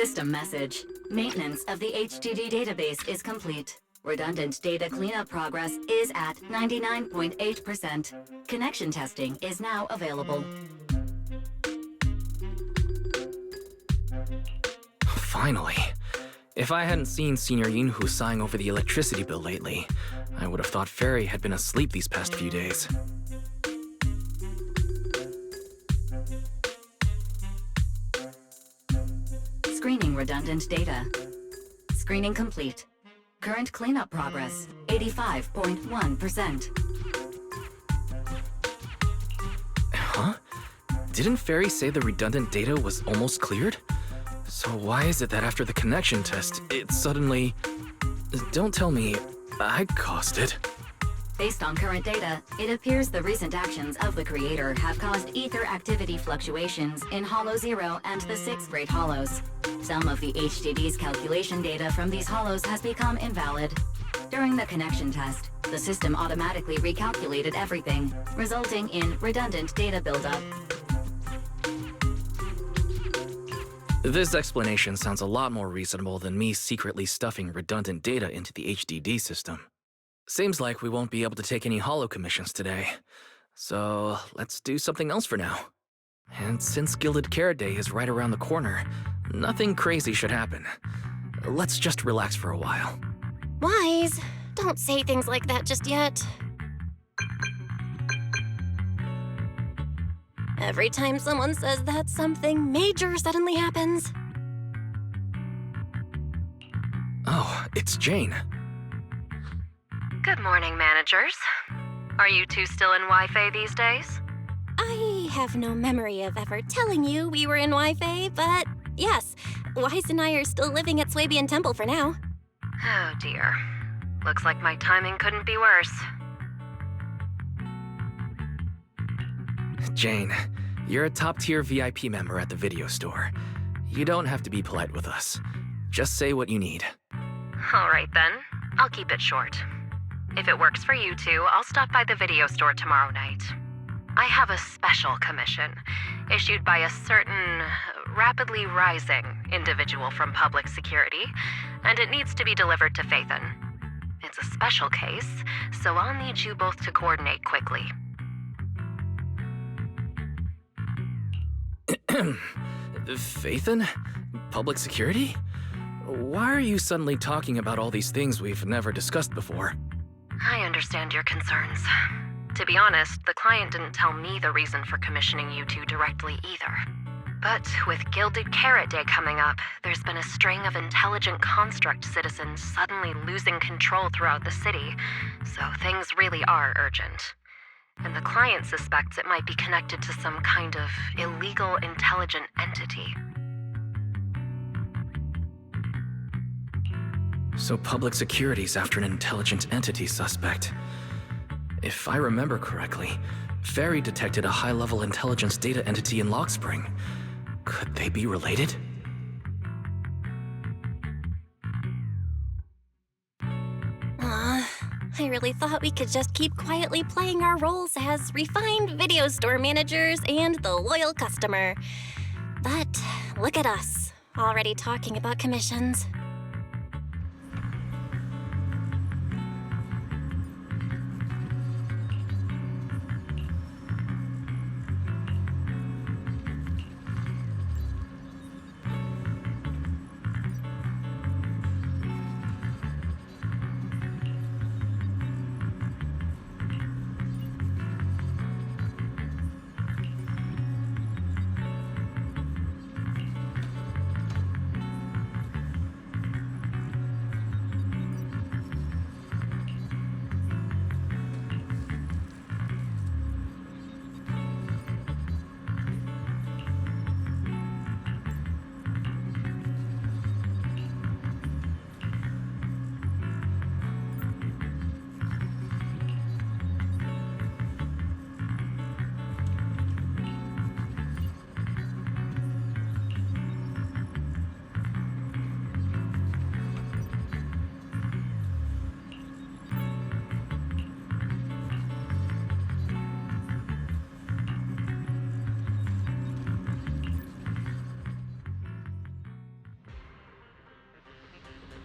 System message. Maintenance of the HDD database is complete. Redundant data cleanup progress is at 99.8%. Connection testing is now available. Finally. If I hadn't seen Senior Yunhu sighing over the electricity bill lately, I would have thought Fairy had been asleep these past few days. Screening redundant data. Screening complete. Current cleanup progress, 85.1%. Huh? Didn't Fairy say the redundant data was almost cleared? So why is it that after the connection test, it suddenly... Don't tell me I caused it. Based on current data, it appears the recent actions of the creator have caused ether activity fluctuations in Hollow 0 and the 6 Great Hollows. Some of the HDD's calculation data from these hollows has become invalid. During the connection test, the system automatically recalculated everything, resulting in redundant data buildup. This explanation sounds a lot more reasonable than me secretly stuffing redundant data into the HDD system. Seems like we won't be able to take any hollow commissions today. So let's do something else for now. And since Gilded Carrot Day is right around the corner, nothing crazy should happen. Let's just relax for a while. Wise, don't say things like that just yet. Every time someone says that, something major suddenly happens. Oh, it's Jane. Good morning, managers. Are you two still in Wi-Fi these days? I have no memory of ever telling you we were in Wi-Fi, but yes, Wise and I are still living at Swabian Temple for now. Oh dear. Looks like my timing couldn't be worse. Jane, you're a top-tier VIP member at the video store. You don't have to be polite with us. Just say what you need. All right then, I'll keep it short. If it works for you two, I'll stop by the video store tomorrow night. I have a special commission, issued by a certain rapidly rising individual from public security, and it needs to be delivered to Phaethon. It's a special case, so I'll need you both to coordinate quickly. Phaethon? Public security? Why are you suddenly talking about all these things we've never discussed before? I understand your concerns. To be honest, the client didn't tell me the reason for commissioning you two directly either. But with Gilded Carrot Day coming up, there's been a string of intelligent construct citizens suddenly losing control throughout the city, so things really are urgent. And the client suspects it might be connected to some kind of illegal intelligent entity. So public security's after an intelligent entity suspect. If I remember correctly, Fairy detected a high-level intelligence data entity in Lockspring. Could they be related? I really thought we could just keep quietly playing our roles as refined video store managers and the loyal customer. But look at us, already talking about commissions.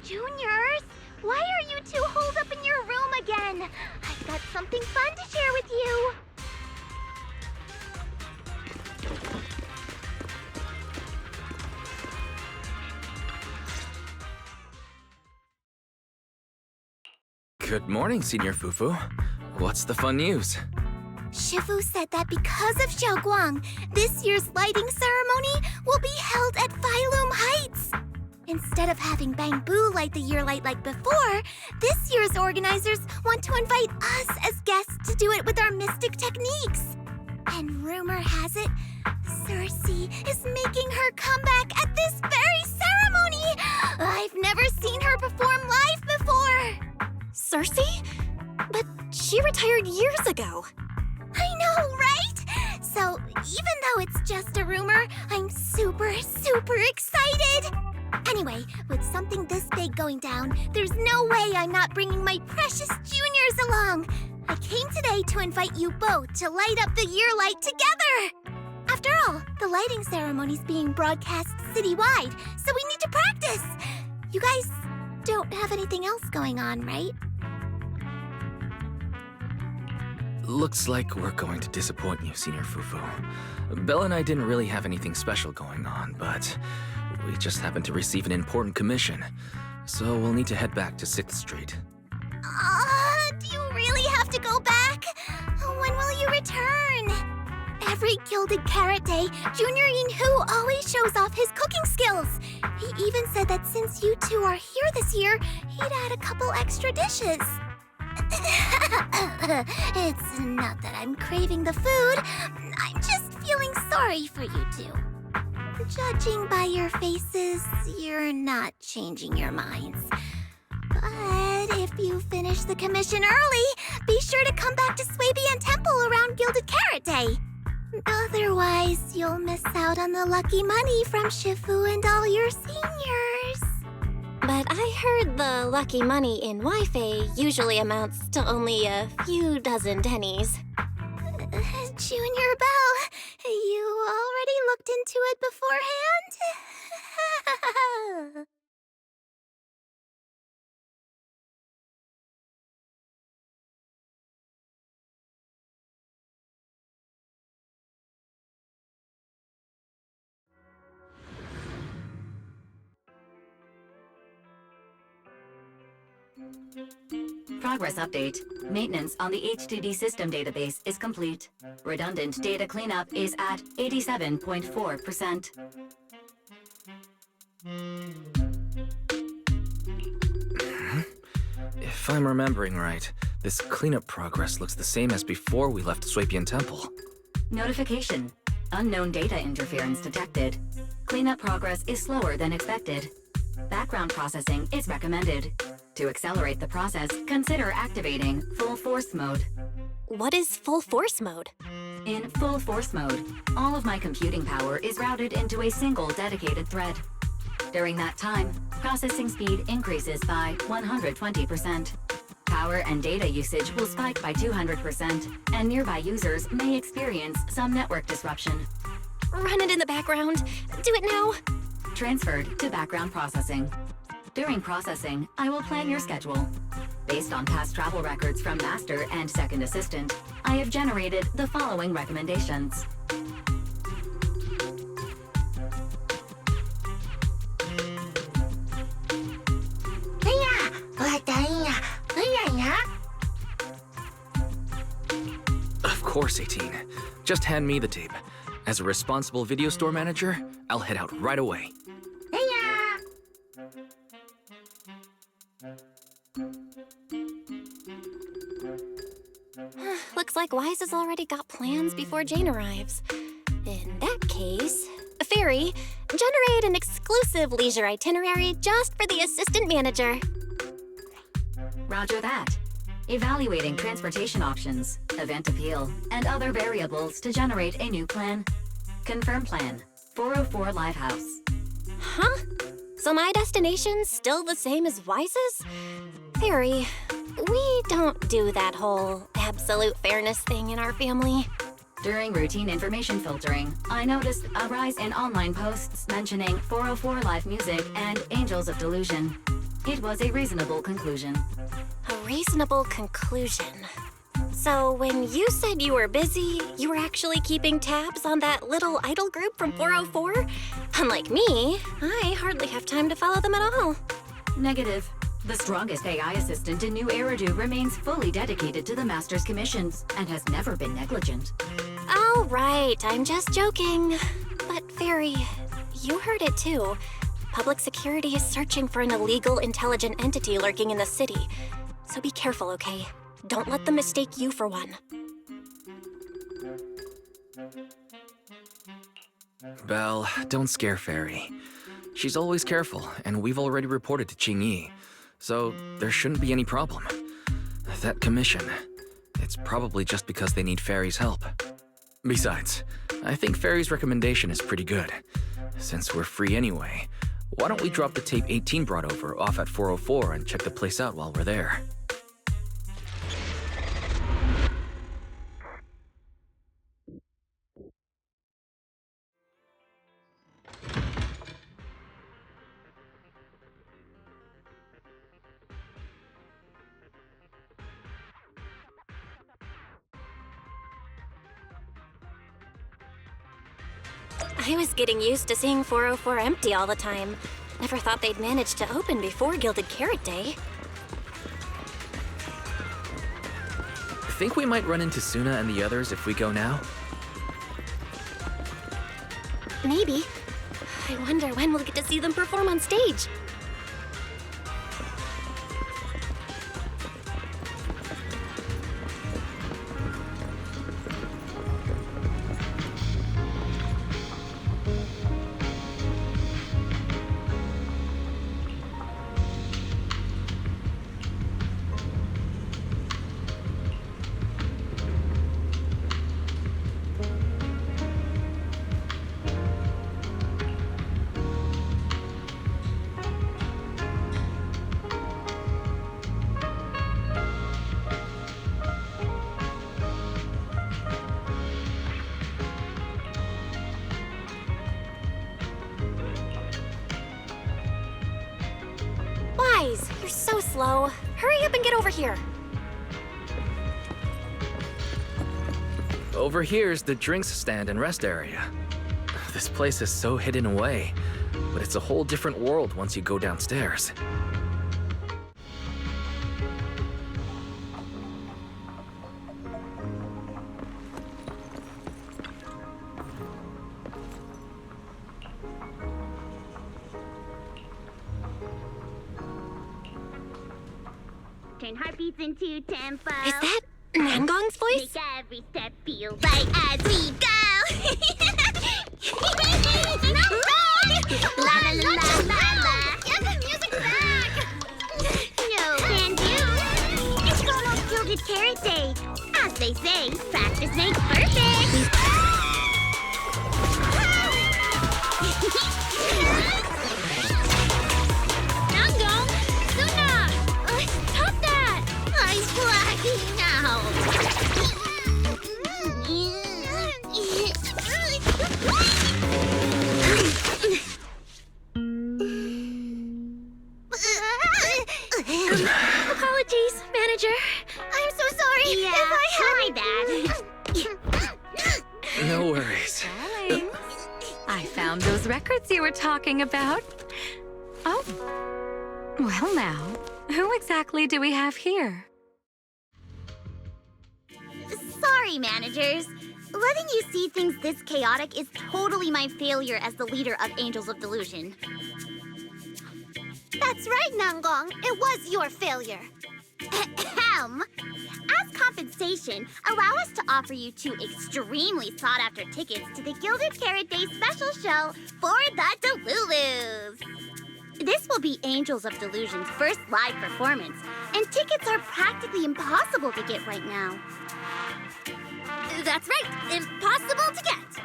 Juniors, why are you two holed up in your room again? I've got something fun to share with you. Good morning, Senior Fufu. What's the fun news? Shifu said that because of Xiaoguang, this year's lighting ceremony will be held at Phylum Heights. Instead of having Bamboo light the year light like before, this year's organizers want to invite us as guests to do it with our mystic techniques. And rumor has it, Cersei is making her comeback at this very ceremony! I've never seen her perform live before! Cersei? But she retired years ago. I know, right? So, even though it's just a rumor, I'm super excited! Anyway, with something this big going down, there's no way I'm not bringing my precious juniors along! I came today to invite you both to light up the year light together! After all, the lighting ceremony's being broadcast citywide, so we need to practice! You guys don't have anything else going on, right? Looks like we're going to disappoint you, Senior Fufu. Belle and I didn't really have anything special going on, but we just happened to receive an important commission, so we'll need to head back to 6th Street. Do you really have to go back? When will you return? Every Gilded Carrot Day, Junior Yinhu always shows off his cooking skills. He even said that since you two are here this year, he'd add a couple extra dishes. It's not that I'm craving the food. I'm just feeling sorry for you two. Judging by your faces, you're not changing your minds. But if you finish the commission early, be sure to come back to Swabian Temple around Gilded Carrot Day. Otherwise, you'll miss out on the lucky money from Shifu and all your seniors. But I heard the lucky money in Wi-Fi usually amounts to only a few dozen pennies. Junior Belle, you already looked into it beforehand? Progress update. Maintenance on the HDD system database is complete. Redundant data cleanup is at 87.4%. If I'm remembering right, this cleanup progress looks the same as before we left Swabian Temple. Notification. Unknown data interference detected. Cleanup progress is slower than expected. Background processing is recommended. To accelerate the process, consider activating full force mode. What is full force mode? In full force mode, all of my computing power is routed into a single dedicated thread. During that time, processing speed increases by 120%. Power and data usage will spike by 200%, and nearby users may experience some network disruption. Run it in the background. Do it now. Transferred to background processing. During processing, I will plan your schedule. Based on past travel records from Master and Second Assistant, I have generated the following recommendations. Of course, 18. Just hand me the tape. As a responsible video store manager, I'll head out right away. Looks like Wise has already got plans before Jane arrives. In that case, Fairy, generate an exclusive leisure itinerary just for the assistant manager. Roger that. Evaluating transportation options, event appeal, and other variables to generate a new plan. Confirm plan. 404 Lighthouse. Huh? So my destination's still the same as Wise's? Fairy, we don't do that whole absolute fairness thing in our family. During routine information filtering, I noticed a rise in online posts mentioning 404 Live Music and Angels of Delusion. It was a reasonable conclusion. A reasonable conclusion. So when you said you were busy, you were actually keeping tabs on that little idol group from 404? Unlike me, I hardly have time to follow them at all. Negative. The strongest AI assistant in New Eridu remains fully dedicated to the Master's commissions and has never been negligent. All right, I'm just joking. But Fairy, you heard it too. Public security is searching for an illegal intelligent entity lurking in the city. So be careful, okay? Don't let them mistake you for one. Belle, don't scare Fairy. She's always careful, and we've already reported to Qingyi, so there shouldn't be any problem. That commission, it's probably just because they need Fairy's help. Besides, I think Fairy's recommendation is pretty good. Since we're free anyway, why don't we drop the tape 18 brought over off at 404 and check the place out while we're there? I was getting used to seeing 404 empty all the time. Never thought they'd manage to open before Gilded Carrot Day. Think we might run into Suna and the others if we go now? Maybe. I wonder when we'll get to see them perform on stage. You're so slow. Hurry up and get over here. Over here's the drinks stand and rest area. This place is so hidden away, but it's a whole different world once you go downstairs. Turn heartbeats into tempo. Is that Nangong's voice? Make every step feel right as we go. La la la la la. Get the music back. No can do. It's almost Gilded Carrot Day. As they say, practice makes perfect. Nangong, Suna, stop that! I'm blacking out. Apologies, manager. I'm so sorry. Yeah, if I my had No worries. Darling, I found those records you were talking about. Oh. Well now, who exactly do we have here? Sorry, managers. Letting you see things this chaotic is totally my failure as the leader of Angels of Delusion. That's right, Nangong. It was your failure. Ahem. As compensation, allow us to offer you 2 extremely sought-after tickets to the Gilded Carrot Day special show for the Delulus. This will be Angels of Delusion's first live performance, and tickets are practically impossible to get right now. That's right, impossible to get.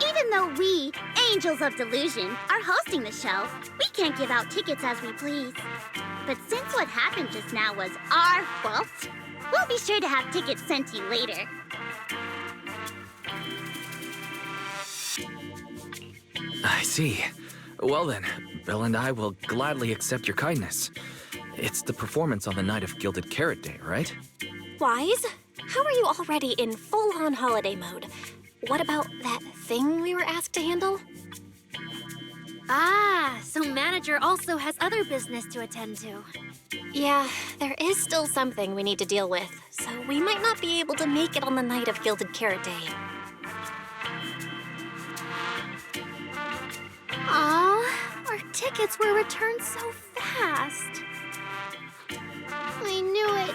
Even though we, Angels of Delusion, are hosting the show, we can't give out tickets as we please. But since what happened just now was our fault, we'll be sure to have tickets sent to you later. I see. Well then, Bill and I will gladly accept your kindness. It's the performance on the night of Gilded Carrot Day, right? Wise, how are you already in full-on holiday mode? What about that thing we were asked to handle? Ah, so manager also has other business to attend to. Yeah, there is still something we need to deal with, so we might not be able to make it on the night of Gilded Carrot Day. Aw, our tickets were returned so fast. I knew it.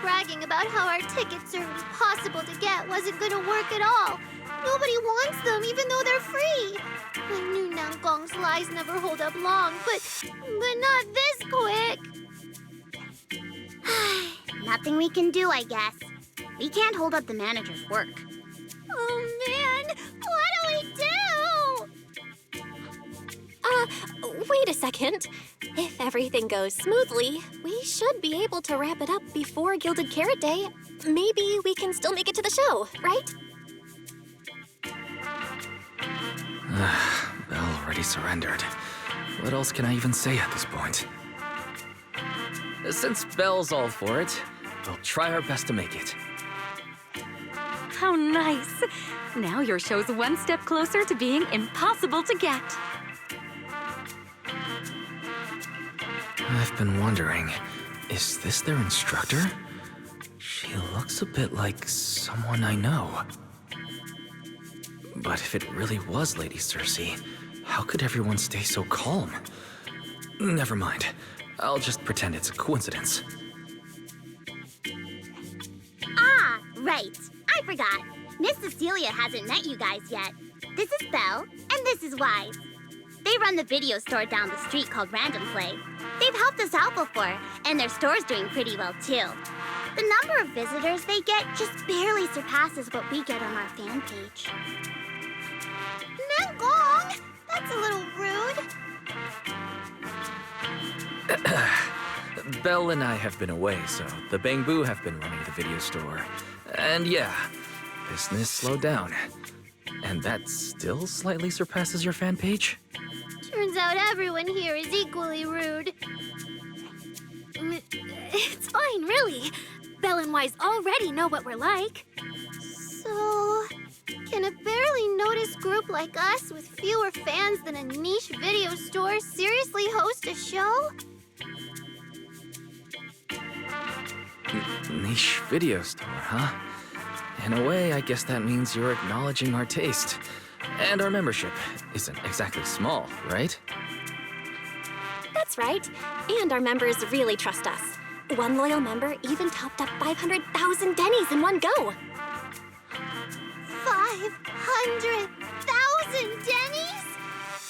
Bragging about how our tickets are impossible to get wasn't gonna work at all. Nobody wants them, even though they're free. I knew Nangong's lies never hold up long, but not this quick. Nothing we can do, I guess. We can't hold up the manager's work. Oh man, what do we do? Wait a second. If everything goes smoothly, we should be able to wrap it up before Gilded Carrot Day. Maybe we can still make it to the show, right? Belle already surrendered. What else can I even say at this point? Since Belle's all for it, we'll try our best to make it. How nice! Now your show's one step closer to being impossible to get. I've been wondering, is this their instructor? She looks a bit like someone I know. But if it really was Lady Cersei, how could everyone stay so calm? Never mind. I'll just pretend it's a coincidence. Ah, right. I forgot. Miss Cecilia hasn't met you guys yet. This is Belle, and this is Wise. They run the video store down the street called Random Play. They've helped us out before, and their store's doing pretty well too. The number of visitors they get just barely surpasses what we get on our fan page. Nangong, that's a little rude. Belle and I have been away, so the Bangbu have been running the video store. And yeah, business slowed down. And that still slightly surpasses your fan page? Turns out everyone here is equally rude. It's fine, really. Belle and Wise already know what we're like. So, can a barely noticed group like us with fewer fans than a niche video store seriously host a show? Niche video store, huh? In a way, I guess that means you're acknowledging our taste. And our membership isn't exactly small, right? That's right. And our members really trust us. One loyal member even topped up 500,000 Denny's in one go. 500,000 Denny's?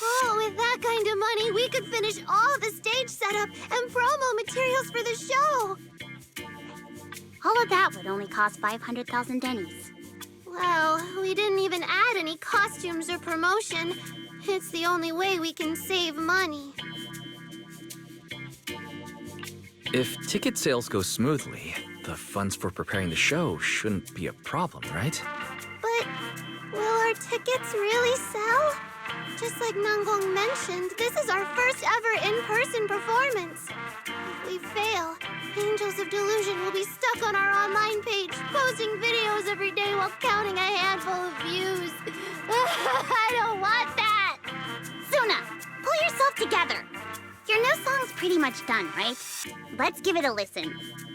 Oh, with that kind of money, we could finish all the stage setup and promo materials for the show. All of that would only cost 500,000 Denny's. Well, we didn't even add any costumes or promotion. It's the only way we can save money. If ticket sales go smoothly, the funds for preparing the show shouldn't be a problem, right? But will our tickets really sell? Just like Nangong mentioned, this is our first ever in-person performance. If we fail, Angels of Delusion will be stuck on our online page, posting videos every day while counting a handful of views. I don't want that! Suna, pull yourself together. Your new song's pretty much done, right? Let's give it a listen.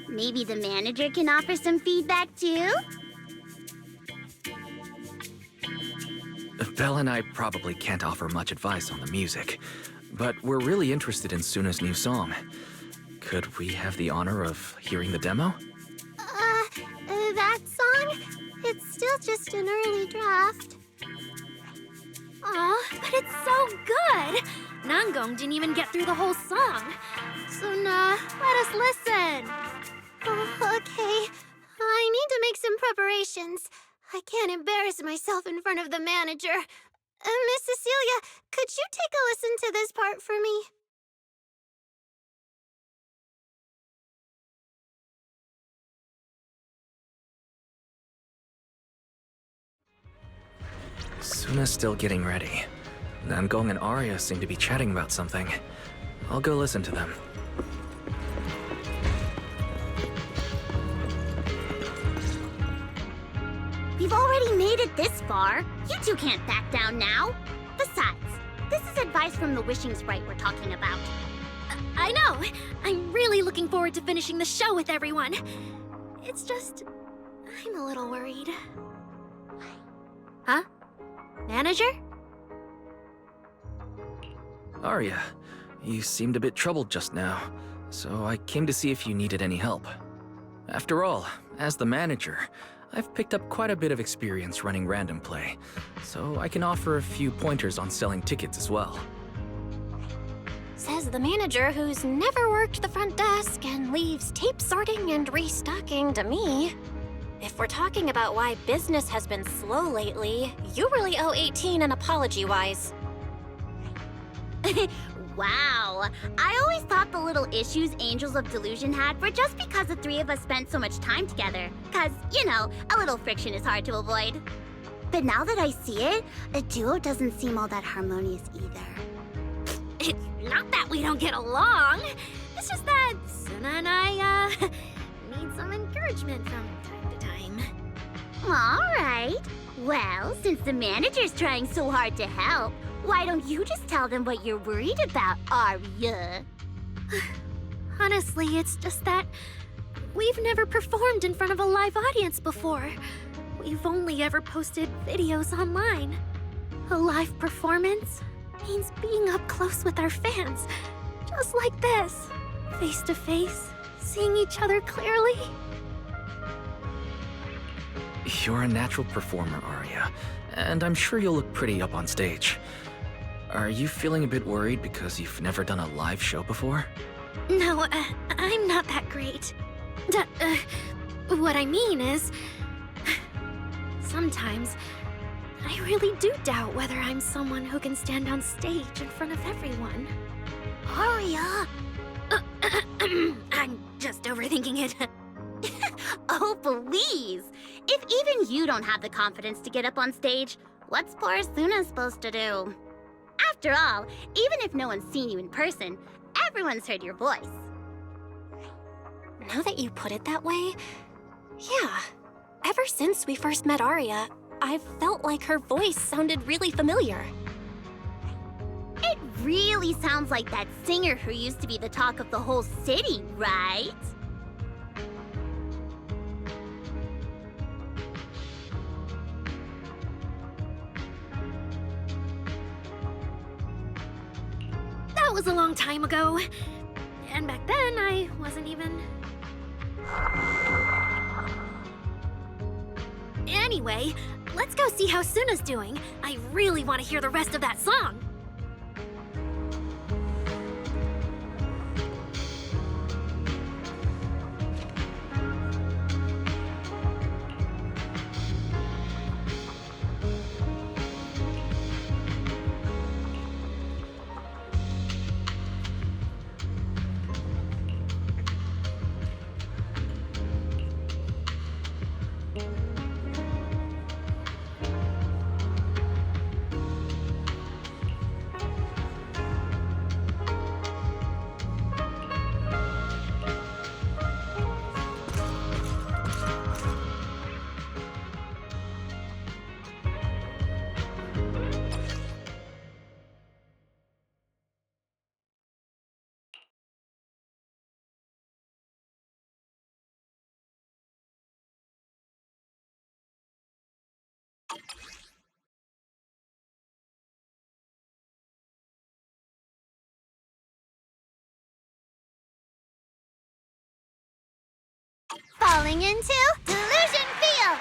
Maybe the manager can offer some feedback too? Belle and I probably can't offer much advice on the music, but we're really interested in Suna's new song. Could we have the honor of hearing the demo? That song? It's still just an early draft. Aw, but it's so good! Nangong didn't even get through the whole song. So let us listen. Oh, okay. I need to make some preparations. I can't embarrass myself in front of the manager. Miss Cecilia, could you take a listen to this part for me? Suna's still getting ready. Nangong and Aria seem to be chatting about something. I'll go listen to them. You've already made it this far. You two can't back down now. Besides, this is advice from the wishing sprite we're talking about. I know! I'm really looking forward to finishing the show with everyone. It's just... I'm a little worried. Huh? Manager? Aria, you seemed a bit troubled just now, so I came to see if you needed any help. After all, as the manager, I've picked up quite a bit of experience running random play, so I can offer a few pointers on selling tickets as well. Says the manager who's never worked the front desk and leaves tape sorting and restocking to me. If we're talking about why business has been slow lately, you really owe 18 an apology-wise. Wow. I always thought the little issues Angels of Delusion had were just because the three of us spent so much time together. Cause, you know, a little friction is hard to avoid. But now that I see it, the duo doesn't seem all that harmonious either. It's not that we don't get along. It's just that Suna and I, need some encouragement from time to time. Alright. Well, since the manager's trying so hard to help, why don't you just tell them what you're worried about, Aria? Honestly, it's just that we've never performed in front of a live audience before. We've only ever posted videos online. A live performance means being up close with our fans, just like this, face to face, seeing each other clearly. You're a natural performer, Aria, and I'm sure you'll look pretty up on stage. Are you feeling a bit worried because you've never done a live show before? No, I'm not that great. What I mean is, sometimes I really do doubt whether I'm someone who can stand on stage in front of everyone. Aria! I'm just overthinking it. Oh, please! If even you don't have the confidence to get up on stage, what's poor Suna supposed to do? After all, even if no one's seen you in person, everyone's heard your voice. Now that you put it that way, yeah. Ever since we first met Aria, I've felt like her voice sounded really familiar. It really sounds like that singer who used to be the talk of the whole city, right? That was a long time ago. And back then, I wasn't even... Anyway, let's go see how Suna's doing. I really want to hear the rest of that song. Falling into Delusion Field!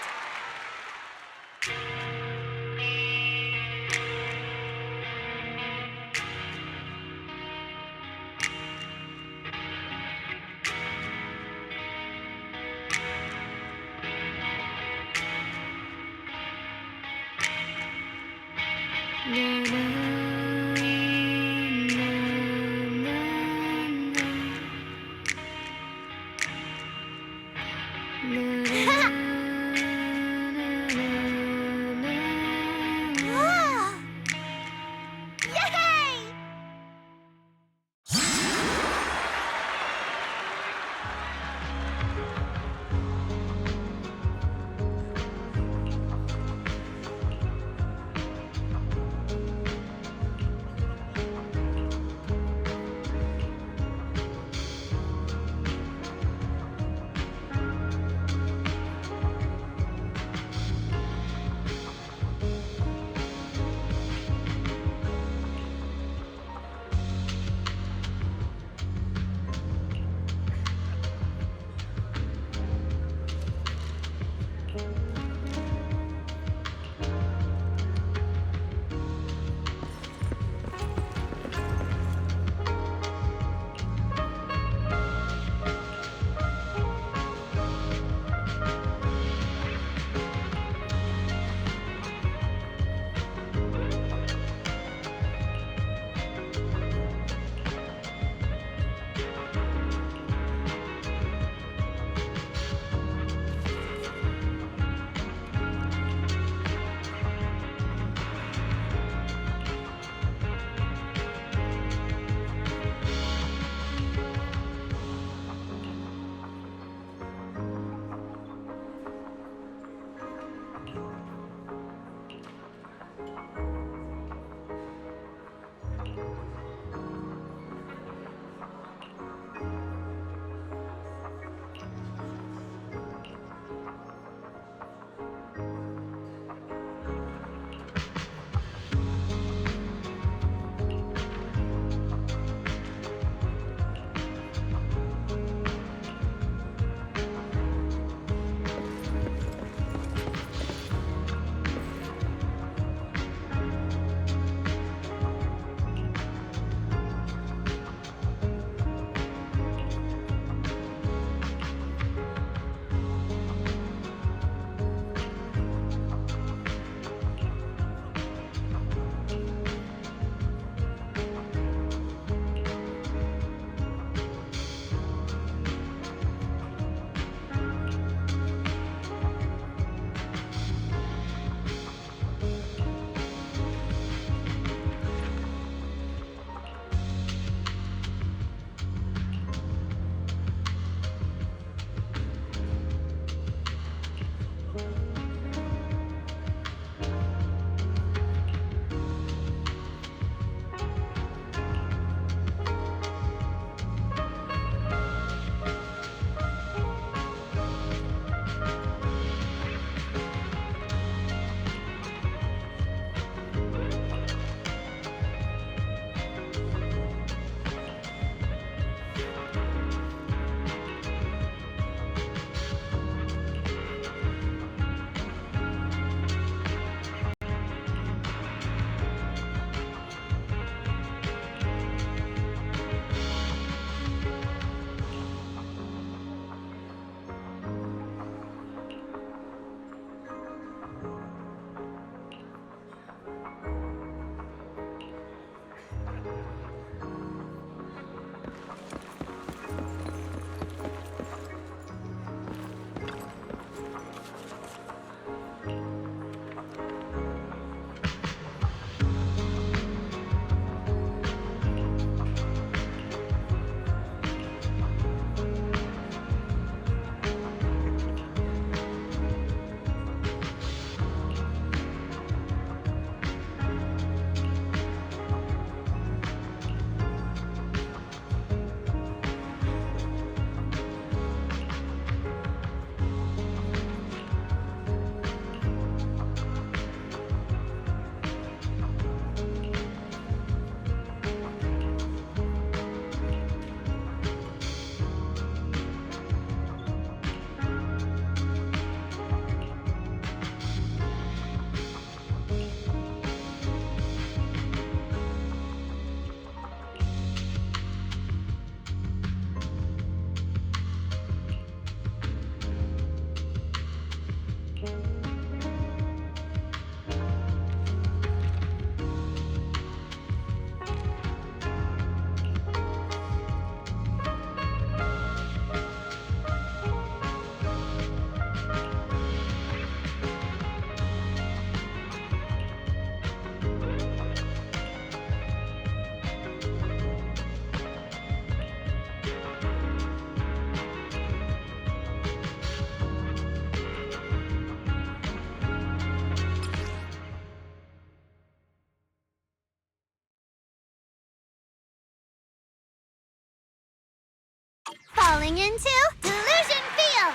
falling into Delusion Field!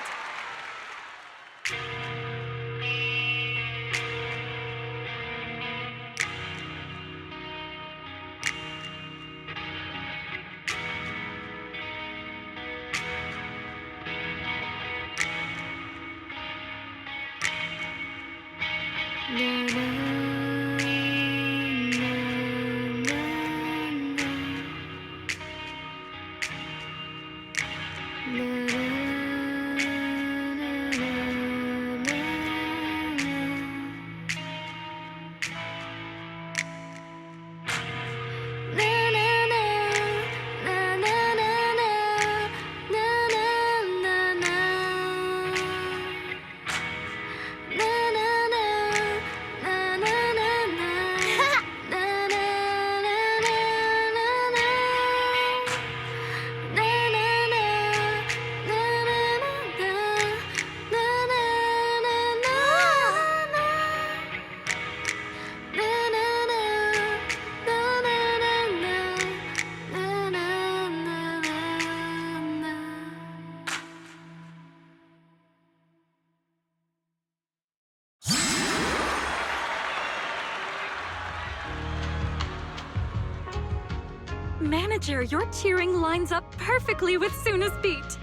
Manager, your cheering lines up perfectly with Suna's beat.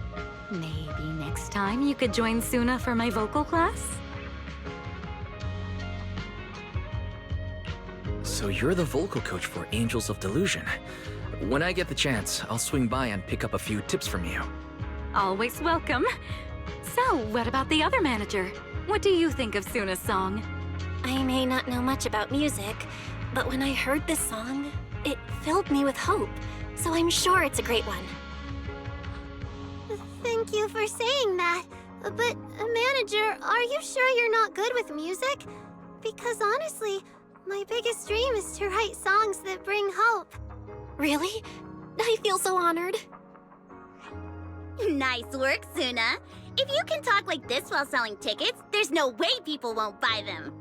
Maybe next time you could join Suna for my vocal class? So you're the vocal coach for Angels of Delusion. When I get the chance, I'll swing by and pick up a few tips from you. Always welcome. So, what about the other manager? What do you think of Suna's song? I may not know much about music, but when I heard this song, it filled me with hope. So I'm sure it's a great one. Thank you for saying that. But, manager, are you sure you're not good with music? Because honestly, my biggest dream is to write songs that bring hope. Really? I feel so honored. Nice work, Suna. If you can talk like this while selling tickets, there's no way people won't buy them.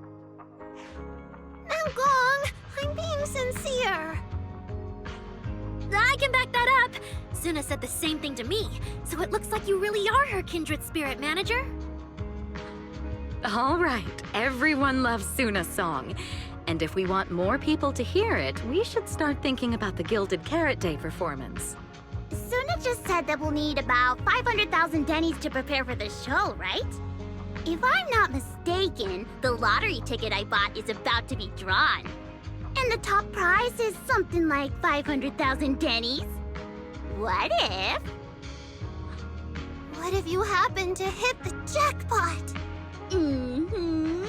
Gong, I'm being sincere. I can back that up. Suna said the same thing to me, so it looks like you really are her kindred spirit, manager. All right, everyone loves Suna's song. And if we want more people to hear it, we should start thinking about the Gilded Carrot Day performance. Suna just said that we'll need about 500,000 dennies to prepare for the show, right? If I'm not mistaken, the lottery ticket I bought is about to be drawn. And the top prize is something like 500,000 dennies. What if? What if you happen to hit the jackpot? Mm-hmm.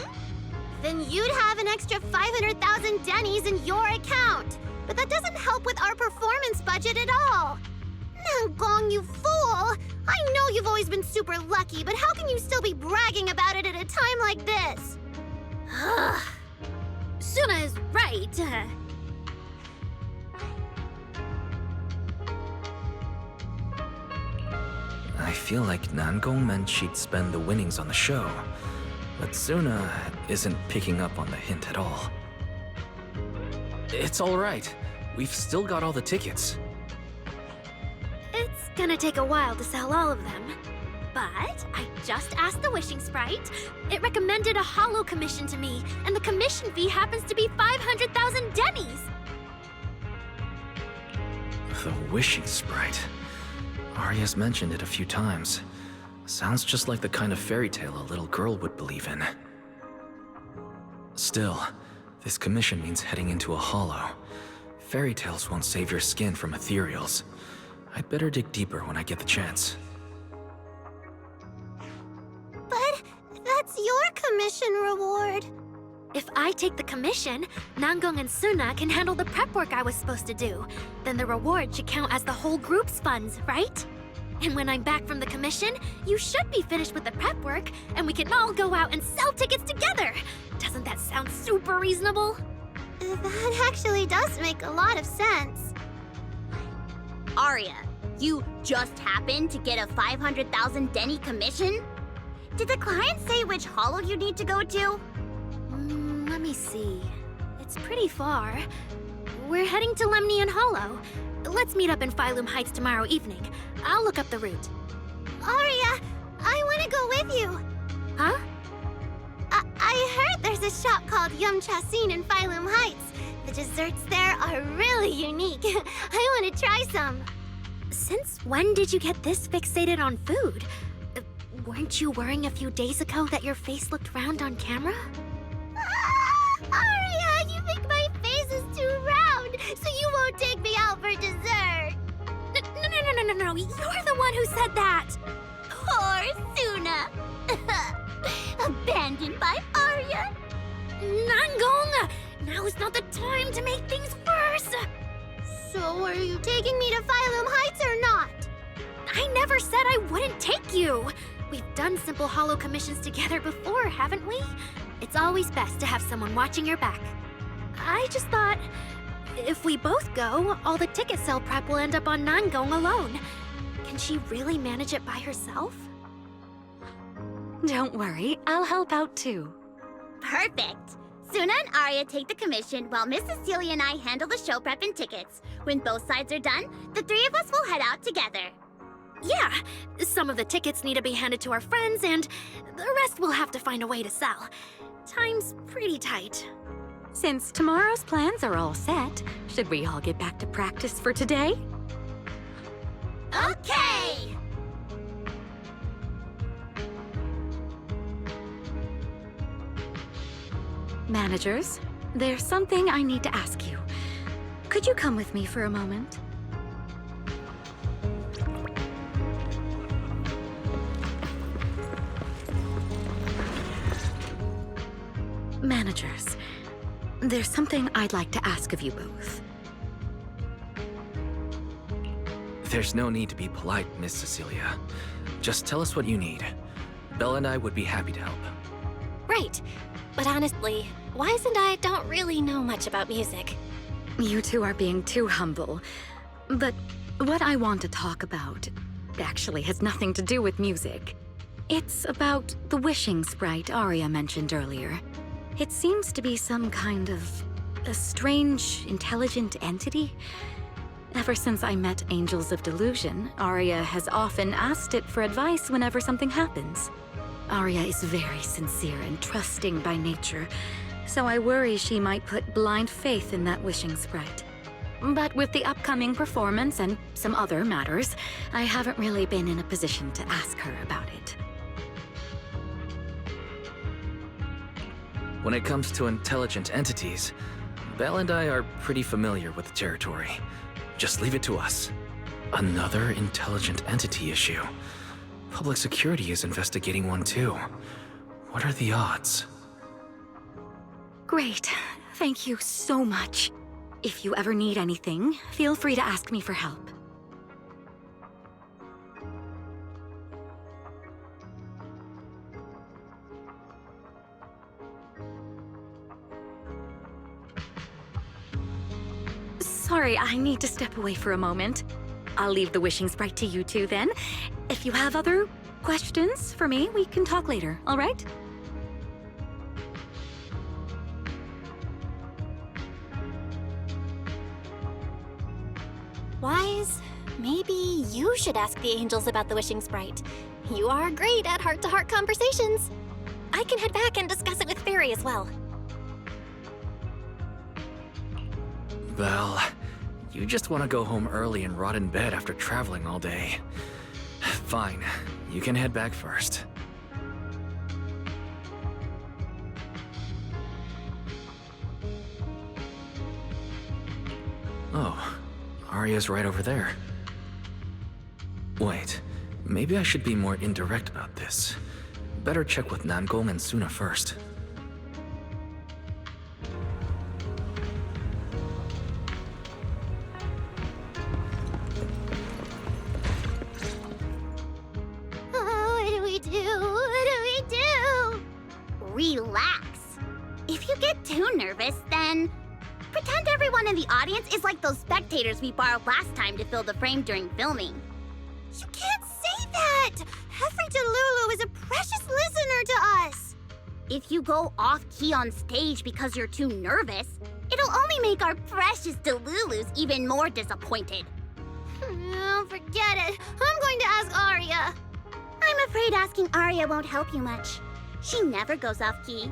Then you'd have an extra 500,000 dennies in your account. But that doesn't help with our performance budget at all. Gong, you fool! I know you've always been super lucky, but how can you still be bragging about it at a time like this? Suna is right. I feel like Nangong meant she'd spend the winnings on the show, but Suna isn't picking up on the hint at all. It's all right. We've still got all the tickets. It's gonna take a while to sell all of them. But I just asked the Wishing Sprite. It recommended a hollow commission to me, and the commission fee happens to be 500,000 dennies. The Wishing Sprite. Aria's mentioned it a few times. Sounds just like the kind of fairy tale a little girl would believe in. Still, this commission means heading into a hollow. Fairy tales won't save your skin from ethereals. I'd better dig deeper when I get the chance. But that's your commission reward. If I take the commission, Nangong and Suna can handle the prep work I was supposed to do. Then the reward should count as the whole group's funds, right? And when I'm back from the commission, you should be finished with the prep work, and we can all go out and sell tickets together. Doesn't that sound super reasonable? That actually does make a lot of sense. Aria, you just happened to get a 500,000 denny commission? Did the client say which hollow you need to go to? Let me see. It's pretty far. We're heading to Lemnian Hollow. Let's meet up in Phylum Heights tomorrow evening. I'll look up the route. Aria, I want to go with you. Huh? I heard there's a shop called Yum Chasin in Phylum Heights. The desserts there are really unique. I want to try some. Since when did you get this fixated on food? Weren't you worrying a few days ago that your face looked round on camera? Aria, you think my face is too round, so you won't take me out for dessert. No, you're the one who said that! Poor Suna. Abandoned by Aria. Nangong! Now is not the time to make things worse! So are you taking me to Phylum Heights or not? I never said I wouldn't take you! We've done simple hollow commissions together before, haven't we? It's always best to have someone watching your back. I just thought, if we both go, all the ticket sale prep will end up on Nangong alone. Can she really manage it by herself? Don't worry, I'll help out too. Perfect. Suna and Aria take the commission while Miss Cecilia and I handle the show prep and tickets. When both sides are done, the three of us will head out together. Yeah, some of the tickets need to be handed to our friends, and the rest we'll have to find a way to sell. Time's pretty tight. Since tomorrow's plans are all set, should we all get back to practice for today? Okay! Managers, there's something I need to ask you. Could you come with me for a moment? Managers, there's something I'd like to ask of you both. There's no need to be polite, Miss Cecilia. Just tell us what you need. Belle and I would be happy to help. Right. But honestly, Wise and I don't really know much about music. You two are being too humble. But what I want to talk about actually has nothing to do with music. It's about the wishing sprite Aria mentioned earlier. It seems to be some kind of a strange, intelligent entity. Ever since I met Angels of Delusion, Aria has often asked it for advice whenever something happens. Aria is very sincere and trusting by nature, so I worry she might put blind faith in that wishing sprite. But with the upcoming performance and some other matters, I haven't really been in a position to ask her about it. When it comes to intelligent entities, Belle and I are pretty familiar with the territory. Just leave it to us. Another intelligent entity issue. Public security is investigating one too. What are the odds? Great. Thank you so much. If you ever need anything, feel free to ask me for help. Sorry, I need to step away for a moment. I'll leave the wishing sprite to you two then. If you have other questions for me, we can talk later, all right? Wise, maybe you should ask the angels about the wishing sprite. You are great at heart-to-heart conversations. I can head back and discuss it with Fairy as well. Belle, you just want to go home early and rot in bed after traveling all day. Fine, you can head back first. Oh, Aria's right over there. Wait, maybe I should be more indirect about this. Better check with Nangong and Suna first. Relax. If you get too nervous, then pretend everyone in the audience is like those spectators we borrowed last time to fill the frame during filming. You can't say that! Every Delulu is a precious listener to us! If you go off-key on stage because you're too nervous, it'll only make our precious Delulus even more disappointed. Oh, forget it. I'm going to ask Aria. I'm afraid asking Aria won't help you much. She never goes off key.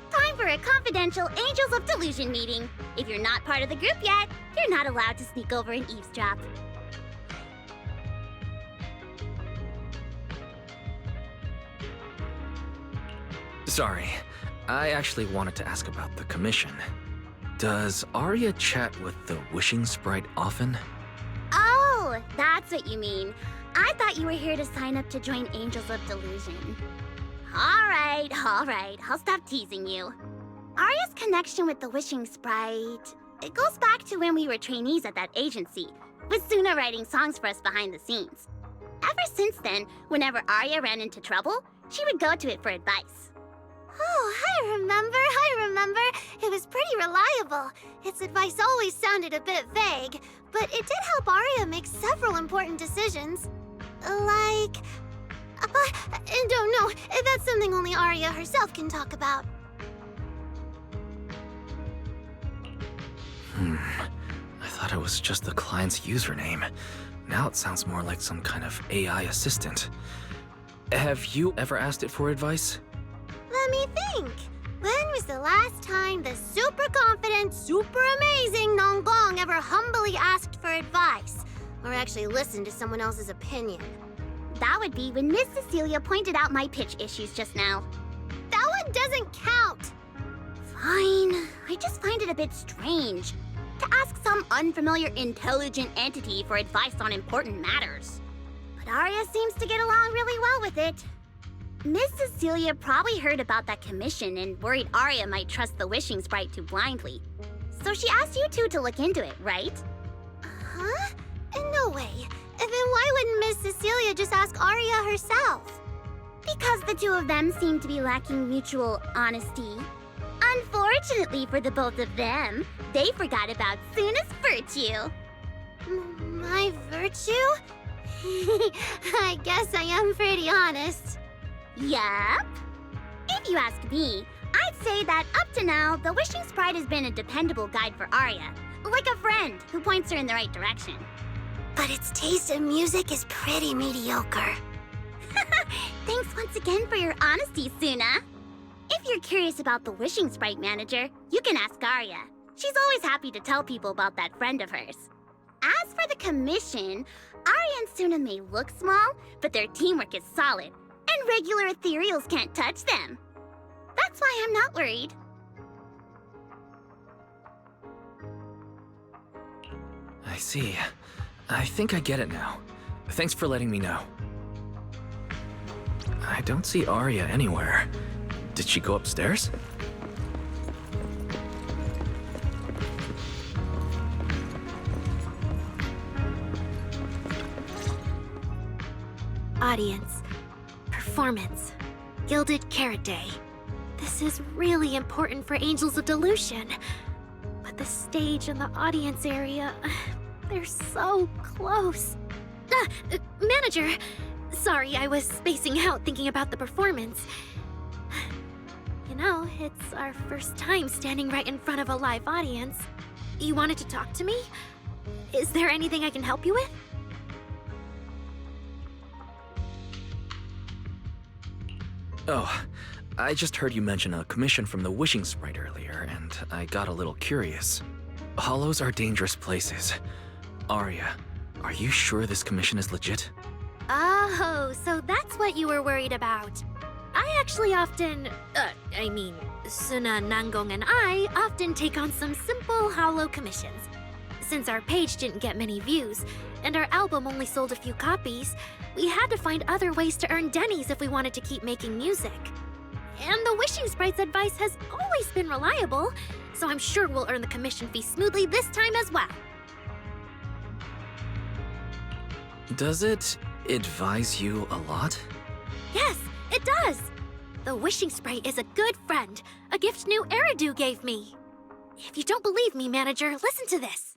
Time for a confidential Angels of Delusion meeting. If you're not part of the group yet, you're not allowed to sneak over and eavesdrop. Sorry, I actually wanted to ask about the commission. Does Aria chat with the wishing sprite often? Oh, that's what you mean. I thought you were here to sign up to join Angels of Delusion. All right, I'll stop teasing you. Aria's connection with the wishing sprite, it goes back to when we were trainees at that agency, with Suna writing songs for us behind the scenes. Ever since then, whenever Aria ran into trouble, she would go to it for advice. Oh, I remember. It was pretty reliable. Its advice always sounded a bit vague, but it did help Aria make several important decisions. I don't know. That's something only Aria herself can talk about. I thought it was just the client's username. Now it sounds more like some kind of AI assistant. Have you ever asked it for advice? Let me think. When was the last time the super confident, super amazing Nonggong ever humbly asked for advice? Or actually listened to someone else's opinion? That would be when Miss Cecilia pointed out my pitch issues just now. That one doesn't count! Fine. I just find it a bit strange to ask some unfamiliar intelligent entity for advice on important matters. But Aria seems to get along really well with it. Miss Cecilia probably heard about that commission and worried Aria might trust the wishing sprite too blindly. So she asked you two to look into it, right? Huh? No way. Then why wouldn't Miss Cecilia just ask Aria herself? Because the two of them seem to be lacking mutual honesty. Unfortunately for the both of them, they forgot about Suna's virtue. My virtue? I guess I am pretty honest. Yup. If you ask me, I'd say that up to now, the wishing sprite has been a dependable guide for Aria. Like a friend who points her in the right direction. But its taste in music is pretty mediocre. Thanks once again for your honesty, Suna. If you're curious about the wishing sprite manager, you can ask Aria. She's always happy to tell people about that friend of hers. As for the commission, Aria and Suna may look small, but their teamwork is solid, and regular ethereals can't touch them. That's why I'm not worried. I see. I think I get it now. Thanks for letting me know. I don't see Aria anywhere. Did she go upstairs? Audience. Performance. Gilded Carrot Day. This is really important for Angels of Delusion. But the stage and the audience area, they're so close. Manager! Sorry, I was spacing out thinking about the performance. You know, it's our first time standing right in front of a live audience. You wanted to talk to me? Is there anything I can help you with? Oh, I just heard you mention a commission from the Wishing Sprite earlier, and I got a little curious. Hollows are dangerous places. Aria, are you sure this commission is legit? Oh, so that's what you were worried about. I actually often, Suna, Nangong, and I often take on some simple hollow commissions. Since our page didn't get many views, and our album only sold a few copies, we had to find other ways to earn dennies if we wanted to keep making music. And the Wishing Sprite's advice has always been reliable, so I'm sure we'll earn the commission fee smoothly this time as well. Does it advise you a lot? Yes, it does! The Wishing Sprite is a good friend, a gift new Eridu gave me. If you don't believe me, manager, listen to this.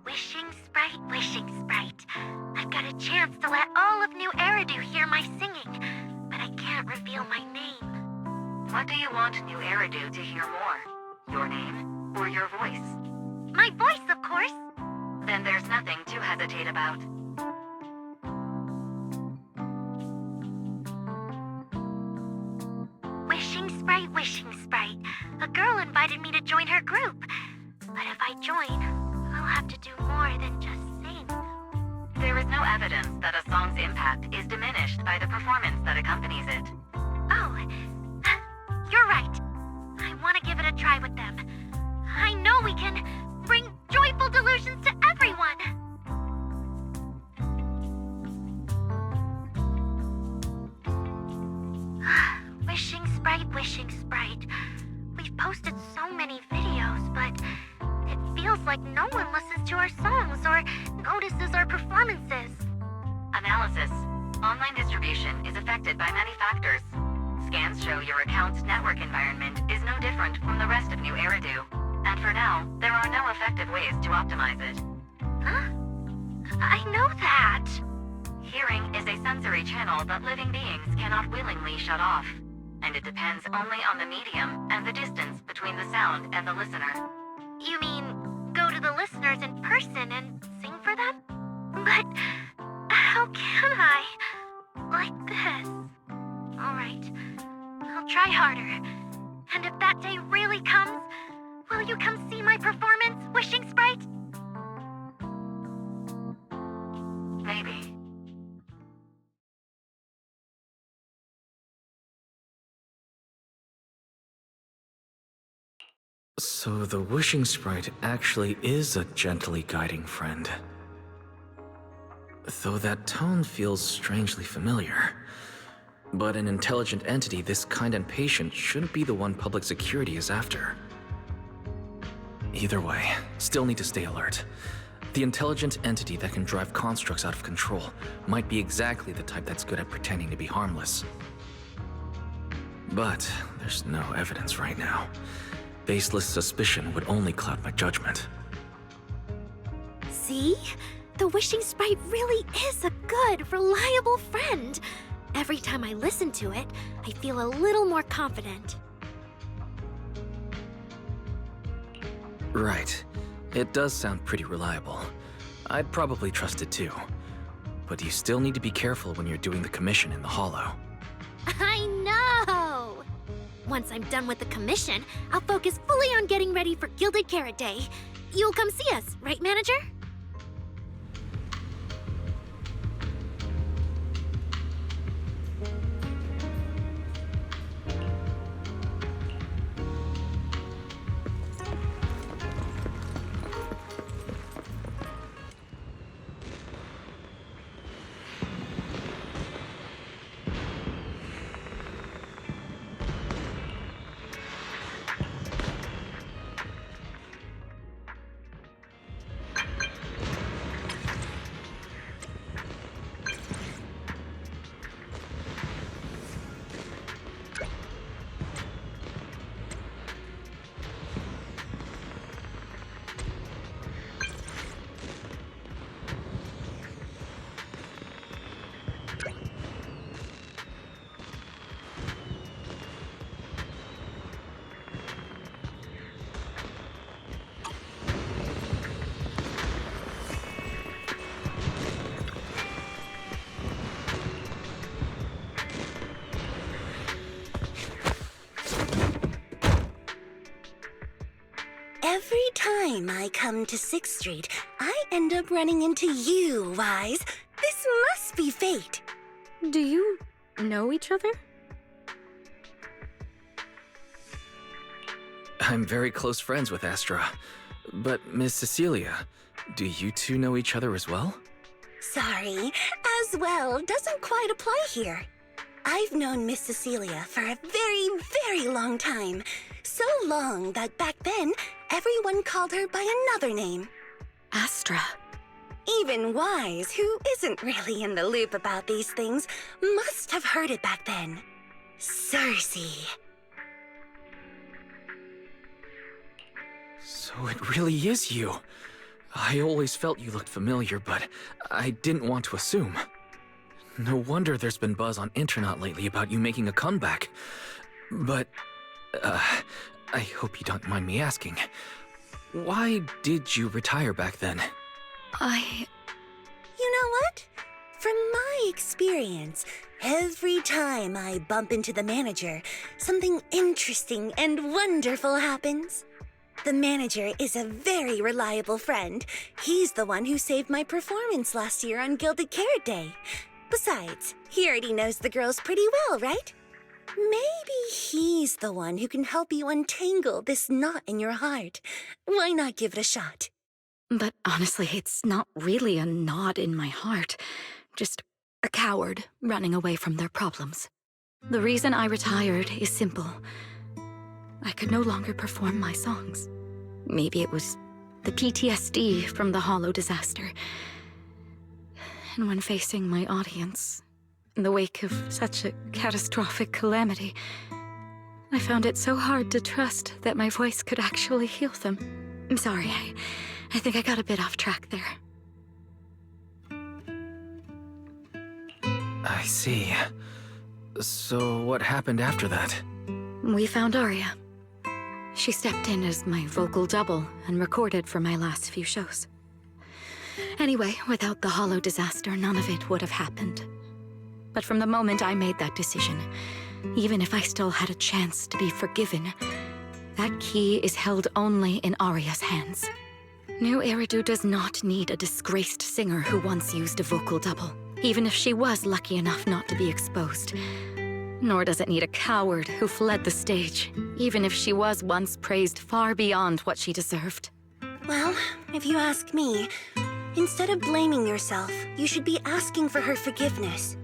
Wishing Sprite. I've got a chance to let all of New Eridu hear my singing, but I can't reveal my name. What do you want New Eridu to hear more? Your name or your voice? My voice, of course. Then there's nothing to hesitate about. Wishing Sprite. A girl invited me to join her group. But if I join, I'll have to do more than just sing. There is no evidence that a song's impact is diminished by the performance that accompanies it. Oh, you're right. I want to give it a try with them. I know we can bring joyful delusions to everyone. Wishing Sprite. We've posted so many videos, but it feels like no one listens to our songs or notices our performances. Analysis. Online distribution is affected by many factors. Scans show your account's network environment is no different from the rest of New Eridu. And for now, there are no effective ways to optimize it. Huh? I know that. Hearing is a sensory channel that living beings cannot willingly shut off. And it depends only on the medium and the distance between the sound and the listener. You mean go to the listeners in person and sing for them? But how can I? Like this. Alright, I'll try harder. And if that day really comes, will you come see my performance, Wishing Sprite? Maybe. So the Wishing Sprite actually is a gently guiding friend. Though that tone feels strangely familiar. But an intelligent entity this kind and patient shouldn't be the one public security is after. Either way, still need to stay alert. The intelligent entity that can drive constructs out of control might be exactly the type that's good at pretending to be harmless. But there's no evidence right now. Baseless suspicion would only cloud my judgment. See? The Wishing Sprite really is a good, reliable friend. Every time I listen to it, I feel a little more confident. Right. It does sound pretty reliable. I'd probably trust it too. But you still need to be careful when you're doing the commission in the Hollow. I know! Once I'm done with the commission, I'll focus fully on getting ready for Gilded Carrot Day. You'll come see us, right, Manager? Every time I come to 6th Street, I end up running into you, Wise. This must be fate. Do you know each other? I'm very close friends with Astra. But Miss Cecilia, do you two know each other as well? Sorry, as well doesn't quite apply here. I've known Miss Cecilia for a very, very long time. So long that back then, everyone called her by another name. Astra. Even Wise, who isn't really in the loop about these things, must have heard it back then. Cersei. So it really is you. I always felt you looked familiar, but I didn't want to assume. No wonder there's been buzz on internet lately about you making a comeback. But, I hope you don't mind me asking. why did you retire back then? You know what? From my experience, every time I bump into the manager, something interesting and wonderful happens. The manager is a very reliable friend. He's the one who saved my performance last year on Gilded Carrot Day. Besides, he already knows the girls pretty well, right? Maybe he's the one who can help you untangle this knot in your heart. Why not give it a shot? But honestly, it's not really a knot in my heart. Just a coward running away from their problems. The reason I retired is simple. I could no longer perform my songs. Maybe it was the PTSD from the Hollow disaster. And when facing my audience, in the wake of such a catastrophic calamity, I found it so hard to trust that my voice could actually heal them. I'm sorry, I think I got a bit off track there. I see. So what happened after that? We found Aria. She stepped in as my vocal double and recorded for my last few shows. Anyway, without the Hollow disaster, none of it would have happened. But from the moment I made that decision, even if I still had a chance to be forgiven, that key is held only in Aria's hands. New Eridu does not need a disgraced singer who once used a vocal double, even if she was lucky enough not to be exposed. Nor does it need a coward who fled the stage, even if she was once praised far beyond what she deserved. Well, if you ask me, instead of blaming yourself, you should be asking for her forgiveness.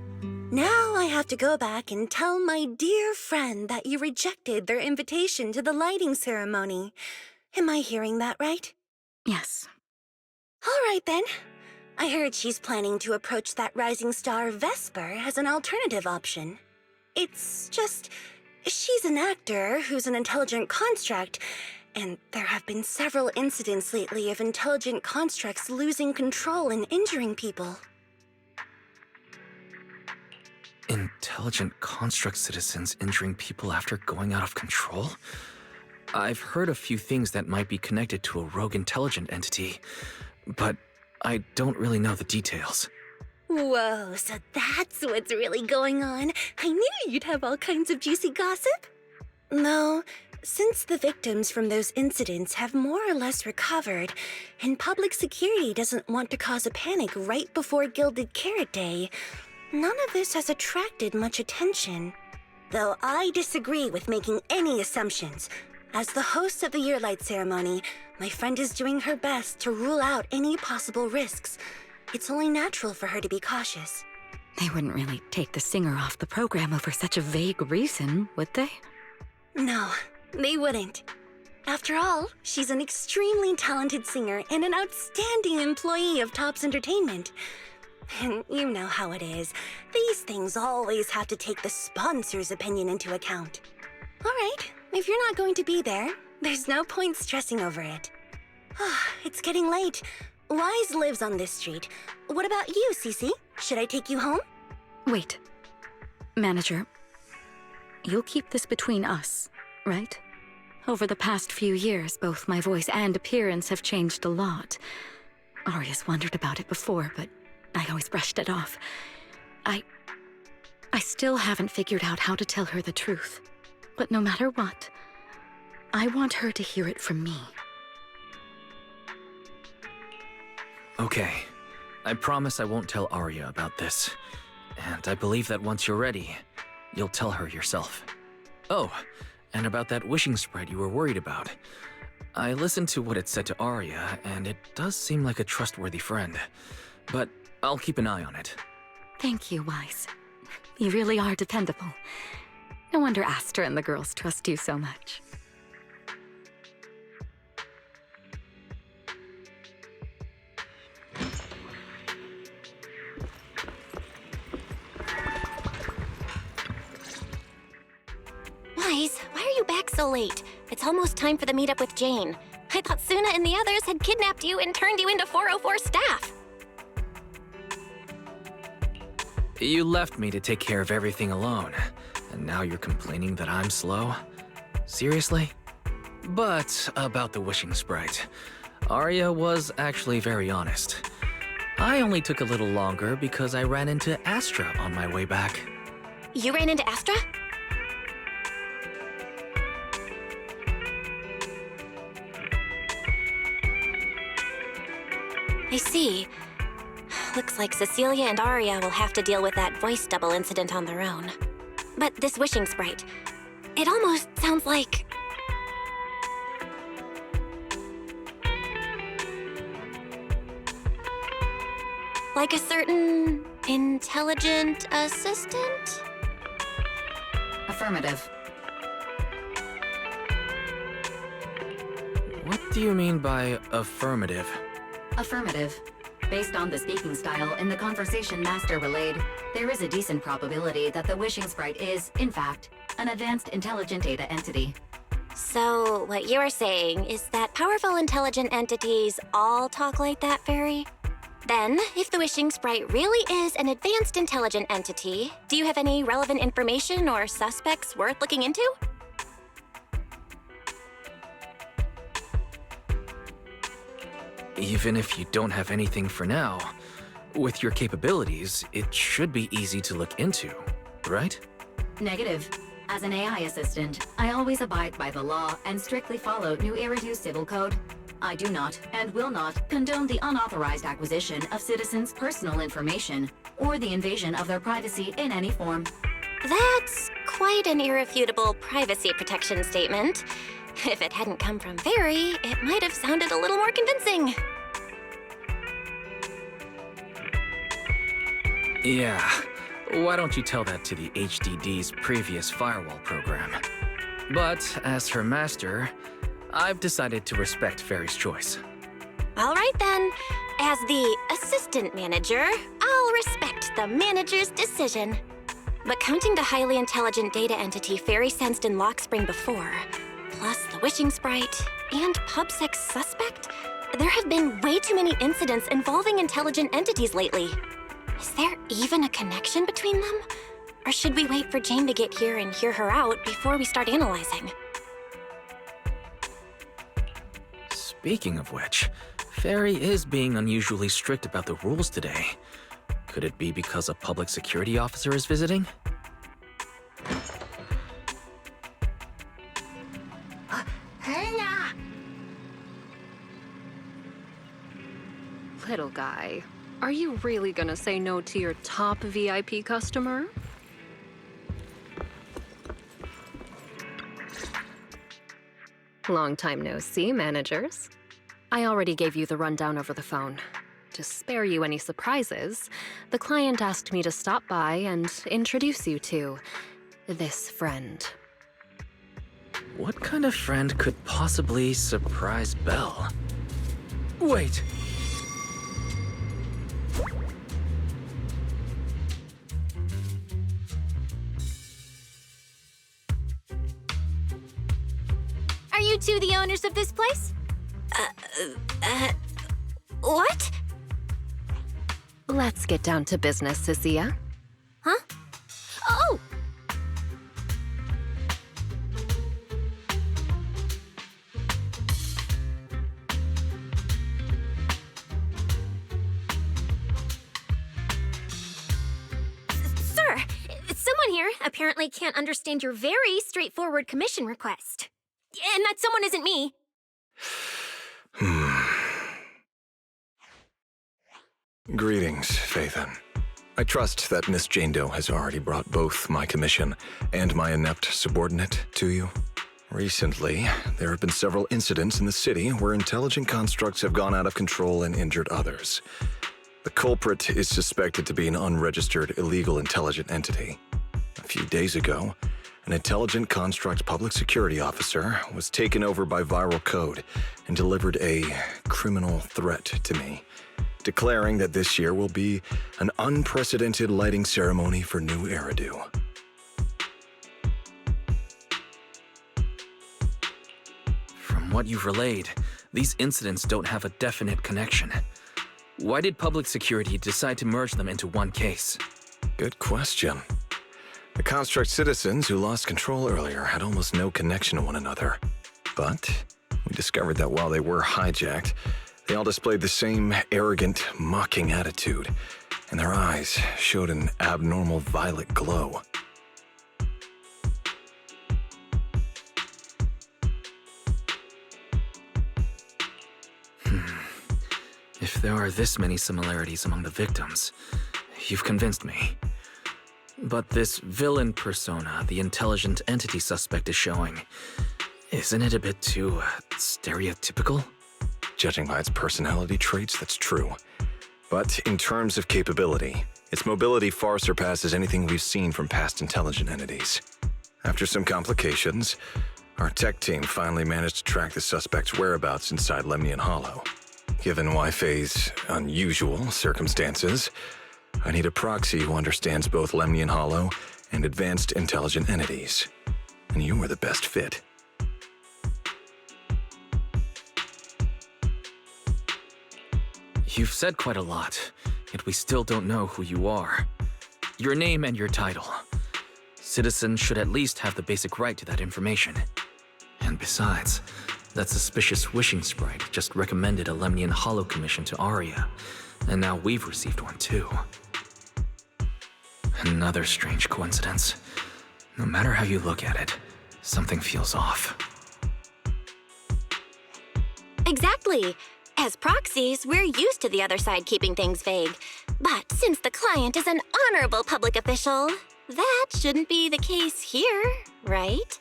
Now I have to go back and tell my dear friend that you rejected their invitation to the lighting ceremony. Am I hearing that right? Yes. All right then. I heard she's planning to approach that rising star Vesper as an alternative option. It's just, she's an actor who's an intelligent construct, and there have been several incidents lately of intelligent constructs losing control and injuring people. Intelligent construct citizens injuring people after going out of control? I've heard a few things that might be connected to a rogue intelligent entity, but I don't really know the details. Whoa, so that's what's really going on. I knew you'd have all kinds of juicy gossip. No, since the victims from those incidents have more or less recovered, and public security doesn't want to cause a panic right before Gilded Carrot Day, none of this has attracted much attention. Though I disagree with making any assumptions. As the host of the Yearlight ceremony, my friend is doing her best to rule out any possible risks. It's only natural for her to be cautious. They wouldn't really take the singer off the program over such a vague reason, would they? No, they wouldn't. After all, she's an extremely talented singer and an outstanding employee of Topps Entertainment. And you know how it is. These things always have to take the sponsor's opinion into account. All right, if you're not going to be there, there's no point stressing over it. It's getting late. Wise lives on this street. What about you, Cece? Should I take you home? Wait. Manager, you'll keep this between us, right? Over the past few years, both my voice and appearance have changed a lot. Aria's wondered about it before, but I always brushed it off. I still haven't figured out how to tell her the truth. But no matter what, I want her to hear it from me. Okay. I promise I won't tell Aria about this. And I believe that once you're ready, you'll tell her yourself. Oh, and about that wishing sprite you were worried about. I listened to what it said to Aria, and it does seem like a trustworthy friend. But I'll keep an eye on it. Thank you, Wise. You really are dependable. No wonder Astra and the girls trust you so much. Wise, why are you back so late? It's almost time for the meetup with Jane. I thought Suna and the others had kidnapped you and turned you into 404 staff. You left me to take care of everything alone, and now you're complaining that I'm slow? Seriously? But about the wishing sprite, Aria was actually very honest. I only took a little longer because I ran into Astra on my way back. You ran into Astra? I see. Looks like Cecilia and Aria will have to deal with that voice double incident on their own. But this wishing sprite, it almost sounds like... like a certain intelligent assistant? Affirmative. What do you mean by affirmative? Affirmative. Based on the speaking style in the conversation Master relayed, there is a decent probability that the wishing sprite is, in fact, an advanced intelligent data entity. So, what you're saying is that powerful intelligent entities all talk like that, Fairy? Then, if the wishing sprite really is an advanced intelligent entity, do you have any relevant information or suspects worth looking into? Even if you don't have anything for now, with your capabilities, it should be easy to look into, right? Negative. As an AI assistant, I always abide by the law and strictly follow New Eridu Civil Code. I do not, and will not, condone the unauthorized acquisition of citizens' personal information, or the invasion of their privacy in any form. That's quite an irrefutable privacy protection statement. If it hadn't come from Fairy, it might have sounded a little more convincing. Yeah, why don't you tell that to the HDD's previous firewall program? But as her master, I've decided to respect Fairy's choice. All right then. As the assistant manager, I'll respect the manager's decision. But counting the highly intelligent data entity Fairy sensed in Lockspring before, plus the wishing sprite, and PubSec's suspect, there have been way too many incidents involving intelligent entities lately. Is there even a connection between them? Or should we wait for Jane to get here and hear her out before we start analyzing? Speaking of which, Fairy is being unusually strict about the rules today. Could it be because a public security officer is visiting? Little guy, are you really gonna say no to your top VIP customer? Long time no see, managers. I already gave you the rundown over the phone. To spare you any surprises, the client asked me to stop by and introduce you to this friend. What kind of friend could possibly surprise Belle? Wait! Are you two the owners of this place? What? Let's get down to business, Cecilia. Huh? Oh! Sir, someone here apparently can't understand your very straightforward commission request. And that someone isn't me. Greetings, Phaethon. I trust that Miss Jane Doe has already brought both my commission and my inept subordinate to you. Recently, there have been several incidents in the city where intelligent constructs have gone out of control and injured others. The culprit is suspected to be an unregistered illegal intelligent entity. A few days ago, an intelligent construct public security officer was taken over by viral code and delivered a criminal threat to me, declaring that this year will be an unprecedented lighting ceremony for New Eridu. From what you've relayed, these incidents don't have a definite connection. Why did public security decide to merge them into one case? Good question. The construct citizens who lost control earlier had almost no connection to one another. But we discovered that while they were hijacked, they all displayed the same arrogant, mocking attitude, and their eyes showed an abnormal violet glow. If there are this many similarities among the victims, you've convinced me. But this villain persona the intelligent entity suspect is showing, isn't it a bit too stereotypical? Judging by its personality traits, that's true. But in terms of capability, its mobility far surpasses anything we've seen from past intelligent entities. After some complications, our tech team finally managed to track the suspect's whereabouts inside Lemnian Hollow. Given Wi-Fi's unusual circumstances, I need a proxy who understands both Lemnian Hollow and advanced intelligent entities. And you were the best fit. You've said quite a lot, yet we still don't know who you are. Your name and your title. Citizens should at least have the basic right to that information. And besides, that suspicious wishing sprite just recommended a Lemnian Hollow commission to Aria, and now we've received one too. Another strange coincidence. No matter how you look at it, something feels off. Exactly. As proxies, we're used to the other side keeping things vague. But since the client is an honorable public official, that shouldn't be the case here, right?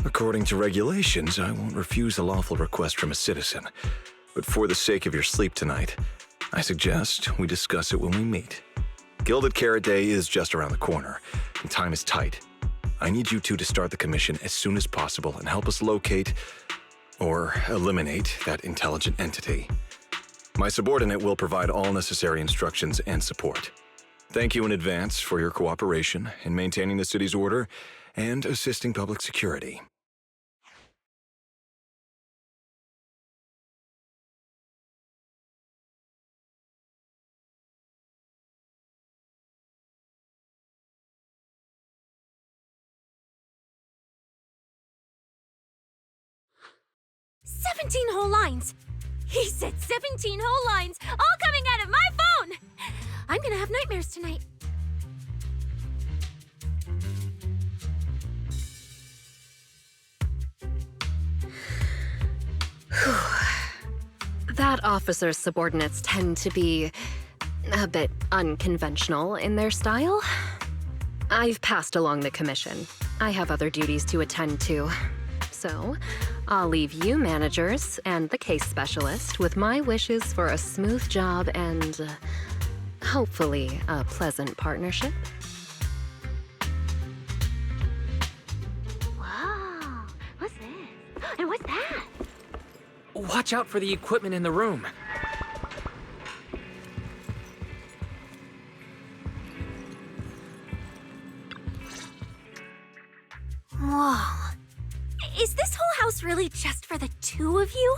According to regulations, I won't refuse a lawful request from a citizen. But for the sake of your sleep tonight, I suggest we discuss it when we meet. Gilded Carrot Day is just around the corner, and time is tight. I need you two to start the commission as soon as possible and help us locate or eliminate that intelligent entity. My subordinate will provide all necessary instructions and support. Thank you in advance for your cooperation in maintaining the city's order and assisting public security. Whole lines. He said 17 whole lines, all coming out of my phone! I'm gonna have nightmares tonight. That officer's subordinates tend to be a bit unconventional in their style. I've passed along the commission. I have other duties to attend to. So, I'll leave you managers and the case specialist with my wishes for a smooth job and, hopefully, a pleasant partnership. Whoa, what's this? And what's that? Watch out for the equipment in the room. Whoa. Is this whole house really just for the two of you?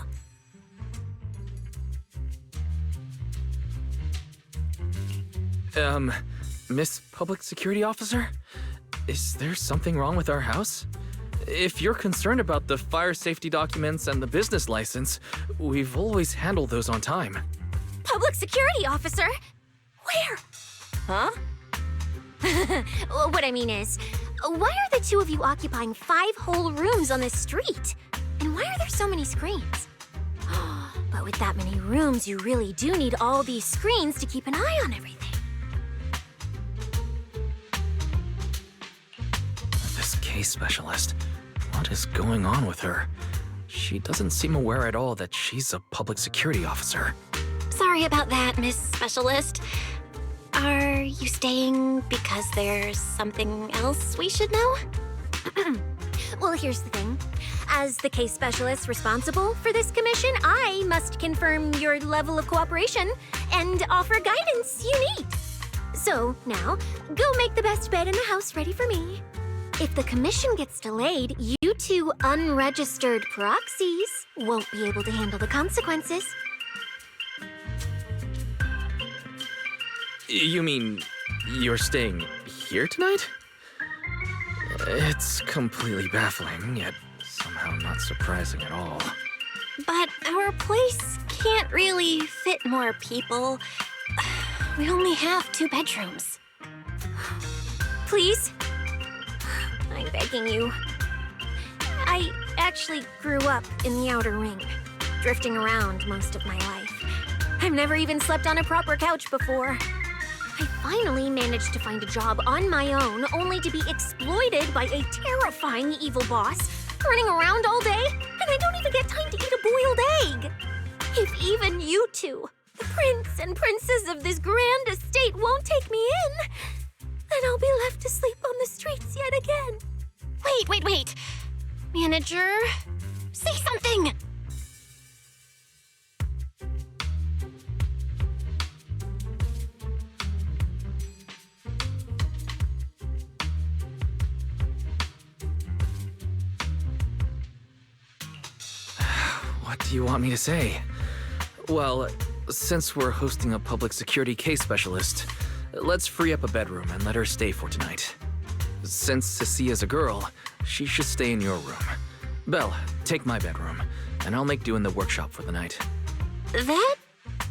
Miss Public Security Officer? Is there something wrong with our house? If you're concerned about the fire safety documents and the business license, we've always handled those on time. Public Security Officer? Where? Huh? What I mean is, why are the two of you occupying 5 whole rooms on this street? And why are there so many screens? But with that many rooms, you really do need all these screens to keep an eye on everything. This case specialist, what is going on with her? She doesn't seem aware at all that she's a public security officer. Sorry about that, Miss Specialist. Are you staying because there's something else we should know? Well, here's the thing. As the case specialist responsible for this commission, I must confirm your level of cooperation and offer guidance you need. So, now, go make the best bed in the house ready for me. If the commission gets delayed, you two unregistered proxies won't be able to handle the consequences. You mean you're staying here tonight? It's completely baffling, yet somehow somehow not surprising at all. But our place can't really fit more people. We only have 2 bedrooms. Please? I'm begging you. I actually grew up in the Outer Ring, drifting around most of my life. I've never even slept on a proper couch before. I finally managed to find a job on my own, only to be exploited by a terrifying evil boss, running around all day, and I don't even get time to eat a boiled egg. If even you two, the prince and princess of this grand estate, won't take me in, then I'll be left to sleep on the streets yet again. Wait. Manager, say something! What do you want me to say? Well, since we're hosting a public security case specialist, let's free up a bedroom and let her stay for tonight. Since Cecilia's a girl, she should stay in your room. Belle, take my bedroom, and I'll make do in the workshop for the night. That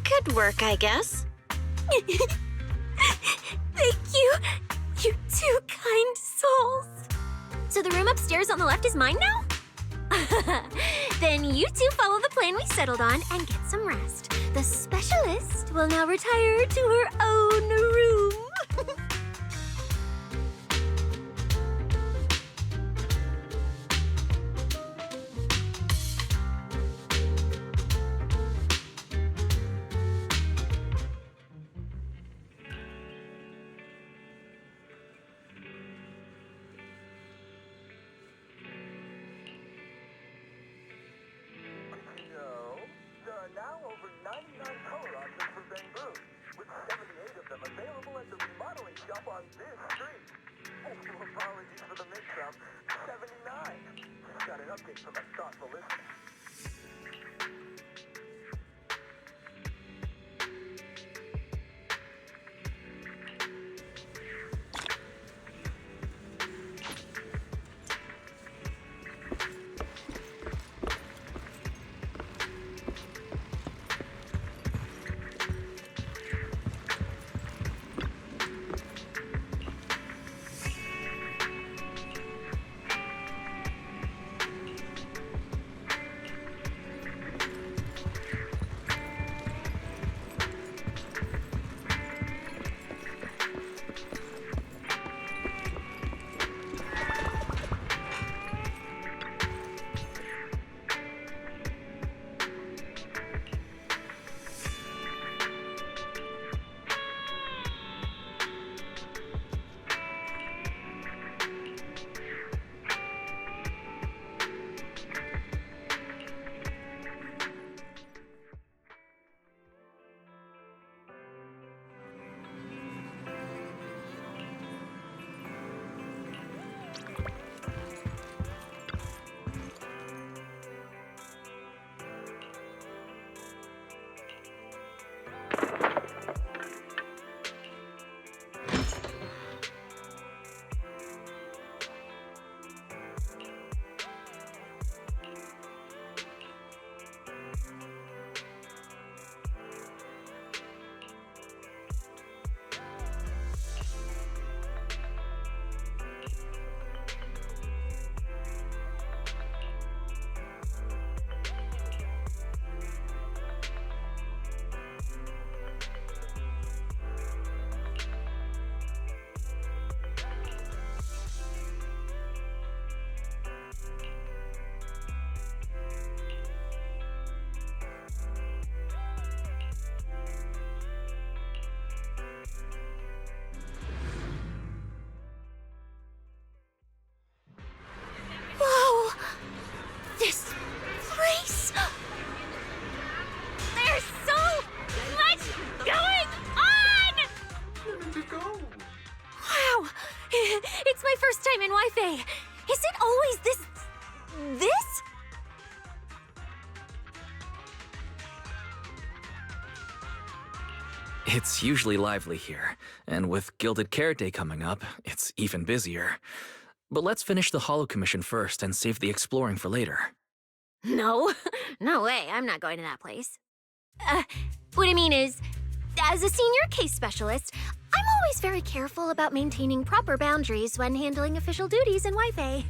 could work, I guess. Thank you, you 2 kind souls. So the room upstairs on the left is mine now? Then you 2 follow the plan we settled on and get some rest. The specialist will now retire to her own room. There are now over 99 color options for bamboo, with 78 of them available at the remodeling shop on this street. Oh, apologies for the mix-up. 79. Just got an update from a thoughtful listener. Wi-Fi. Is it always this? It's usually lively here, and with Gilded Carrot Day coming up, it's even busier. But let's finish the Hollow Commission first and save the exploring for later. No, no way, I'm not going to that place. What I mean is, as a senior case specialist, I'm always very careful about maintaining proper boundaries when handling official duties in Wi-Fi.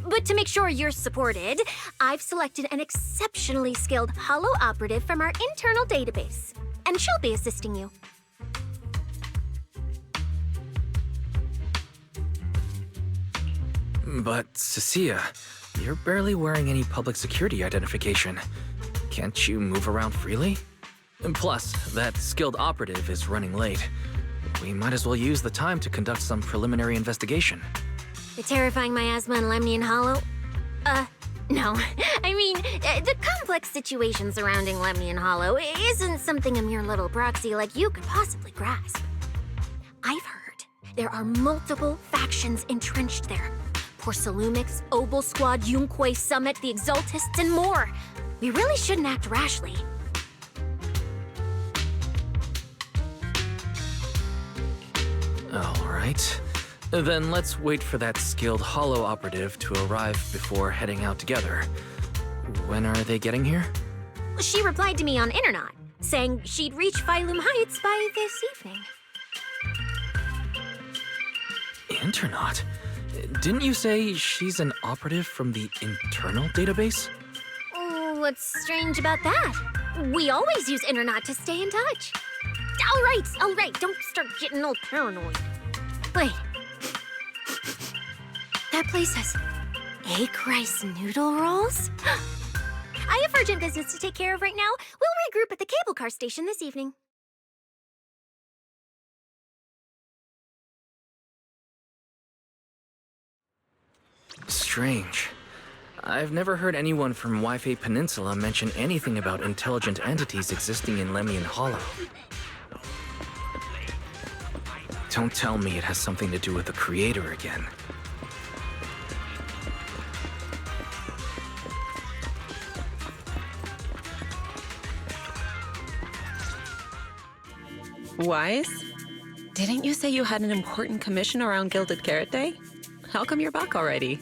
But to make sure you're supported, I've selected an exceptionally skilled Hollow operative from our internal database, and she'll be assisting you. But, Cecilia, you're barely wearing any public security identification. Can't you move around freely? And plus, that skilled operative is running late. We might as well use the time to conduct some preliminary investigation. The terrifying miasma in Lemnian Hollow? No. I mean, the complex situation surrounding Lemnian Hollow isn't something a mere little proxy like you could possibly grasp. I've heard there are multiple factions entrenched there. Porcelumix, Obel Squad, Yunque Summit, the Exaltists, and more. We really shouldn't act rashly. All right. Then let's wait for that skilled Hollow operative to arrive before heading out together. When are they getting here? She replied to me on Internet, saying she'd reach Phylum Heights by this evening. Internet? Didn't you say she's an operative from the internal database? What's strange about that? We always use Internet to stay in touch. All right, don't start getting all paranoid. Wait. That place has egg rice noodle rolls? I have urgent business to take care of right now. We'll regroup at the cable car station this evening. Strange. I've never heard anyone from Wi-Fi Peninsula mention anything about intelligent entities existing in Lemnian Hollow. Don't tell me it has something to do with the Creator again. Wise? Didn't you say you had an important commission around Gilded Carrot Day? How come you're back already?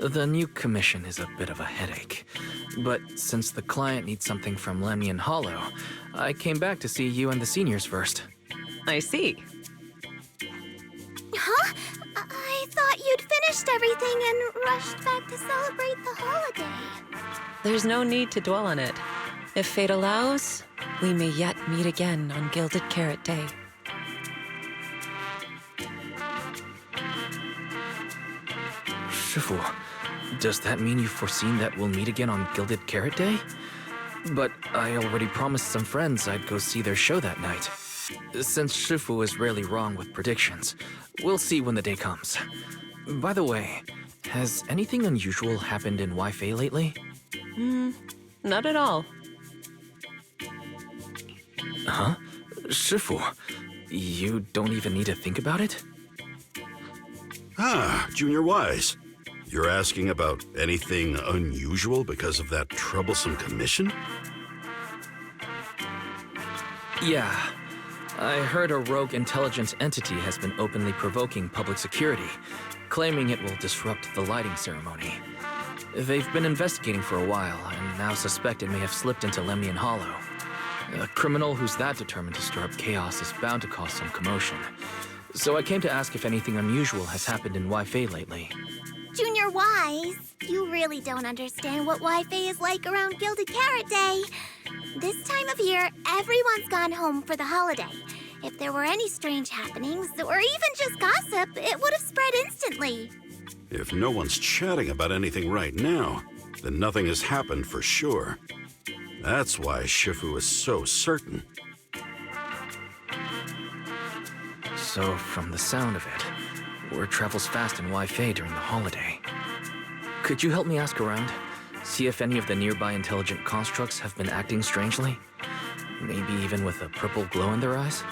The new commission is a bit of a headache. But since the client needs something from Lemnian Hollow, I came back to see you and the seniors first. I see. Huh? I thought you'd finished everything and rushed back to celebrate the holiday. There's no need to dwell on it. If fate allows, we may yet meet again on Gilded Carrot Day. Shifu, does that mean you've foreseen that we'll meet again on Gilded Carrot Day? But I already promised some friends I'd go see their show that night. Since Shifu is rarely wrong with predictions, we'll see when the day comes. By the way, has anything unusual happened in Wi-Fi lately? Not at all. Huh? Shifu, you don't even need to think about it? Ah, Junior Wise. You're asking about anything unusual because of that troublesome commission? Yeah. I heard a rogue intelligence entity has been openly provoking public security, claiming it will disrupt the lighting ceremony. They've been investigating for a while, and now suspect it may have slipped into Lemnian Hollow. A criminal who's that determined to stir up chaos is bound to cause some commotion. So I came to ask if anything unusual has happened in Wi-Fi lately. Junior Wise, you really don't understand what Wi-Fi is like around Gilded Carrot Day. This time of year, everyone's gone home for the holiday. If there were any strange happenings, or even just gossip, it would have spread instantly. If no one's chatting about anything right now, then nothing has happened for sure. That's why Shifu is so certain. So, from the sound of it, word travels fast in Wi-Fi during the holiday. Could you help me ask around? See if any of the nearby intelligent constructs have been acting strangely? Maybe even with a purple glow in their eyes?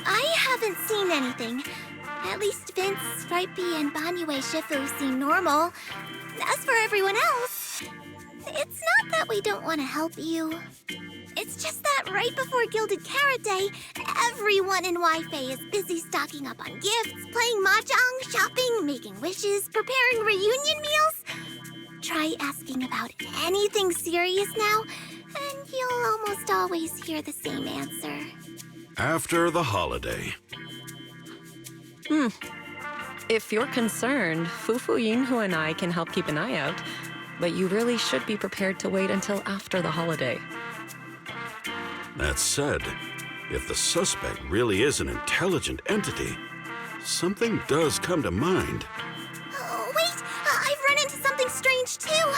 I haven't seen anything. At least Vince, Stripey, and Banyue Shifu seem normal. As for everyone else, it's not that we don't want to help you. It's just that right before Gilded Carrot Day, everyone in Wi-Fi is busy stocking up on gifts, playing mahjong, shopping, making wishes, preparing reunion meals. Try asking about anything serious now, and you'll almost always hear the same answer. After the holiday. If you're concerned, Fufu Yinhu and I can help keep an eye out, but you really should be prepared to wait until after the holiday. That said, if the suspect really is an intelligent entity, something does come to mind. Oh, wait! I've run into something strange too!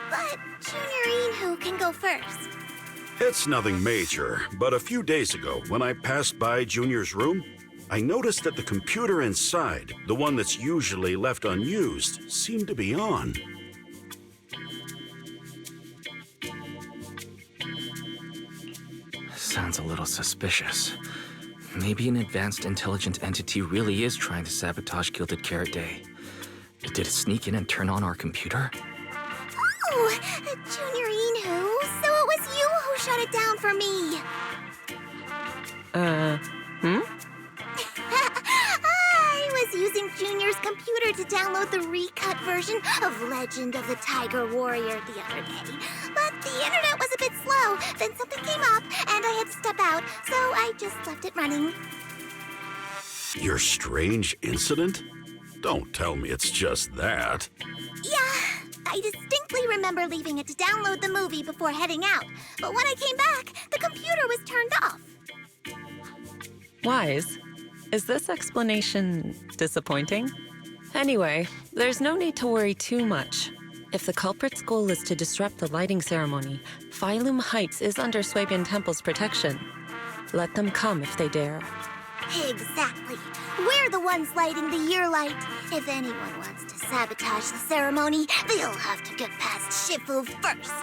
But Junior Yinhu can go first. It's nothing major, but a few days ago, when I passed by Junior's room, I noticed that the computer inside, the one that's usually left unused, seemed to be on. Sounds a little suspicious. Maybe an advanced intelligent entity really is trying to sabotage Gilded Carrot Day. Did it sneak in and turn on our computer? Oh, Junior Yinhu, so it was you who shut it down for me. I was using Junior's computer to download the recut version of Legend of the Tiger Warrior the other day. But the internet was a bit slow, then something came up, and I had to step out, so I just left it running. Your strange incident? Don't tell me it's just that. Yeah, I distinctly remember leaving it to download the movie before heading out. But when I came back, the computer was turned off. Wise, is this explanation disappointing? Anyway, there's no need to worry too much. If the culprit's goal is to disrupt the lighting ceremony, Phylum Heights is under Swabian Temple's protection. Let them come if they dare. Exactly. We're the ones lighting the year light. If anyone wants to sabotage the ceremony, they'll have to get past Shifu first.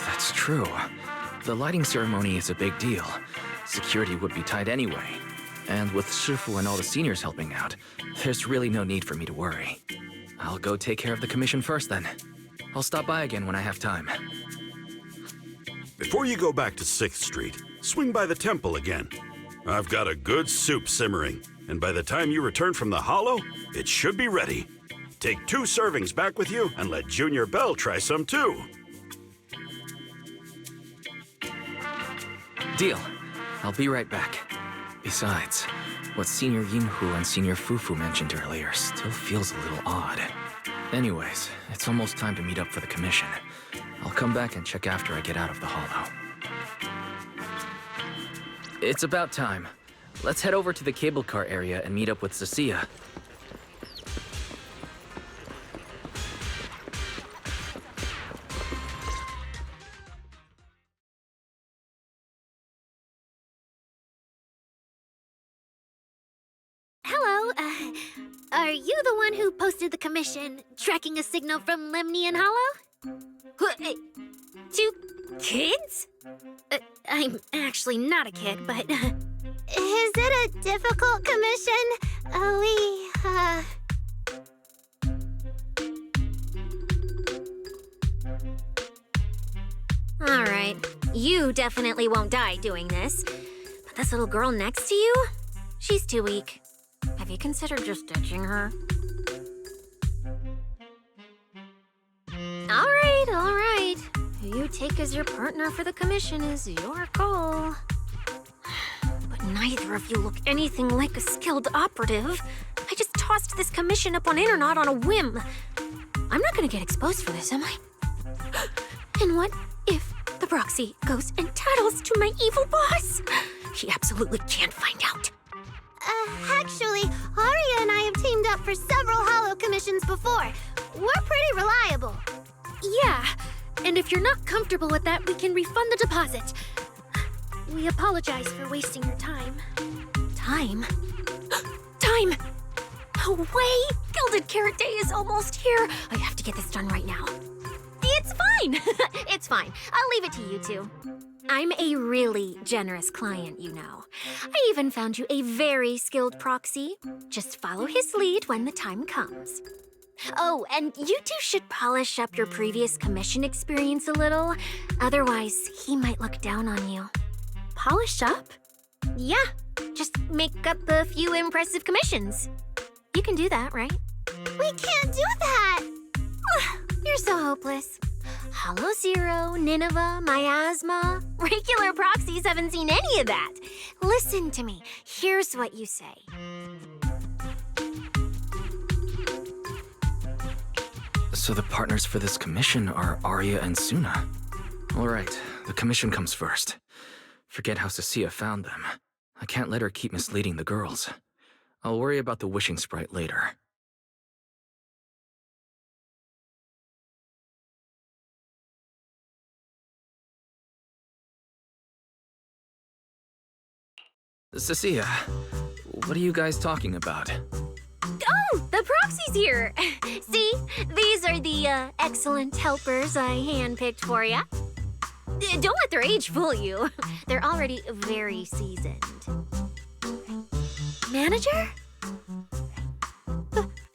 That's true. The lighting ceremony is a big deal. Security would be tight anyway. And with Shifu and all the seniors helping out, there's really no need for me to worry. I'll go take care of the commission first then. I'll stop by again when I have time. Before you go back to 6th Street, swing by the temple again. I've got a good soup simmering, and by the time you return from the Hollow, it should be ready. Take 2 servings back with you and let Junior Belle try some too. Deal. I'll be right back. Besides, what Senior Yinhu and Senior Fufu mentioned earlier still feels a little odd. Anyways, it's almost time to meet up for the commission. I'll come back and check after I get out of the Hollow. It's about time. Let's head over to the cable car area and meet up with Cecilia. Hello, are you the one who posted the commission, tracking a signal from Lemnian Hollow? 2 kids? I'm actually not a kid, but... Is it a difficult commission? Alright, you definitely won't die doing this. But this little girl next to you? She's too weak. Have you considered just ditching her? Alright. Who you take as your partner for the commission is your call. But neither of you look anything like a skilled operative. I just tossed this commission up on Internet on a whim. I'm not gonna get exposed for this, am I? And what if the proxy goes and tattles to my evil boss? He absolutely can't find out. Actually, Aria and I have teamed up for several Hollow commissions before. We're pretty reliable. Yeah, and if you're not comfortable with that, we can refund the deposit. We apologize for wasting your time. Time? Time! No way! Gilded Carrot Day is almost here. I have to get this done right now. It's fine! It's fine. I'll leave it to you two. I'm a really generous client, you know. I even found you a very skilled proxy. Just follow his lead when the time comes. Oh, and you two should polish up your previous commission experience a little. Otherwise, he might look down on you. Polish up? Yeah, just make up a few impressive commissions. You can do that, right? We can't do that! You're so hopeless. Hollow Zero, Nineveh, Miasma. Regular proxies haven't seen any of that. Listen to me. Here's what you say. So the partners for this commission are Aria and Suna. All right, the commission comes first. Forget how Cecilia found them. I can't let her keep misleading the girls. I'll worry about the wishing sprite later. Cecilia, what are you guys talking about? Oh, the proxy's here. See, these are the excellent helpers I handpicked for you. Don't let their age fool you. They're already very seasoned. Manager?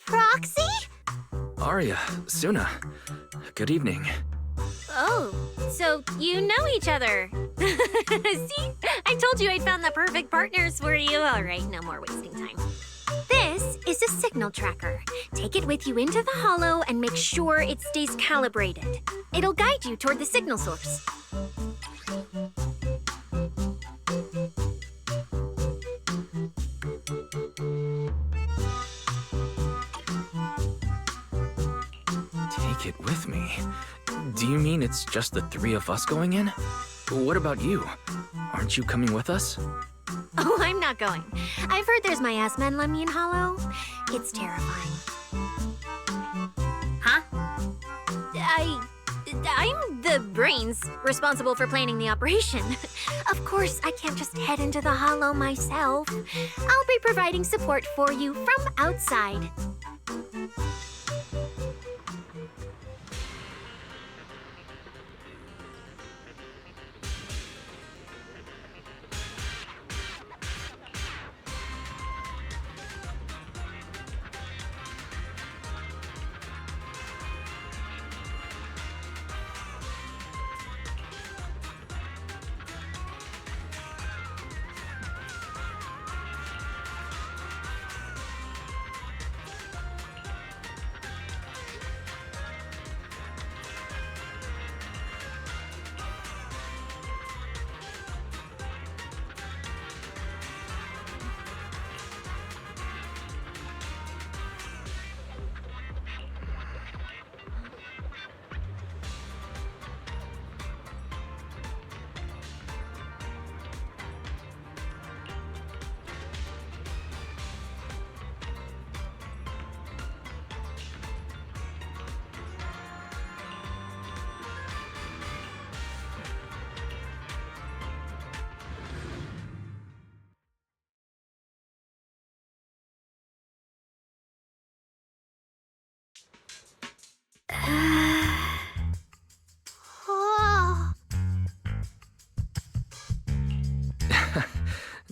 Proxy? Aria, Suna, good evening. Oh, so you know each other. See? I told you I'd found the perfect partners for you. All right, no more wasting time. This is a signal tracker. Take it with you into the hollow and make sure it stays calibrated. It'll guide you toward the signal source. Take it with me? Do you mean it's just the three of us going in? What about you? Aren't you coming with us? Oh, I'm not going. I've heard there's miasma in Lemnian Hollow. It's terrifying. Huh? I'm the brains responsible for planning the operation. Of course, I can't just head into the hollow myself. I'll be providing support for you from outside.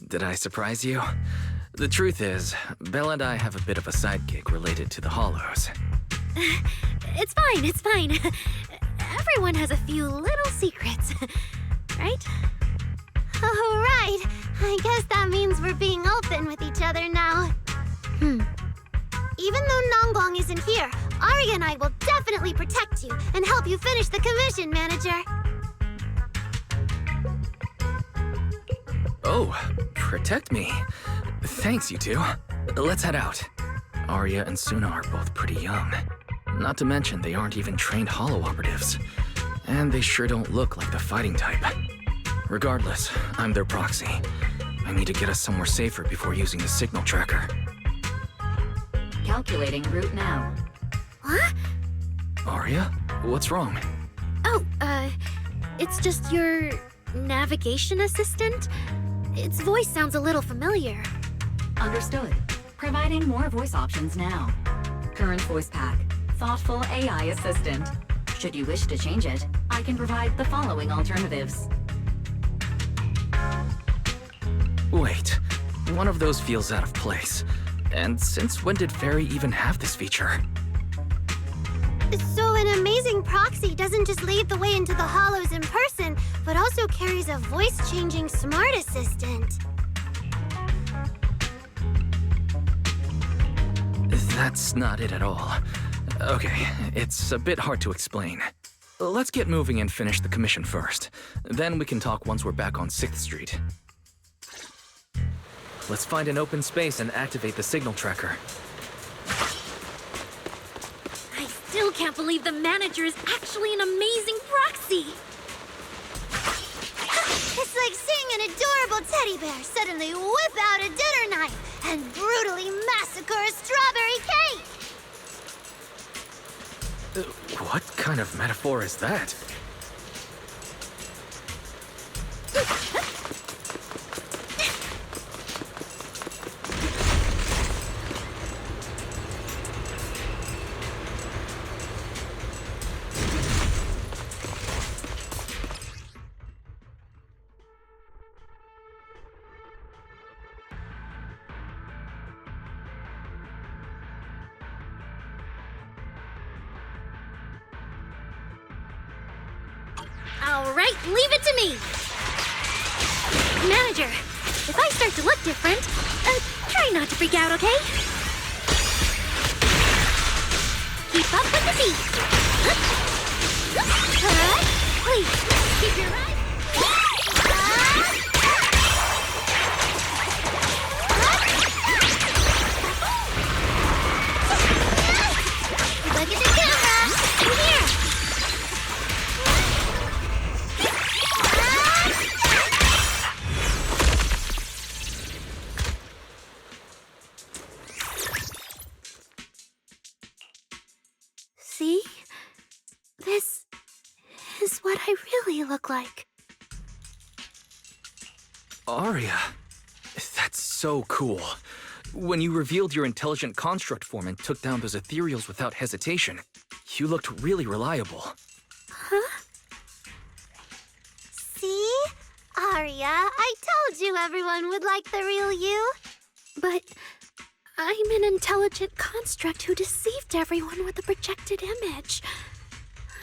Did I surprise you? The truth is, Belle and I have a bit of a side gig related to the Hollows. It's fine, it's fine. Everyone has a few little secrets, right? Oh, right. I guess that means we're being open with each other now. Even though Nonggong isn't here, Aria and I will definitely protect you and help you finish the commission, Manager. Oh, protect me. Thanks, you two. Let's head out. Aria and Suna are both pretty young. Not to mention, they aren't even trained Hollow operatives. And they sure don't look like the fighting type. Regardless, I'm their proxy. I need to get us somewhere safer before using the signal tracker. Calculating route now. What? Aria? What's wrong? Oh, it's just your navigation assistant. Its voice sounds a little familiar. Understood. Providing more voice options now. Current voice pack. Thoughtful AI assistant. Should you wish to change it, I can provide the following alternatives. Wait, one of those feels out of place. And since when did Fairy even have this feature? So an amazing proxy doesn't just lead the way into the hollows in person, but also carries a voice-changing smart assistant. That's not it at all. Okay, it's a bit hard to explain. Let's get moving and finish the commission first. Then we can talk once we're back on 6th Street. Let's find an open space and activate the signal tracker. I still can't believe the manager is actually an amazing proxy! It's like seeing an adorable teddy bear suddenly whip out a dinner knife and brutally massacre a strawberry cake! What kind of metaphor is that? All right, leave it to me! Manager, if I start to look different, try not to freak out, okay? Keep up with the beat! Please, keep your eyes... Look at the camera! Here! See? This is what I really look like. Aria, that's so cool. When you revealed your intelligent construct form and took down those ethereals without hesitation, you looked really reliable. Huh? See? Aria, I told you everyone would like the real you. But I'm an intelligent construct who deceived everyone with a projected image.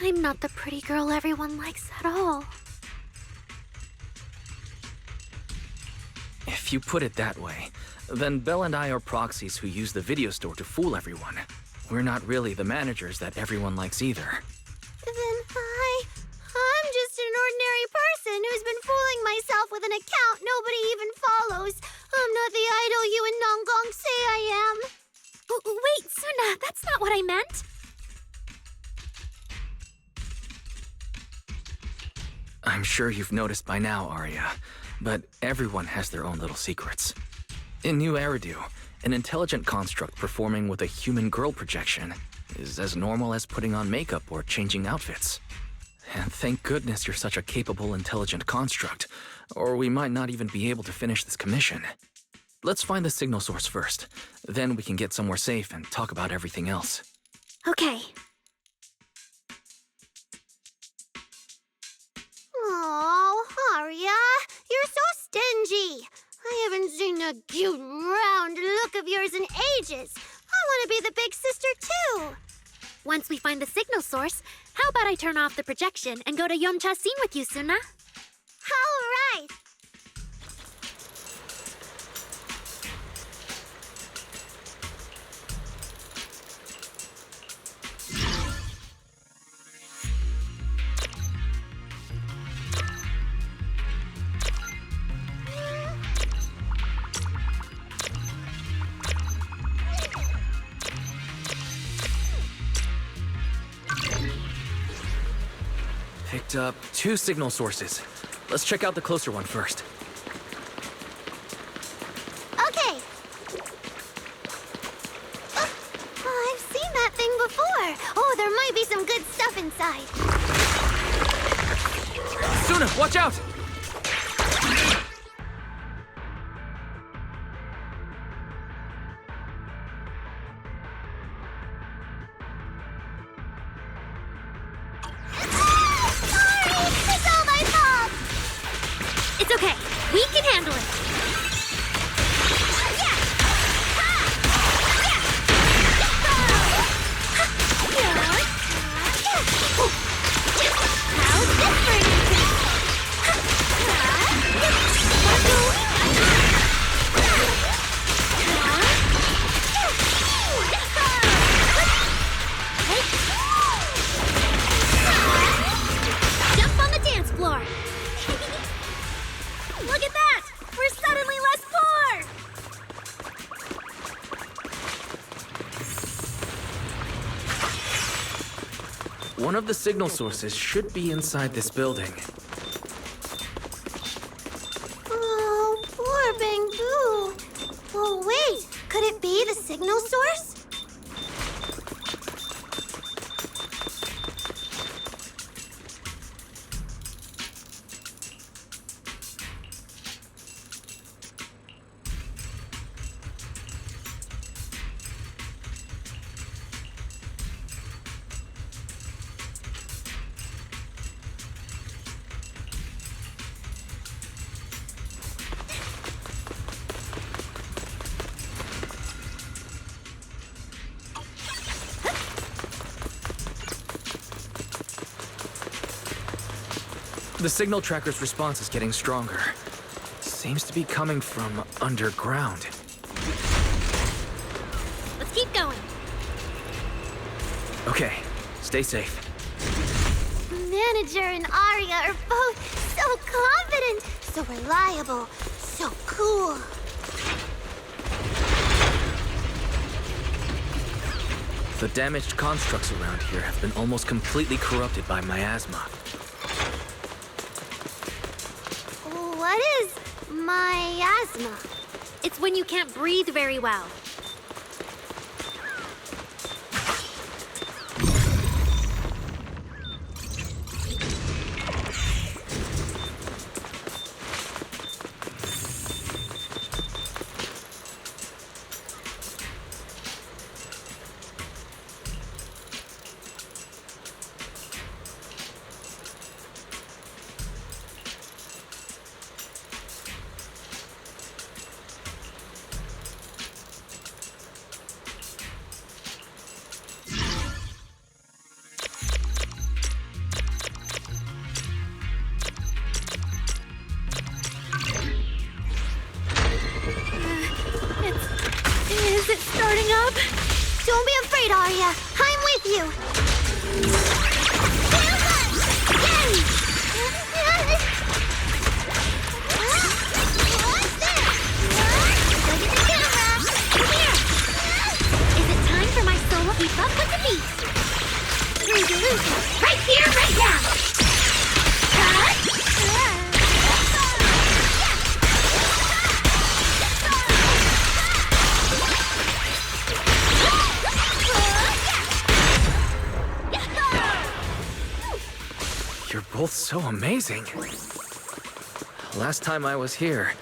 I'm not the pretty girl everyone likes at all. If you put it that way, then Belle and I are proxies who use the video store to fool everyone. We're not really the managers that everyone likes either. Then I'm just an ordinary person who's been fooling myself with an account nobody even follows. I'm not the idol you and Nonggong say I am. Wait, Suna, that's not what I meant. I'm sure you've noticed by now, Aria, but everyone has their own little secrets. In New Eridu, an intelligent construct performing with a human girl projection is as normal as putting on makeup or changing outfits. And thank goodness you're such a capable, intelligent construct, or we might not even be able to finish this commission. Let's find the signal source first. Then we can get somewhere safe and talk about everything else. Okay. Oh, Aria, you're so stingy. I haven't seen a cute, round look of yours in ages. I want to be the big sister, too. Once we find the signal source, how about I turn off the projection and go to Yomcha scene with you, Suna? All right. Picked up 2 signal sources. Let's check out the closer one first. Okay. I've seen that thing before. Oh, there might be some good stuff inside. Suna, watch out! It's okay. We can handle it. One of the signal sources should be inside this building. Oh, poor Bamboo. Oh, wait. Could it be the signal source? The signal tracker's response is getting stronger. Seems to be coming from underground. Let's keep going. Okay, stay safe. Manager and Aria are both so confident, so reliable, so cool. The damaged constructs around here have been almost completely corrupted by miasma. What is miasma? It's when you can't breathe very well. Is it starting up? Don't be afraid, Aria. I'm with you. Is it time for my solo keep up with the beat? Resolution. Right here, right now. You're both so amazing. Last time I was here,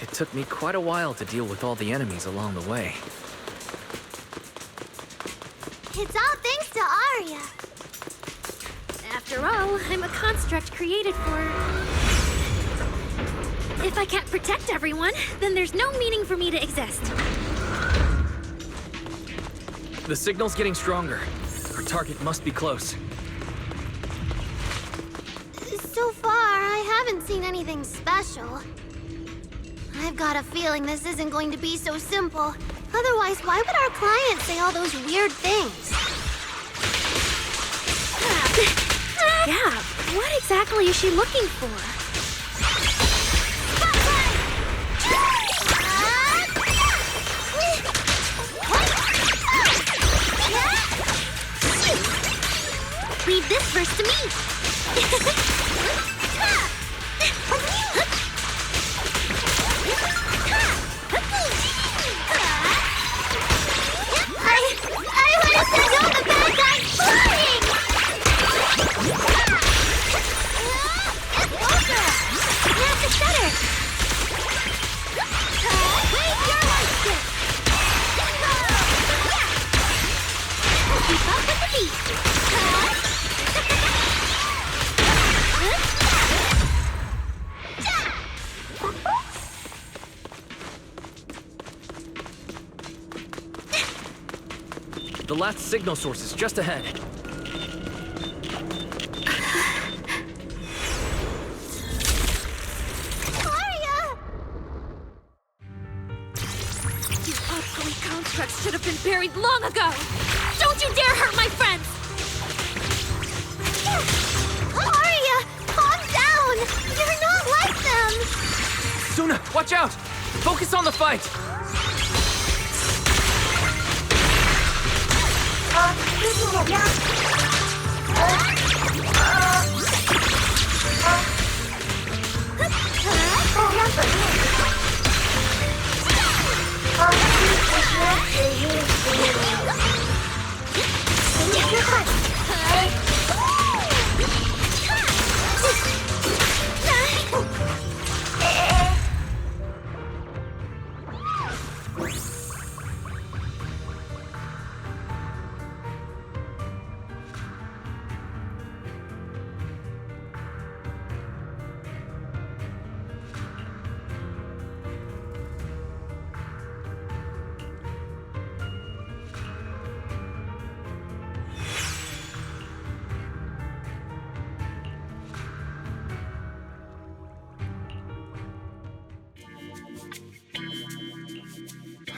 it took me quite a while to deal with all the enemies along the way. It's all thanks to Aria. After all, I'm a construct created for... If I can't protect everyone, then there's no meaning for me to exist. The signal's getting stronger. Our target must be close. So far, I haven't seen anything special. I've got a feeling this isn't going to be so simple. Otherwise, why would our client say all those weird things? Yeah, what exactly is she looking for? Leave this verse to me. I wanted to know the bad guy's flying! You have to stutter. Wave your light stick! Keep up with the beat. The last signal source is just ahead. Aria! You ugly constructs should have been buried long ago! Don't you dare hurt my friends! Aria, calm down! You're not like them! Suna, watch out! Focus on the fight! This is Take your heart.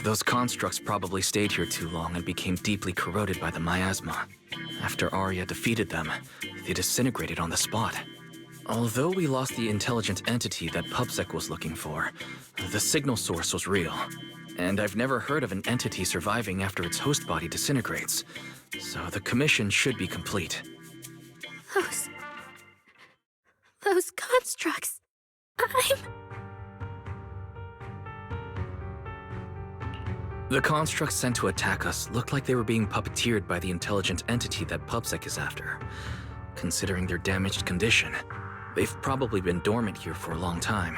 Those constructs probably stayed here too long and became deeply corroded by the miasma. After Aria defeated them, they disintegrated on the spot. Although we lost the intelligent entity that PubSec was looking for, the signal source was real. And I've never heard of an entity surviving after its host body disintegrates. So the commission should be complete. Those constructs. The constructs sent to attack us looked like they were being puppeteered by the intelligent entity that PubSec is after. Considering their damaged condition, they've probably been dormant here for a long time.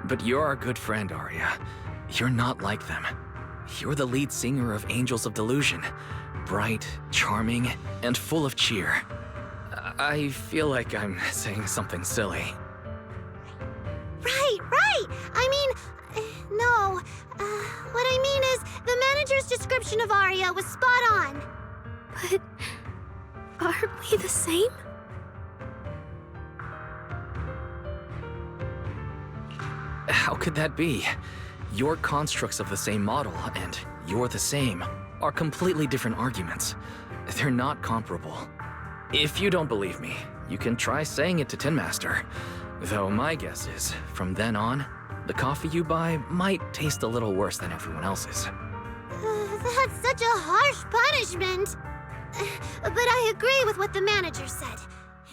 But you're our good friend, Aria. You're not like them. You're the lead singer of Angels of Delusion. Bright, charming, and full of cheer. I feel like I'm saying something silly. Right! I mean, no. What I mean is, the manager's description of Aria was spot on. But aren't we the same? How could that be? Your constructs of the same model and you're the same are completely different arguments. They're not comparable. If you don't believe me, you can try saying it to Tin Master. Though my guess is, from then on, the coffee you buy might taste a little worse than everyone else's. That's such a harsh punishment. But I agree with what the manager said.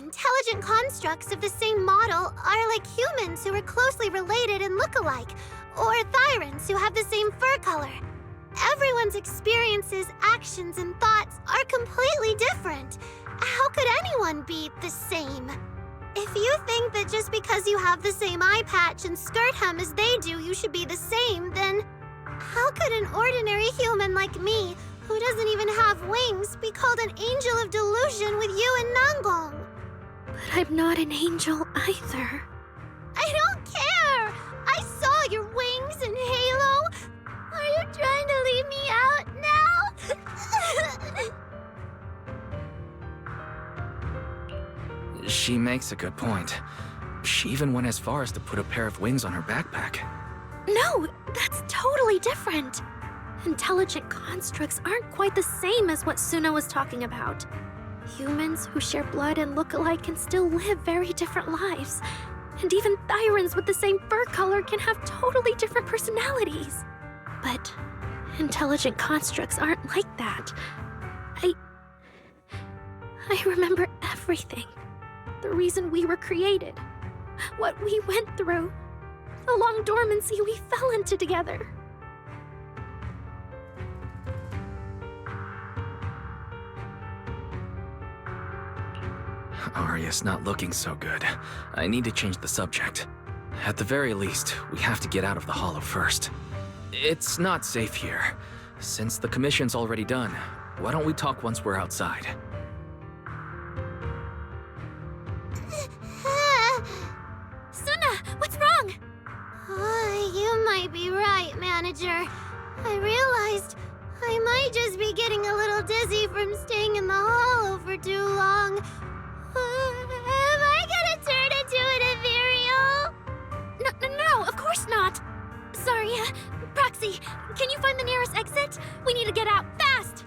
Intelligent constructs of the same model are like humans who are closely related and look alike, or Thyrans who have the same fur color. Everyone's experiences, actions, and thoughts are completely different. How could anyone be the same? If you think that just because you have the same eye patch and skirt hem as they do, you should be the same, then how could an ordinary human like me, who doesn't even have wings, be called an angel of delusion with you and Nangong? But I'm not an angel either. I don't care! I saw your wings and halo! Are you trying to leave me out now? She makes a good point. She even went as far as to put a pair of wings on her backpack. No, that's totally different. Intelligent constructs aren't quite the same as what Suna was talking about. Humans who share blood and look alike can still live very different lives. And even Thyrans with the same fur color can have totally different personalities. But intelligent constructs aren't like that. I remember everything. The reason we were created. What we went through. The long dormancy we fell into together. Aria's not looking so good. I need to change the subject. At the very least, we have to get out of the Hollow first. It's not safe here. Since the commission's already done, why don't we talk once we're outside? Suna, what's wrong? You might be right, Manager. I realized I might just be getting a little dizzy from staying in the Hollow for too long. Am I gonna turn into an ethereal? No, of course not. Sorry, Proxy, can you find the nearest exit? We need to get out fast!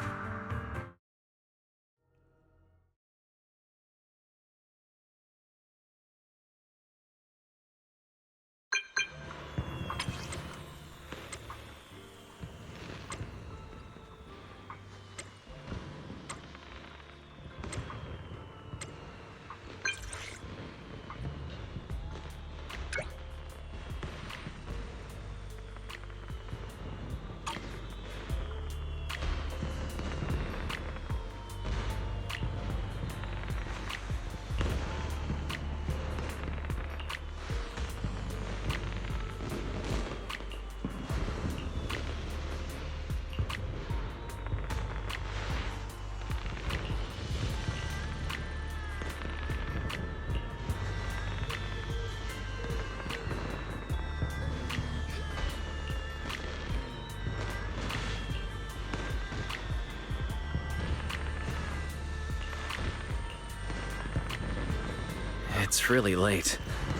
It's really late.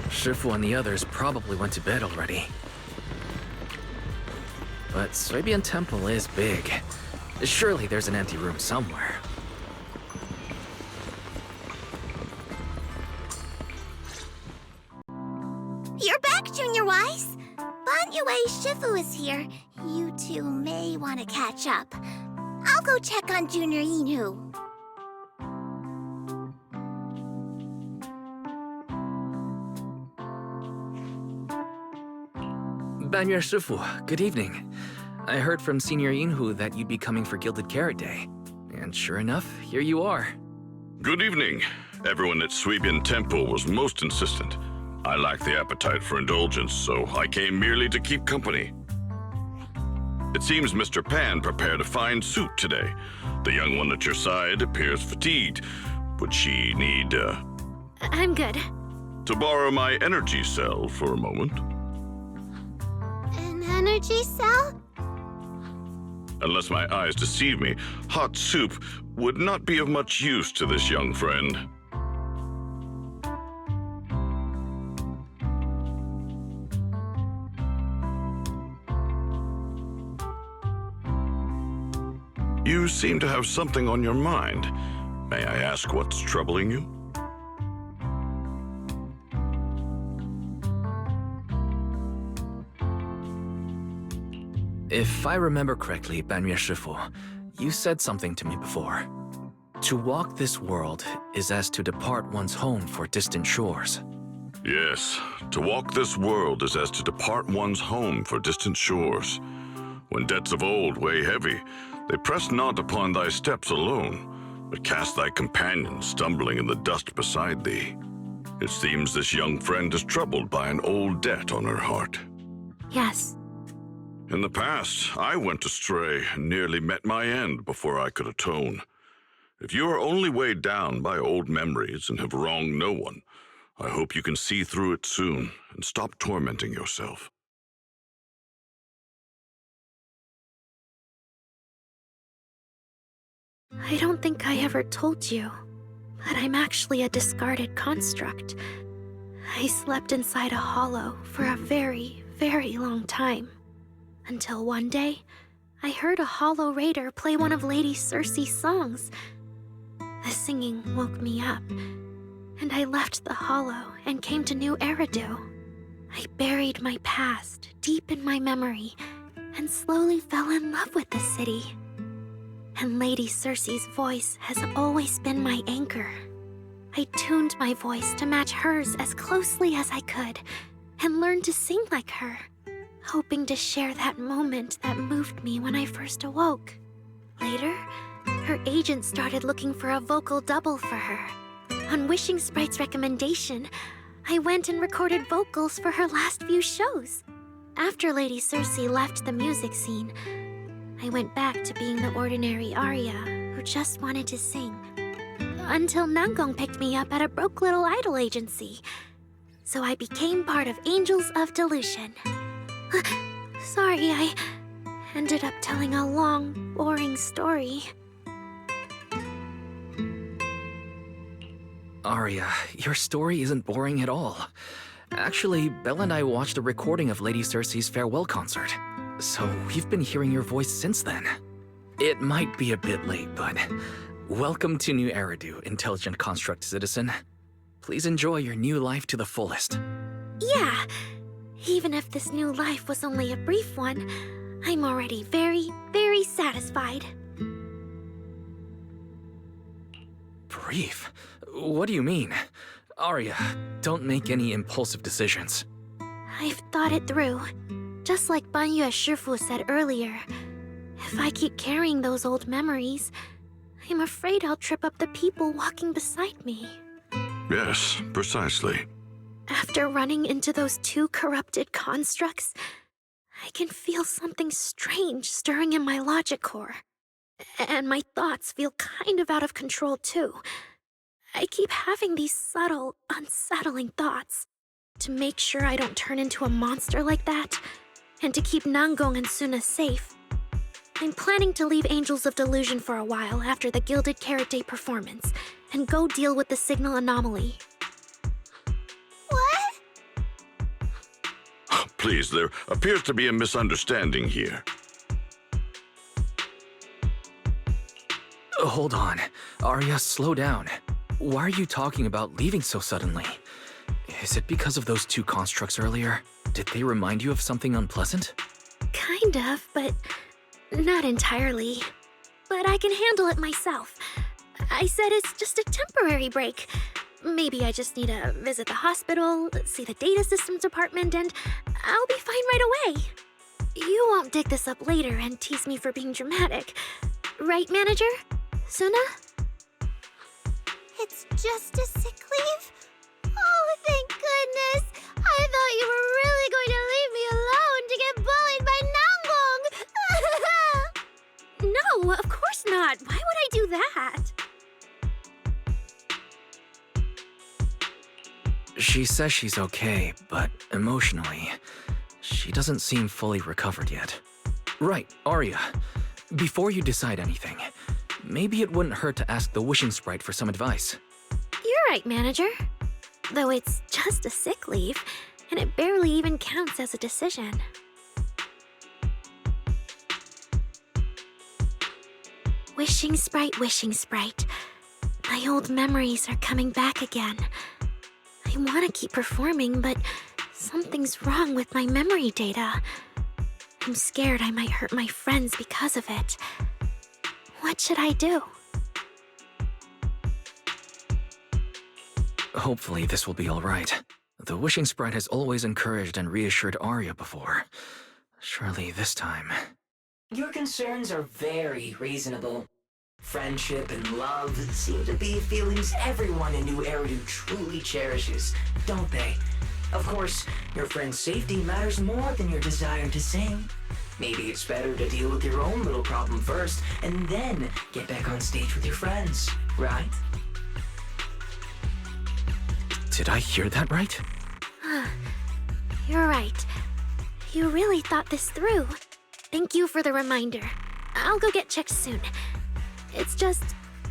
Shifu and the others probably went to bed already. But Suibian Temple is big. Surely there's an empty room somewhere. You're back, Junior Wise. Banyue Shifu is here. You two may want to catch up. I'll go check on Junior Inhu. Banyue Shifu, good evening. I heard from Senior Inhu that you'd be coming for Gilded Carrot Day. And sure enough, here you are. Good evening. Everyone at Suibian Temple was most insistent. I lack the appetite for indulgence, so I came merely to keep company. It seems Mr. Pan prepared a fine soup today. The young one at your side appears fatigued. Would she need, I'm good. to borrow my energy cell for a moment? An energy cell? Unless my eyes deceive me, hot soup would not be of much use to this young friend. You seem to have something on your mind. May I ask what's troubling you? If I remember correctly, Banyue Shifu, you said something to me before. To walk this world is as to depart one's home for distant shores. Yes, to walk this world is as to depart one's home for distant shores. When debts of old weigh heavy, they press not upon thy steps alone, but cast thy companion stumbling in the dust beside thee. It seems this young friend is troubled by an old debt on her heart. Yes. In the past, I went astray and nearly met my end before I could atone. If you are only weighed down by old memories and have wronged no one, I hope you can see through it soon and stop tormenting yourself. I don't think I ever told you, but I'm actually a discarded construct. I slept inside a hollow for a very, very long time. Until one day, I heard a hollow raider play one of Lady Circe's songs. The singing woke me up, and I left the hollow and came to New Eridu. I buried my past deep in my memory and slowly fell in love with the city. And Lady Circe's voice has always been my anchor. I tuned my voice to match hers as closely as I could and learned to sing like her, hoping to share that moment that moved me when I first awoke. Later, her agent started looking for a vocal double for her. On Wishing Sprite's recommendation, I went and recorded vocals for her last few shows. After Lady Circe left the music scene, I went back to being the ordinary Aria who just wanted to sing. Until Nangong picked me up at a broke little idol agency. So I became part of Angels of Delusion. Sorry, I ended up telling a long, boring story. Aria, your story isn't boring at all. Actually, Belle and I watched a recording of Lady Circe's farewell concert. So we've been hearing your voice since then. It might be a bit late, but welcome to New Eridu, Intelligent Construct Citizen. Please enjoy your new life to the fullest. Yeah, even if this new life was only a brief one, I'm already very, very satisfied. Brief? What do you mean? Aria, don't make any impulsive decisions. I've thought it through. Just like Banyue Shifu said earlier, if I keep carrying those old memories, I'm afraid I'll trip up the people walking beside me. Yes, precisely. After running into those two corrupted constructs, I can feel something strange stirring in my logic core. And my thoughts feel kind of out of control too. I keep having these subtle, unsettling thoughts. To make sure I don't turn into a monster like that, and to keep Nangong and Suna safe, I'm planning to leave Angels of Delusion for a while after the Gilded Carrot Day performance, and go deal with the signal anomaly. Please, there appears to be a misunderstanding here. Hold on. Aria, slow down. Why are you talking about leaving so suddenly? Is it because of those two constructs earlier? Did they remind you of something unpleasant? Kind of, but not entirely. But I can handle it myself. I said it's just a temporary break. Maybe I just need to visit the hospital, see the data systems department, and I'll be fine right away. You won't dig this up later and tease me for being dramatic. Right, Manager? Suna? It's just a sick leave? Oh, thank goodness! I thought you were really going to leave me alone to get bullied by Nangbong! No, of course not. Why would I do that? She says she's okay, but emotionally, she doesn't seem fully recovered yet. Right, Aria. Before you decide anything, maybe it wouldn't hurt to ask the wishing sprite for some advice. You're right, Manager. Though it's just a sick leave, and it barely even counts as a decision. Wishing sprite, wishing sprite. My old memories are coming back again. I want to keep performing, but something's wrong with my memory data. I'm scared I might hurt my friends because of it. What should I do? Hopefully this will be all right. The wishing sprite has always encouraged and reassured Aria before. Surely this time... Your concerns are very reasonable. Friendship and love seem to be feelings everyone in New Eridu truly cherishes, don't they? Of course, your friend's safety matters more than your desire to sing. Maybe it's better to deal with your own little problem first, and then get back on stage with your friends, right? Did I hear that right? You're right. You really thought this through. Thank you for the reminder. I'll go get checked soon. It's just,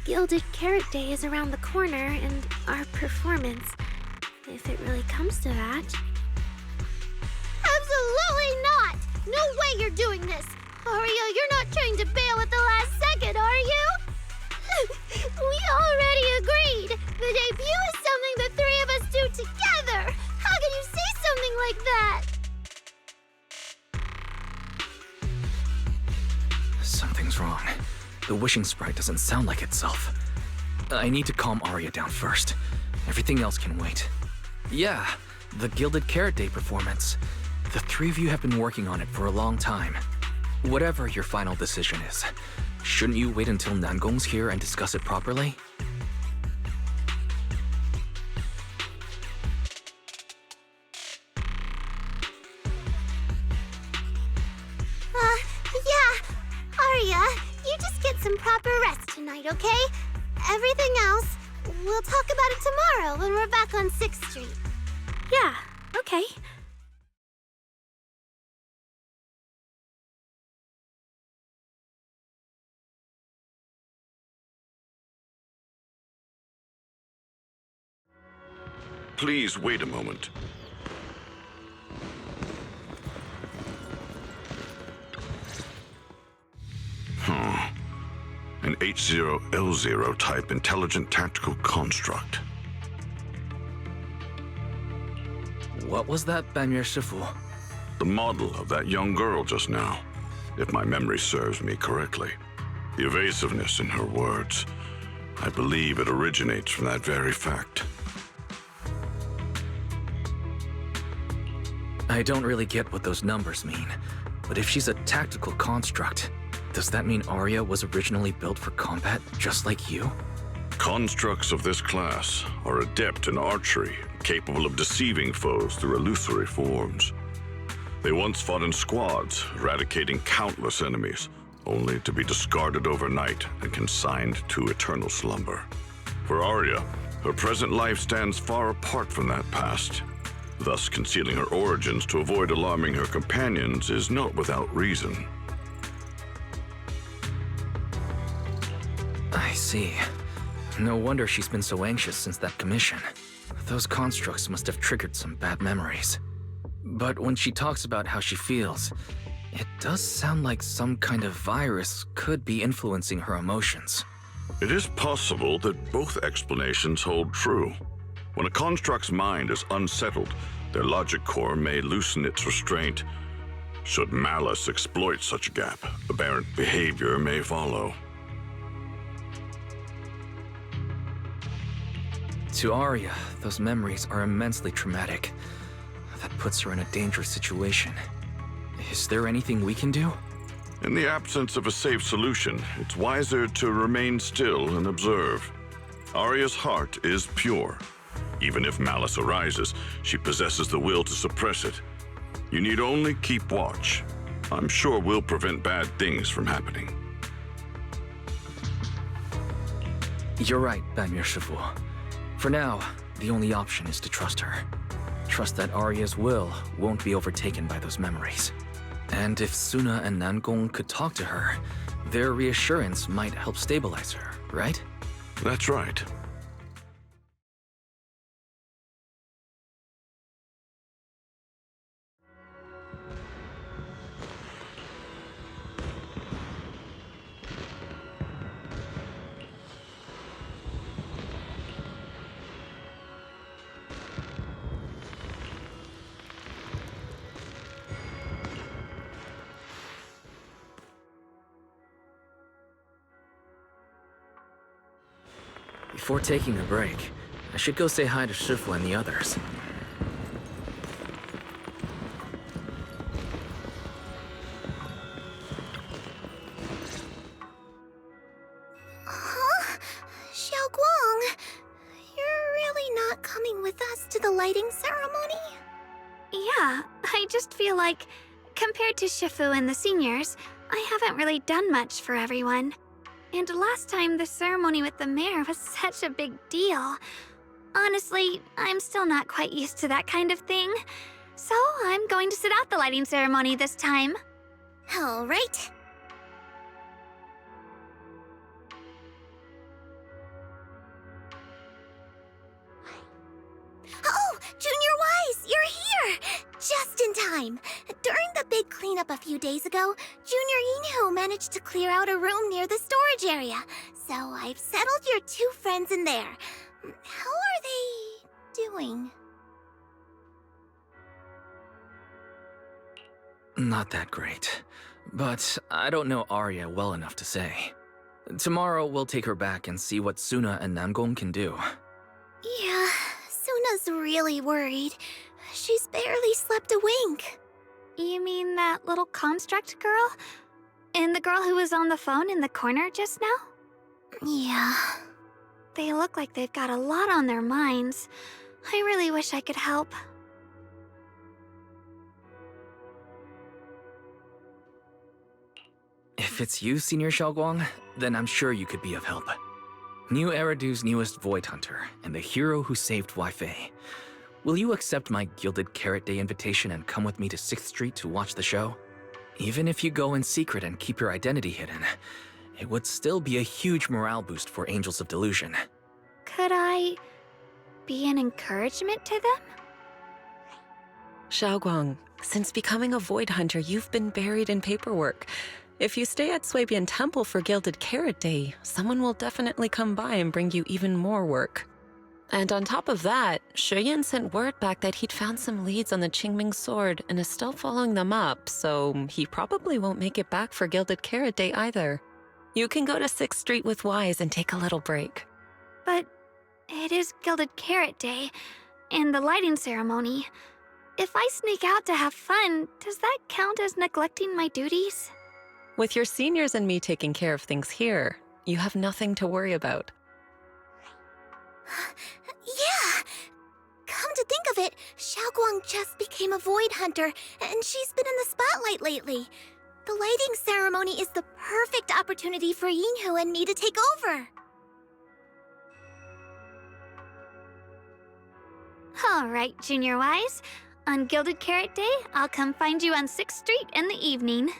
Gilded Carrot Day is around the corner, and our performance, if it really comes to that... Absolutely not! No way you're doing this! Aria, you're not trying to bail at the last second, are you? We already agreed! The debut is something the three of us do together! How can you say something like that? Something's wrong. The wishing sprite doesn't sound like itself. I need to calm Aria down first. Everything else can wait. Yeah, the Gilded Carrot Day performance. The three of you have been working on it for a long time. Whatever your final decision is, shouldn't you wait until Nangong's here and discuss it properly? Yeah. Aria, you just get some proper rest tonight, okay? Everything else, we'll talk about it tomorrow when we're back on 6th Street. Yeah, okay. Please wait a moment. An H0L0 type intelligent tactical construct. What was that, Bamir Shifu? The model of that young girl just now, if my memory serves me correctly. The evasiveness in her words. I believe it originates from that very fact. I don't really get what those numbers mean, but if she's a tactical construct, does that mean Aria was originally built for combat, just like you? Constructs of this class are adept in archery, capable of deceiving foes through illusory forms. They once fought in squads, eradicating countless enemies, only to be discarded overnight and consigned to eternal slumber. For Aria, her present life stands far apart from that past. Thus, concealing her origins to avoid alarming her companions is not without reason. I see. No wonder she's been so anxious since that commission. Those constructs must have triggered some bad memories. But when she talks about how she feels, it does sound like some kind of virus could be influencing her emotions. It is possible that both explanations hold true. When a construct's mind is unsettled, their logic core may loosen its restraint. Should malice exploit such a gap, aberrant behavior may follow. To Aria, those memories are immensely traumatic. That puts her in a dangerous situation. Is there anything we can do? In the absence of a safe solution, it's wiser to remain still and observe. Aria's heart is pure. Even if malice arises, she possesses the will to suppress it. You need only keep watch. I'm sure we'll prevent bad things from happening. You're right, Banmir Shifu. For now, the only option is to trust her. Trust that Aria's will won't be overtaken by those memories. And if Suna and Nangong could talk to her, their reassurance might help stabilize her, right? That's right. Before taking a break, I should go say hi to Shifu and the others. Huh? Xiaoguang, you're really not coming with us to the lighting ceremony? Yeah, I just feel like, compared to Shifu and the seniors, I haven't really done much for everyone. And last time, the ceremony with the mayor was such a big deal. Honestly, I'm still not quite used to that kind of thing. So I'm going to sit out the lighting ceremony this time. All right. Oh, Junior Wise, you're here! Just in time. During the big cleanup a few days ago, Junior Yinhu managed to clear out a room near the storage area. So I've settled your two friends in there. How are they doing? Not that great. But I don't know Aria well enough to say. Tomorrow we'll take her back and see what Suna and Nangong can do. Yeah, Suna's really worried. She's barely slept a wink. You mean that little construct girl? And the girl who was on the phone in the corner just now? Yeah. They look like they've got a lot on their minds. I really wish I could help. If it's you, Senior Xiaoguang, then I'm sure you could be of help. New Eridu's newest Void Hunter, and the hero who saved Wai-Fei. Will you accept my Gilded Carrot Day invitation and come with me to 6th Street to watch the show? Even if you go in secret and keep your identity hidden, it would still be a huge morale boost for Angels of Delusion. Could I be an encouragement to them? Xiaoguang, since becoming a Void Hunter, you've been buried in paperwork. If you stay at Swabian Temple for Gilded Carrot Day, someone will definitely come by and bring you even more work. And on top of that, Shuyan sent word back that he'd found some leads on the Qingming sword and is still following them up, so he probably won't make it back for Gilded Carrot Day either. You can go to 6th Street with Wise and take a little break. But it is Gilded Carrot Day, and the lighting ceremony. If I sneak out to have fun, does that count as neglecting my duties? With your seniors and me taking care of things here, you have nothing to worry about. Yeah! Come to think of it, Xiaoguang just became a Void Hunter, and she's been in the spotlight lately. The lighting ceremony is the perfect opportunity for Yinhu and me to take over. All right, Junior Wise. On Gilded Carrot Day, I'll come find you on 6th Street in the evening.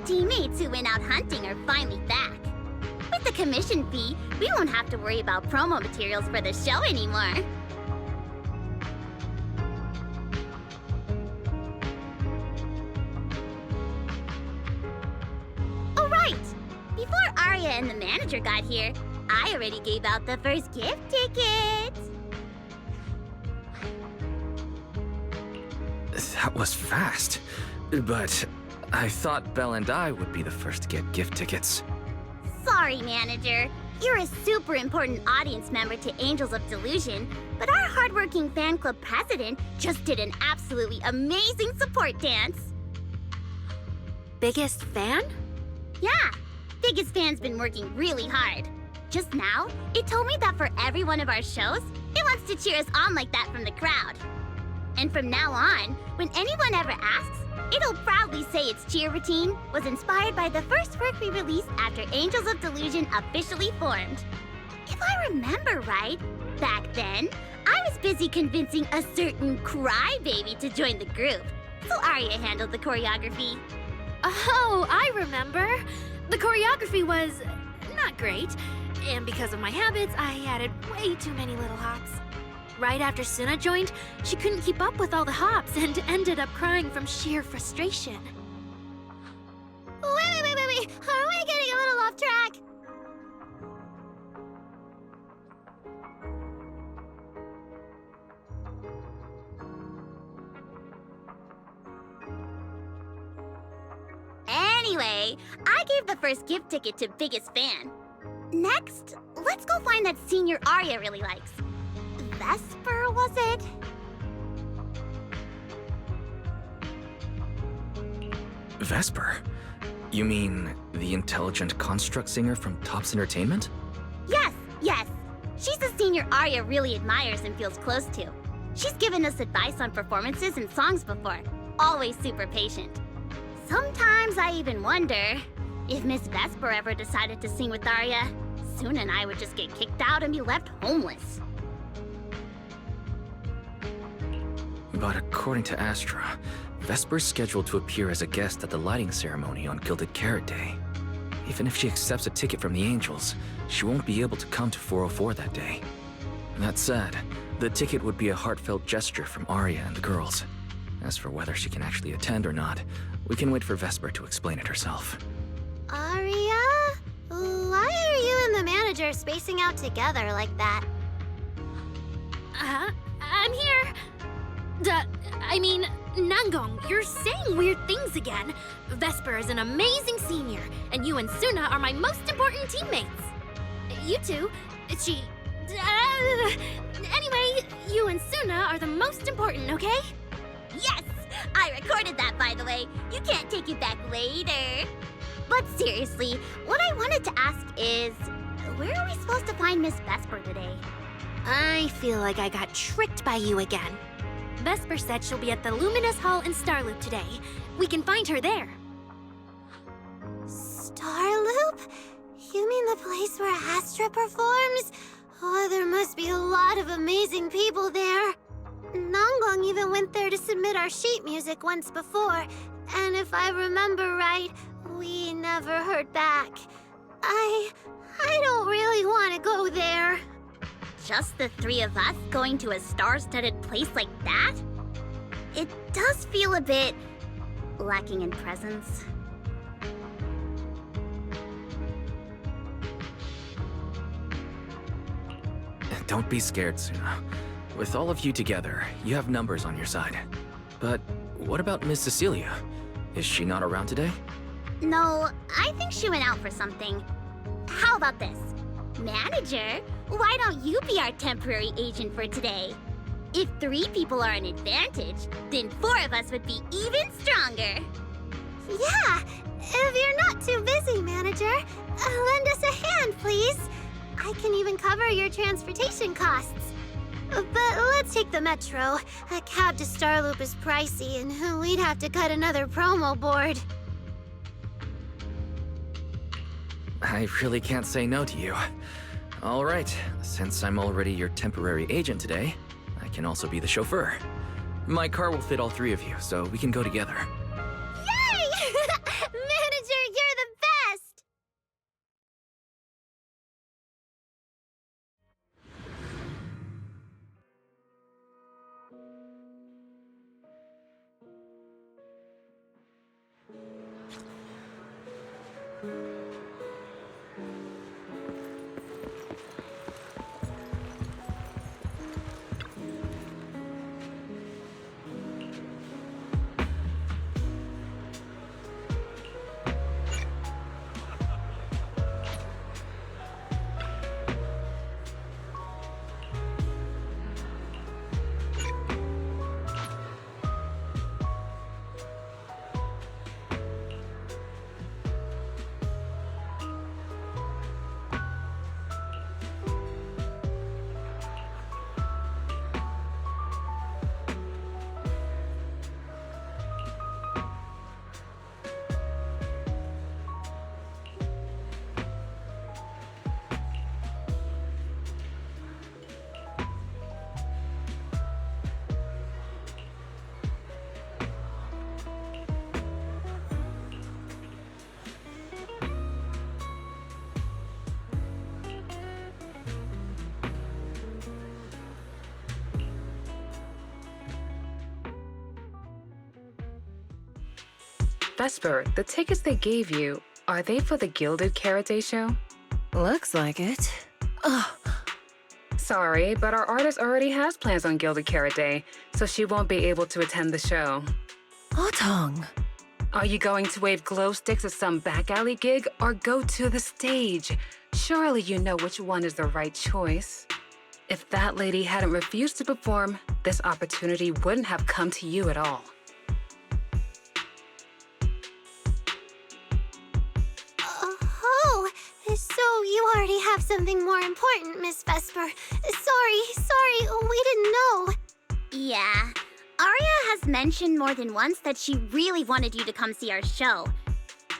teammates who went out hunting are finally back. With the commission fee, we won't have to worry about promo materials for the show anymore. Oh, right! Before Aria and the manager got here, I already gave out the first gift tickets. That was fast. But I thought Belle and I would be the first to get gift tickets. Sorry, manager. You're a super important audience member to Angels of Delusion, but our hardworking fan club president just did an absolutely amazing support dance. Biggest fan? Yeah, Biggest fan's been working really hard. Just now, it told me that for every one of our shows, it wants to cheer us on like that from the crowd. And from now on, when anyone ever asks, it'll proudly say its cheer routine was inspired by the first work we released after Angels of Delusion officially formed. If I remember right, back then, I was busy convincing a certain crybaby to join the group, so Aria handled the choreography. Oh, I remember. The choreography was not great, and because of my habits, I added way too many little hops. Right after Suna joined, she couldn't keep up with all the hops and ended up crying from sheer frustration. Wait. Are we getting a little off track? Anyway, I gave the first gift ticket to Biggest Fan. Next, let's go find that senior Aria really likes. Vesper, was it? Vesper? You mean the intelligent construct singer from Topps Entertainment? Yes. She's the senior Aria really admires and feels close to. She's given us advice on performances and songs before. Always super patient. Sometimes I even wonder if Miss Vesper ever decided to sing with Aria, Suna and I would just get kicked out and be left homeless. But according to Astra, Vesper's scheduled to appear as a guest at the lighting ceremony on Gilded Carrot Day. Even if she accepts a ticket from the Angels, she won't be able to come to 404 that day. That said, the ticket would be a heartfelt gesture from Aria and the girls. As for whether she can actually attend or not, we can wait for Vesper to explain it herself. Aria? Why are you and the manager spacing out together like that? I'm here. Nangong, you're saying weird things again. Vesper is an amazing senior, and you and Suna are my most important teammates. You two, anyway, you and Suna are the most important, okay? Yes! I recorded that, by the way. You can't take it back later. But seriously, what I wanted to ask is, where are we supposed to find Miss Vesper today? I feel like I got tricked by you again. Vesper said she'll be at the Luminous Hall in Starloop today. We can find her there. Starloop? You mean the place where Astra performs? Oh, there must be a lot of amazing people there. Nangong even went there to submit our sheet music once before, and if I remember right, we never heard back. I don't really want to go there. Just the three of us going to a star-studded place like that? It does feel a bit lacking in presence. Don't be scared, Suna. With all of you together, you have numbers on your side. But what about Miss Cecilia? Is she not around today? No, I think she went out for something. How about this? Manager, why don't you be our temporary agent for today? If 3 people are an advantage, then 4 of us would be even stronger. Yeah, if you're not too busy, manager, lend us a hand, please. I can even cover your transportation costs. But let's take the metro. A cab to Starloop is pricey, and we'd have to cut another promo board. I really can't say no to you. All right, since I'm already your temporary agent today, I can also be the chauffeur. My car will fit all 3 of you, so we can go together. Yay! Manager, Vesper, the tickets they gave you, are they for the Gilded Carrot Day show? Looks like it. Ugh. Sorry, but our artist already has plans on Gilded Carrot Day, so she won't be able to attend the show. Otong. Are you going to wave glow sticks at some back alley gig or go to the stage? Surely you know which one is the right choice. If that lady hadn't refused to perform, this opportunity wouldn't have come to you at all. So you already have something more important, Miss Vesper. Sorry, we didn't know. Yeah. Aria has mentioned more than once that she really wanted you to come see our show.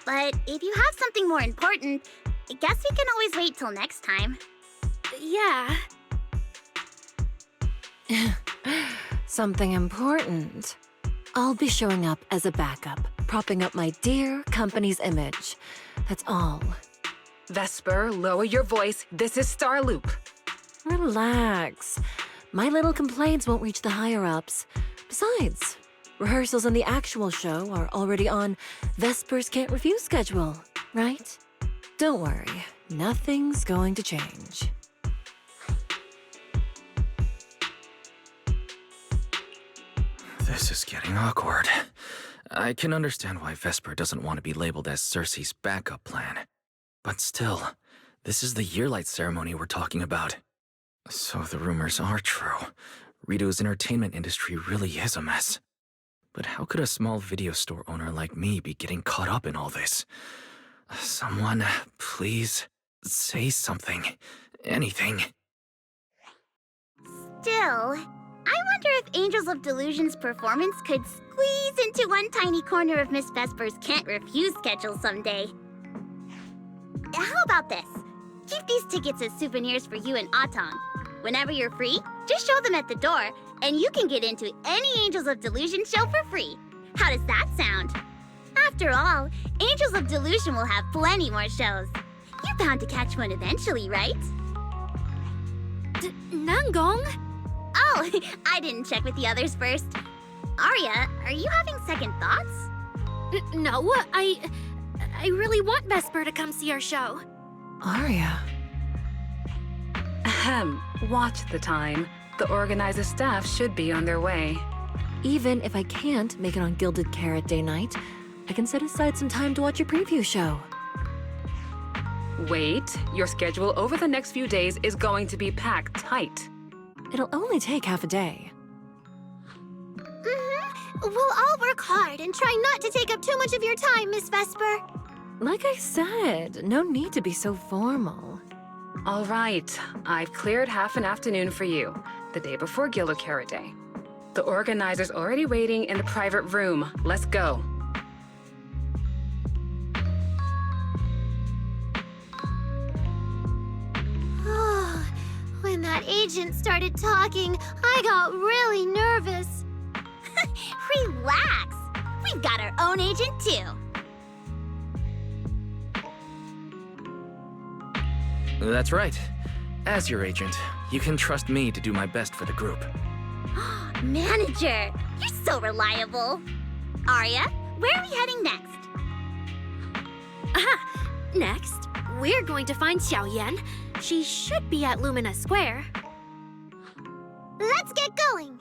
But if you have something more important, I guess we can always wait till next time. Yeah. Something important. I'll be showing up as a backup, propping up my dear company's image. That's all. Vesper, lower your voice. This is Starloop. Relax. My little complaints won't reach the higher-ups. Besides, rehearsals and the actual show are already on Vesper's Can't Refuse schedule, right? Don't worry, nothing's going to change. This is getting awkward. I can understand why Vesper doesn't want to be labeled as Cersei's backup plan. But still, this is the Yearlight ceremony we're talking about. So the rumors are true. Rito's entertainment industry really is a mess. But how could a small video store owner like me be getting caught up in all this? Someone, please, say something. Anything. Still, I wonder if Angels of Delusion's performance could squeeze into one tiny corner of Miss Vesper's Can't Refuse schedule someday. How about this? Keep these tickets as souvenirs for you and Otong. Whenever you're free, just show them at the door, and you can get into any Angels of Delusion show for free. How does that sound? After all, Angels of Delusion will have plenty more shows. You're bound to catch one eventually, right? Nanggong? Oh, I didn't check with the others first. Aria, are you having second thoughts? No, I really want Vesper to come see our show. Aria. Ahem. Watch the time. The organizer staff should be on their way. Even if I can't make it on Gilded Carrot Day night, I can set aside some time to watch your preview show. Wait, your schedule over the next few days is going to be packed tight. It'll only take half a day. We'll all work hard and try not to take up too much of your time, Miss Vesper. Like I said, no need to be so formal. All right, I've cleared half an afternoon for you, the day before Gilded Carrot Day. The organizer's already waiting in the private room. Let's go. When that agent started talking, I got really nervous. Relax. We've got our own agent, too. That's right. As your agent, you can trust me to do my best for the group. Manager, you're so reliable. Aria, where are we heading next? Next, we're going to find Xiaoyan. She should be at Lumina Square. Let's get going!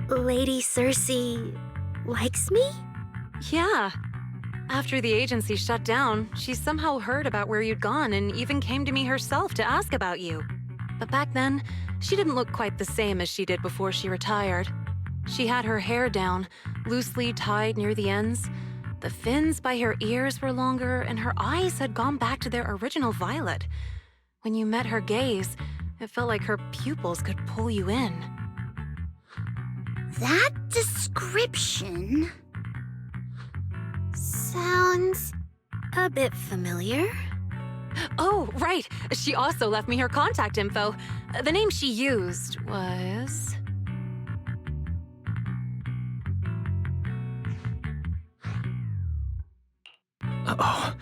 Lady Cersei likes me? Yeah. After the agency shut down, she somehow heard about where you'd gone and even came to me herself to ask about you. But back then, she didn't look quite the same as she did before she retired. She had her hair down, loosely tied near the ends. The fins by her ears were longer, and her eyes had gone back to their original violet. When you met her gaze, it felt like her pupils could pull you in. That description sounds a bit familiar. Oh, right. She also left me her contact info. The name she used was... Uh-oh.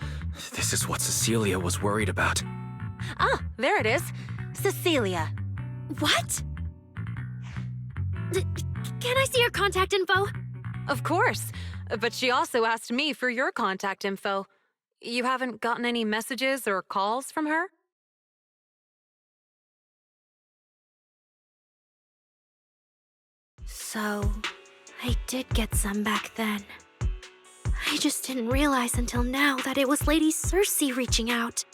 This is what Cecilia was worried about. Ah, there it is. Cecilia. What? Can I see her contact info? Of course. But she also asked me for your contact info. You haven't gotten any messages or calls from her? So, I did get some back then. I just didn't realize until now that it was Lady Cersei reaching out.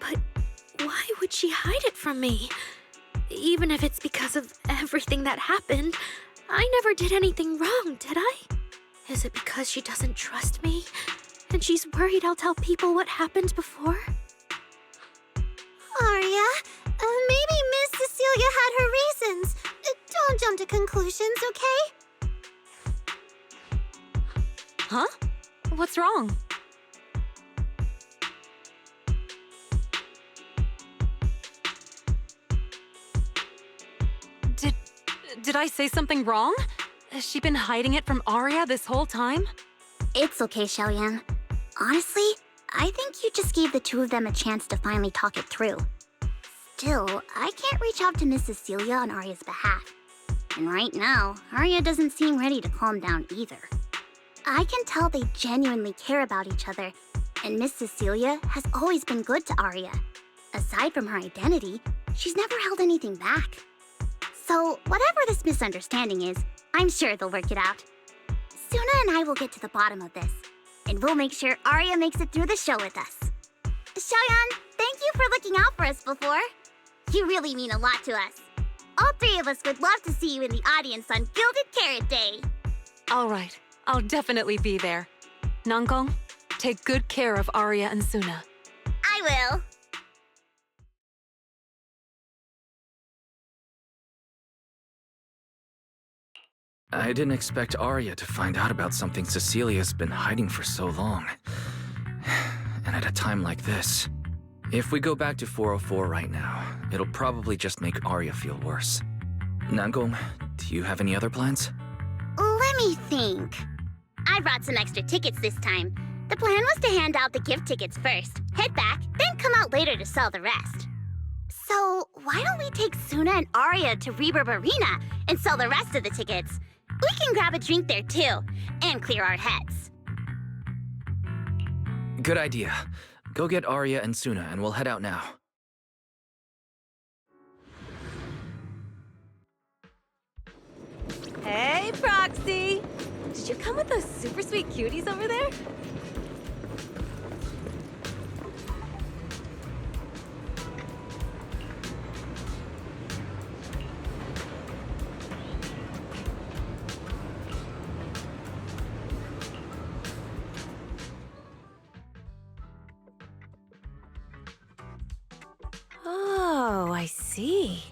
But why would she hide it from me? Even if it's because of everything that happened, I never did anything wrong, did I? Is it because she doesn't trust me? And she's worried I'll tell people what happened before? Aria, maybe Miss Cecilia had her reasons. Don't jump to conclusions, okay? Huh? What's wrong? Did I say something wrong? Has she been hiding it from Aria this whole time? It's okay, Xiaoyan. Honestly, I think you just gave the two of them a chance to finally talk it through. Still, I can't reach out to Miss Cecilia on Aria's behalf. And right now, Aria doesn't seem ready to calm down either. I can tell they genuinely care about each other, and Miss Cecilia has always been good to Aria. Aside from her identity, she's never held anything back. So, whatever this misunderstanding is, I'm sure they'll work it out. Suna and I will get to the bottom of this, and we'll make sure Aria makes it through the show with us. Xiaoyan, thank you for looking out for us before. You really mean a lot to us. All three of us would love to see you in the audience on Gilded Carrot Day. All right, I'll definitely be there. Nangong, take good care of Aria and Suna. I will. I didn't expect Aria to find out about something Cecilia's been hiding for so long. And at a time like this. If we go back to 404 right now, it'll probably just make Aria feel worse. Nangong, do you have any other plans? Let me think. I brought some extra tickets this time. The plan was to hand out the gift tickets first, head back, then come out later to sell the rest. So, why don't we take Suna and Aria to Reverb Arena and sell the rest of the tickets? We can grab a drink there too, and clear our heads. Good idea. Go get Aria and Suna, and we'll head out now. Hey, Proxy! Did you come with those super sweet cuties over there? Oh, I see.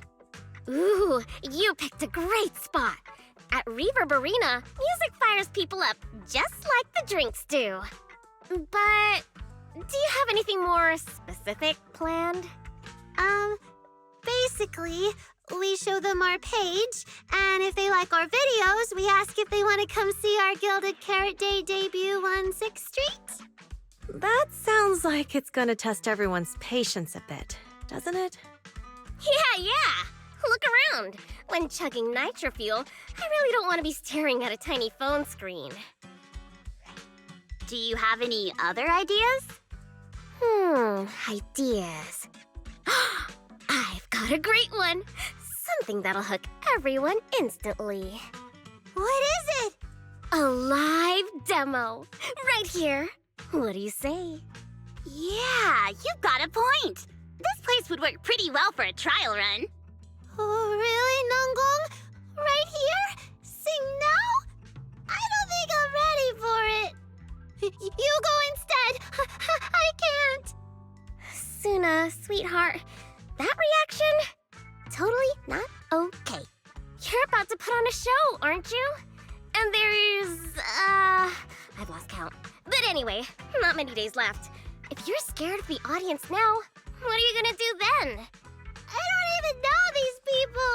Ooh, you picked a great spot. At Reverb Arena, music fires people up just like the drinks do. But do you have anything more specific planned? Basically, we show them our page, and if they like our videos, we ask if they want to come see our Gilded Carrot Day debut on 6th Street. That sounds like it's gonna test everyone's patience a bit, doesn't it? Yeah. Look around. When chugging nitro fuel, I really don't want to be staring at a tiny phone screen. Do you have any other ideas? Ideas. I've got a great one. Something that'll hook everyone instantly. What is it? A live demo. Right here. What do you say? Yeah, you've got a point. This place would work pretty well for a trial run. Oh, really, Nanggong? Right here? Sing now? I don't think I'm ready for it. You go instead. I can't. Suna, sweetheart, that reaction? Totally not okay. You're about to put on a show, aren't you? And there's, I've lost count. But anyway, not many days left. If you're scared of the audience now, what are you gonna do then? I don't even know these people.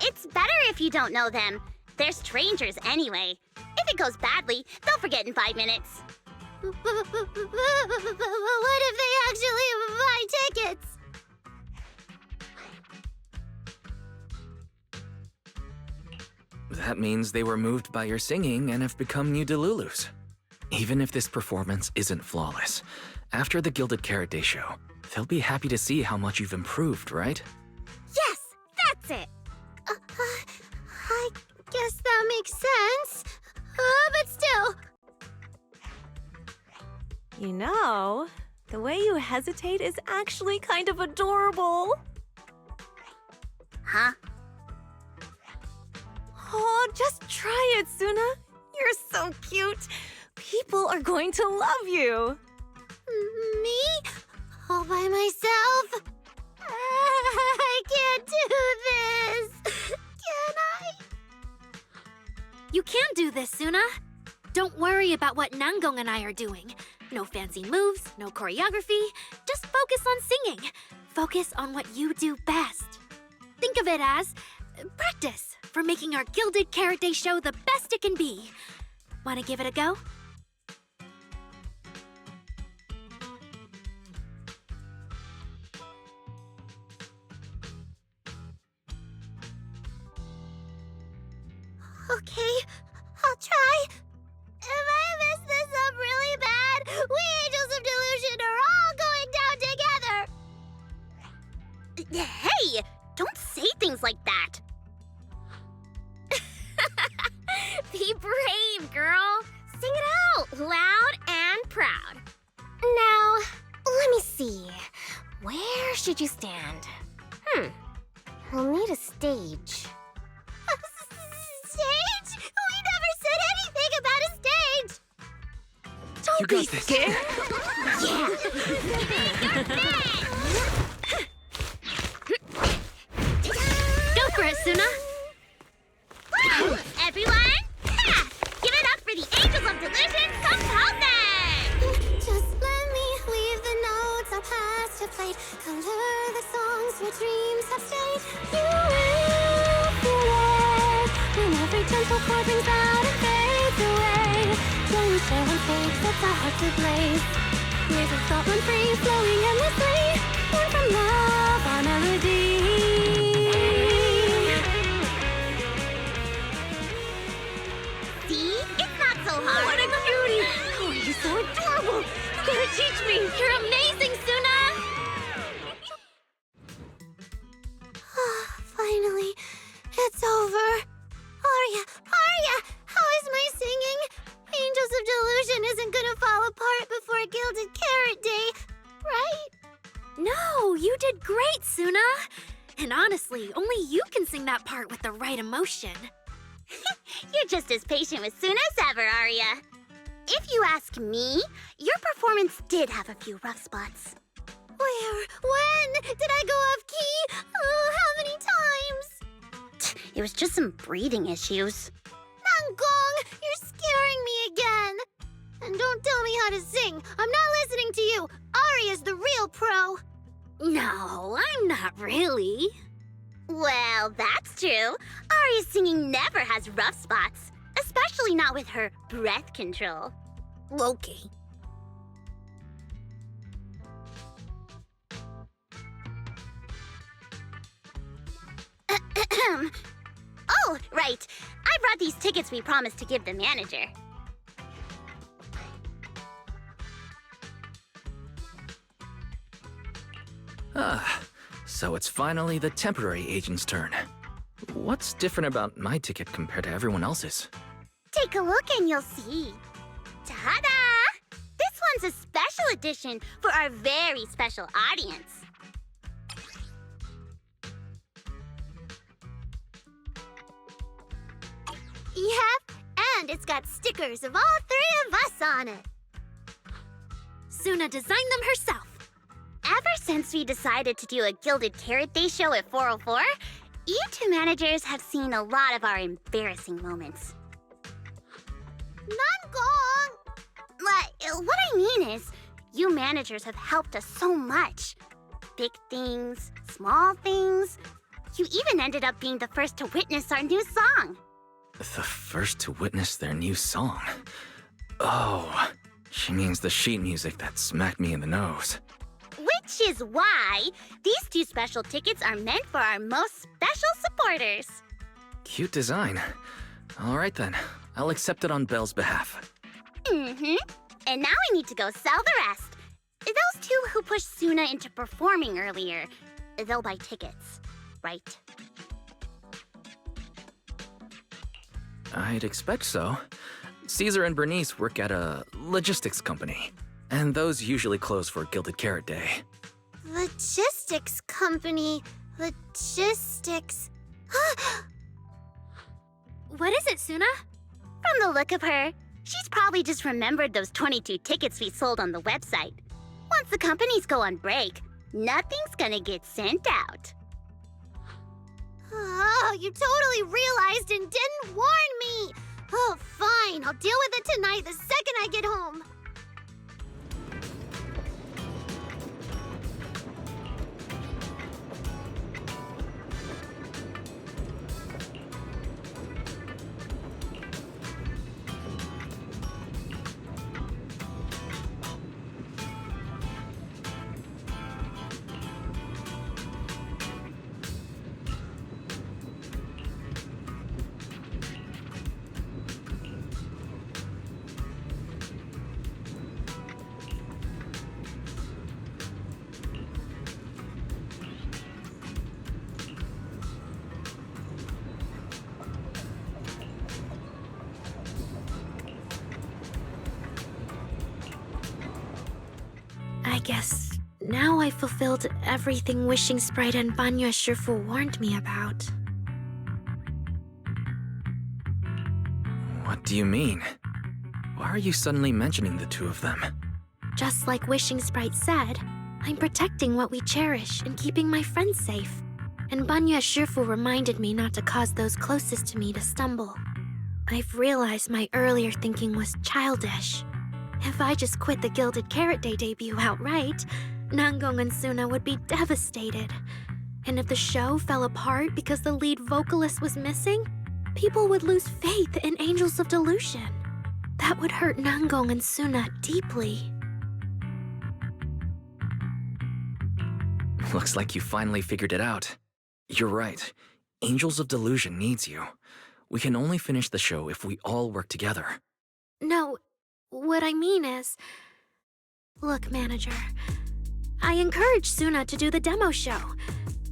It's better if you don't know them. They're strangers anyway. If it goes badly, they'll forget in 5 minutes. What if they actually buy tickets? That means they were moved by your singing and have become new Delulus. Even if this performance isn't flawless, after the Gilded Carrot Day show, they'll be happy to see how much you've improved, right? Yes, that's it. I guess that makes sense. But still. You know, the way you hesitate is actually kind of adorable. Huh? Oh, just try it, Suna. You're so cute. People are going to love you. Me? All by myself? I can't do this. Can I? You can do this, Suna. Don't worry about what Nanggong and I are doing. No fancy moves, no choreography. Just focus on singing. Focus on what you do best. Think of it as practice for making our Gilded Carrot Day show the best it can be. Want to give it a go? Okay, I'll try. If I mess this up really bad, we Angels of Delusion are all going down together. Hey, don't say things like that. Be brave, girl. Sing it out, loud and proud. Now, let me see. Where should you stand? We'll need a stage. Stage? We never said anything about a stage. You got this. Yeah. Go for it, Suna. Everyone, give it up for the Angels of Delusion composing! Just let me leave the notes our past have played. Color the songs where dreams have stayed. You will feel it when every gentle chord rings out and fades away. When we share one fade sets our hearts ablaze. Waves of thought run free, flowing endlessly. Born from love, our melody It's over. Aria, how is my singing? Angels of Delusion isn't gonna fall apart before Gilded Carrot Day, right? No, you did great, Suna. And honestly, only you can sing that part with the right emotion. You're just as patient with Suna as ever, Aria. If you ask me, your performance did have a few rough spots. Where? When? Did I go off key? Oh, how many times? It was just some breathing issues. Nangong, you're scaring me again. And don't tell me how to sing. I'm not listening to you. Aria's the real pro. No, I'm not really. Well, that's true. Aria's singing never has rough spots, especially not with her breath control. Okay. Oh, right. I brought these tickets we promised to give the manager. So it's finally the temporary agent's turn. What's different about my ticket compared to everyone else's? Take a look and you'll see. Ta-da! This one's a special edition for our very special audience. Yep, and it's got stickers of all three of us on it. Suna designed them herself. Ever since we decided to do a Gilded Carrot Day show at 404, you two managers have seen a lot of our embarrassing moments. Nangong! What I mean is, you managers have helped us so much. Big things, small things. You even ended up being the first to witness our new song. The first to witness their new song? Oh, she means the sheet music that smacked me in the nose. Which is why these two special tickets are meant for our most special supporters. Cute design. All right then, I'll accept it on Belle's behalf. And now we need to go sell the rest. Those two who pushed Suna into performing earlier, they'll buy tickets, right? I'd expect so. Caesar and Bernice work at a logistics company, and those usually close for Gilded Carrot Day. Logistics company. Logistics. What is it, Suna? From the look of her, she's probably just remembered those 22 tickets we sold on the website. Once the companies go on break, nothing's gonna get sent out. Oh, you totally realized and didn't warn me! Oh, fine. I'll deal with it tonight the second I get home. I guess now I fulfilled everything Wishing Sprite and Banya Shifu warned me about. What do you mean? Why are you suddenly mentioning the two of them? Just like Wishing Sprite said, I'm protecting what we cherish and keeping my friends safe. And Banya Shifu reminded me not to cause those closest to me to stumble. I've realized my earlier thinking was childish. If I just quit the Gilded Carrot Day debut outright, Nangong and Suna would be devastated. And if the show fell apart because the lead vocalist was missing, people would lose faith in Angels of Delusion. That would hurt Nangong and Suna deeply. Looks like you finally figured it out. You're right. Angels of Delusion needs you. We can only finish the show if we all work together. No, what I mean is... Look, manager, I encouraged Suna to do the demo show.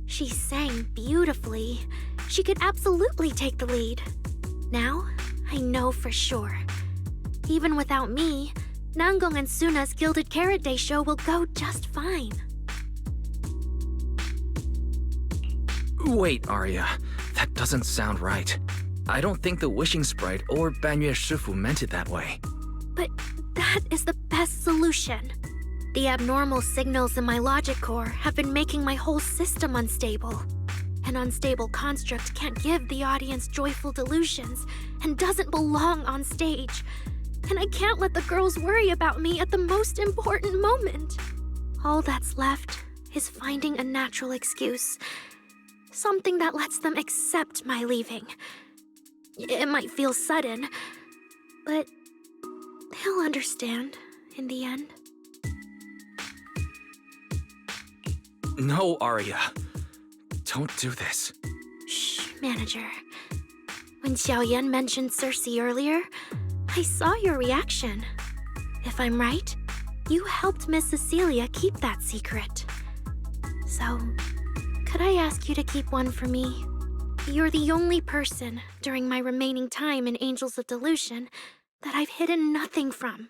She sang beautifully, she could absolutely take the lead. Now, I know for sure. Even without me, Nanggong and Suna's Gilded Carrot Day show will go just fine. Wait, Aria. That doesn't sound right. I don't think the Wishing Sprite or Banyue Shifu meant it that way. But that is the best solution. The abnormal signals in my logic core have been making my whole system unstable. An unstable construct can't give the audience joyful delusions and doesn't belong on stage. And I can't let the girls worry about me at the most important moment. All that's left is finding a natural excuse. Something that lets them accept my leaving. It might feel sudden, but they'll understand in the end. No, Aria. Don't do this. Shh, manager. When Xiaoyan mentioned Cersei earlier, I saw your reaction. If I'm right, you helped Miss Cecilia keep that secret. So, could I ask you to keep one for me? You're the only person during my remaining time in Angels of Delusion that I've hidden nothing from.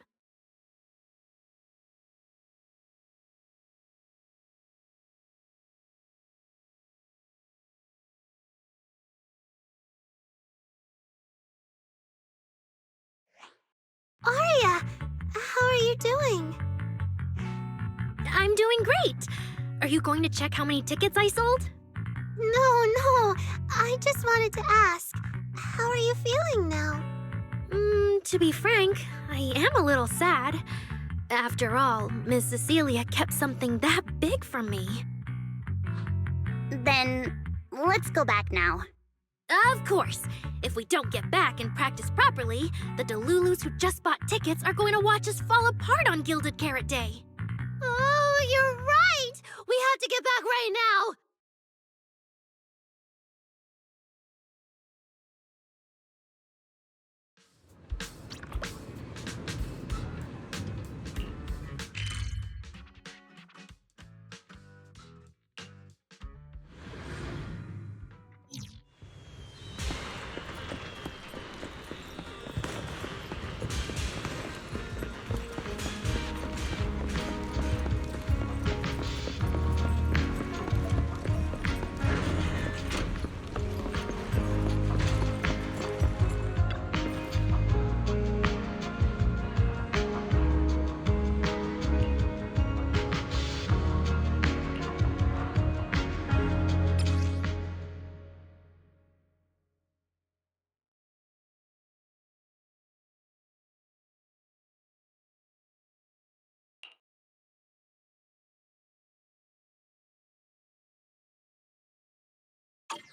Aria, how are you doing? I'm doing great! Are you going to check how many tickets I sold? No, I just wanted to ask, how are you feeling now? To be frank, I am a little sad. After all, Miss Cecilia kept something that big from me. Then, let's go back now. Of course! If we don't get back and practice properly, the Delulus who just bought tickets are going to watch us fall apart on Gilded Carrot Day. Oh, you're right! We have to get back right now!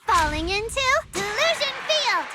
Falling into Delusion Field!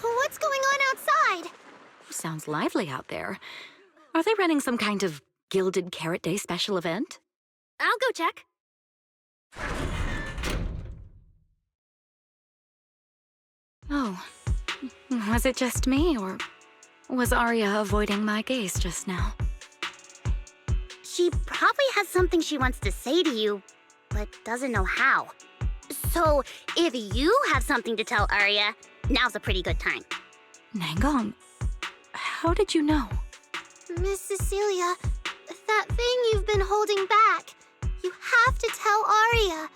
What's going on outside? Sounds lively out there. Are they running some kind of Gilded Carrot Day special event? I'll go check. Oh, was it just me, or was Aria avoiding my gaze just now? She probably has something she wants to say to you, but doesn't know how. So, if you have something to tell Aria, now's a pretty good time. Nanggong, how did you know? Miss Cecilia, that thing you've been holding back, you have to tell Aria.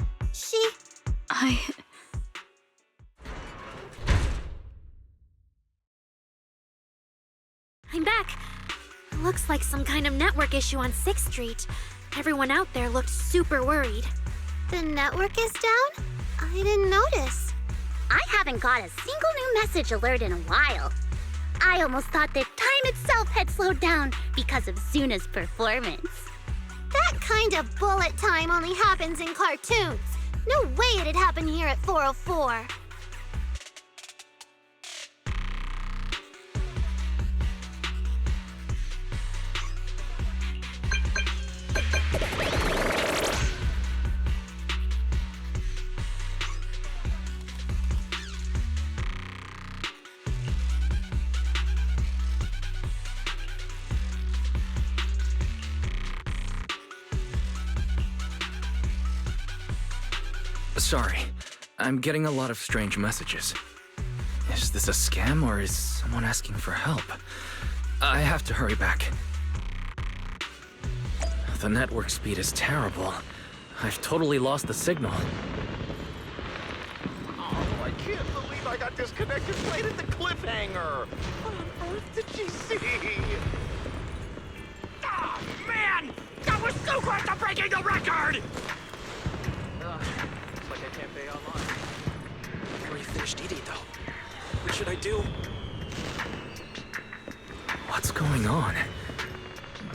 I'm back. Looks like some kind of network issue on 6th Street. Everyone out there looked super worried. The network is down? I didn't notice. I haven't got a single new message alert in a while. I almost thought that time itself had slowed down because of Zuna's performance. That kind of bullet time only happens in cartoons. No way it'd happen here at 404. Sorry, I'm getting a lot of strange messages. Is this a scam or is someone asking for help? I have to hurry back. The network speed is terrible. I've totally lost the signal. Oh, I can't believe I got disconnected right at the cliffhanger. What on earth did she see? Oh, man! That was so close to breaking the record! Looks like I can't pay online. I already finished eating, though. What should I do? What's going on?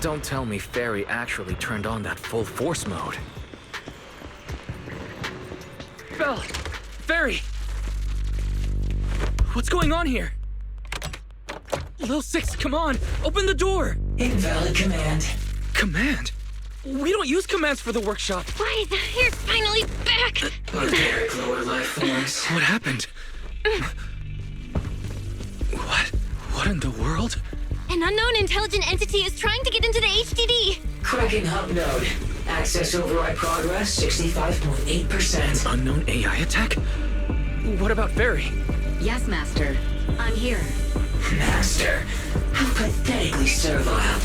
Don't tell me Fairy actually turned on that full force mode. Belle! Fairy! What's going on here? Lil Six, come on! Open the door! Invalid command. Command? We don't use commands for the workshop. Why, you're finally back! Barbaric lower life forms. What happened? What in the world? An unknown intelligent entity is trying to get into the HDD. Cracking hub node. Access override progress 65.8%. Unknown AI attack? What about Fairy? Yes, Master. I'm here. Master? How pathetically servile.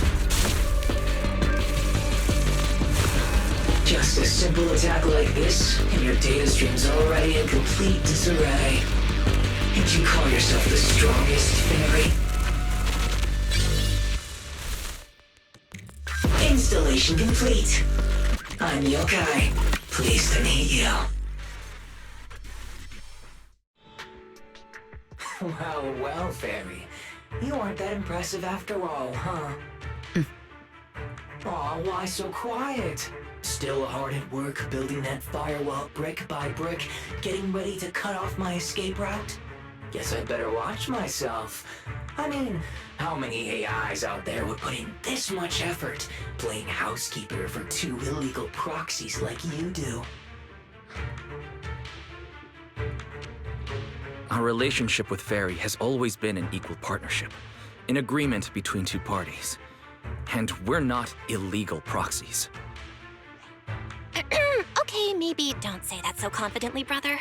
Just a simple attack like this, and your data stream's already in complete disarray. And you call yourself the strongest, Fairy? Installation complete. I'm Yokai. Pleased to meet you. Well, Fairy. You aren't that impressive after all, huh? Aw, why so quiet? Still hard at work building that firewall brick by brick, getting ready to cut off my escape route? Guess I'd better watch myself. I mean, how many AIs out there would put in this much effort playing housekeeper for two illegal proxies like you do? Our relationship with Fairy has always been an equal partnership, an agreement between two parties. And we're not illegal proxies. Okay, maybe don't say that so confidently, brother.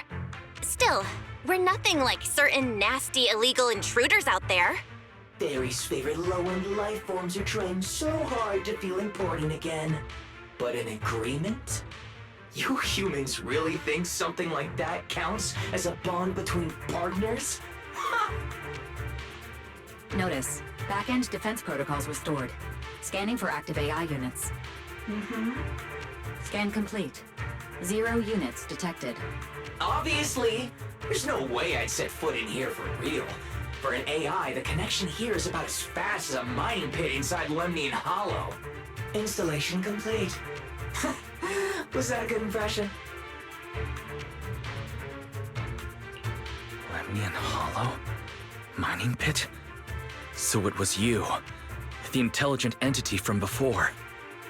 Still, we're nothing like certain nasty illegal intruders out there. Fairy's favorite low-end life forms are trying so hard to feel important again. But an agreement? You humans really think something like that counts as a bond between partners? Notice, back-end defense protocols restored. Scanning for active AI units. Scan complete. 0 units detected. Obviously! There's no way I'd set foot in here for real. For an AI, the connection here is about as fast as a mining pit inside Lemnian Hollow. Installation complete. Was that a good impression? Lemnian Hollow? Mining pit? So it was you, the intelligent entity from before.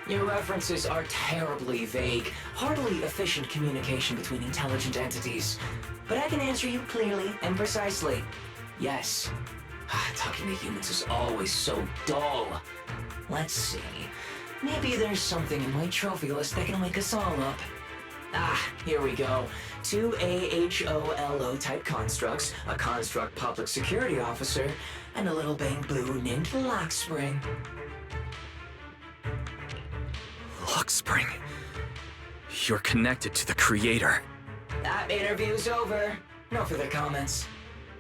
Your references are terribly vague, hardly efficient communication between intelligent entities. But I can answer you clearly and precisely. Yes. Talking to humans is always so dull. Let's see. Maybe there's something in my trophy list that can wake us all up. Here we go. 2 AHOLO type constructs, a construct public security officer, and a little bamboo named Lockspring. Lockspring? You're connected to the creator. That interview's over. No further comments.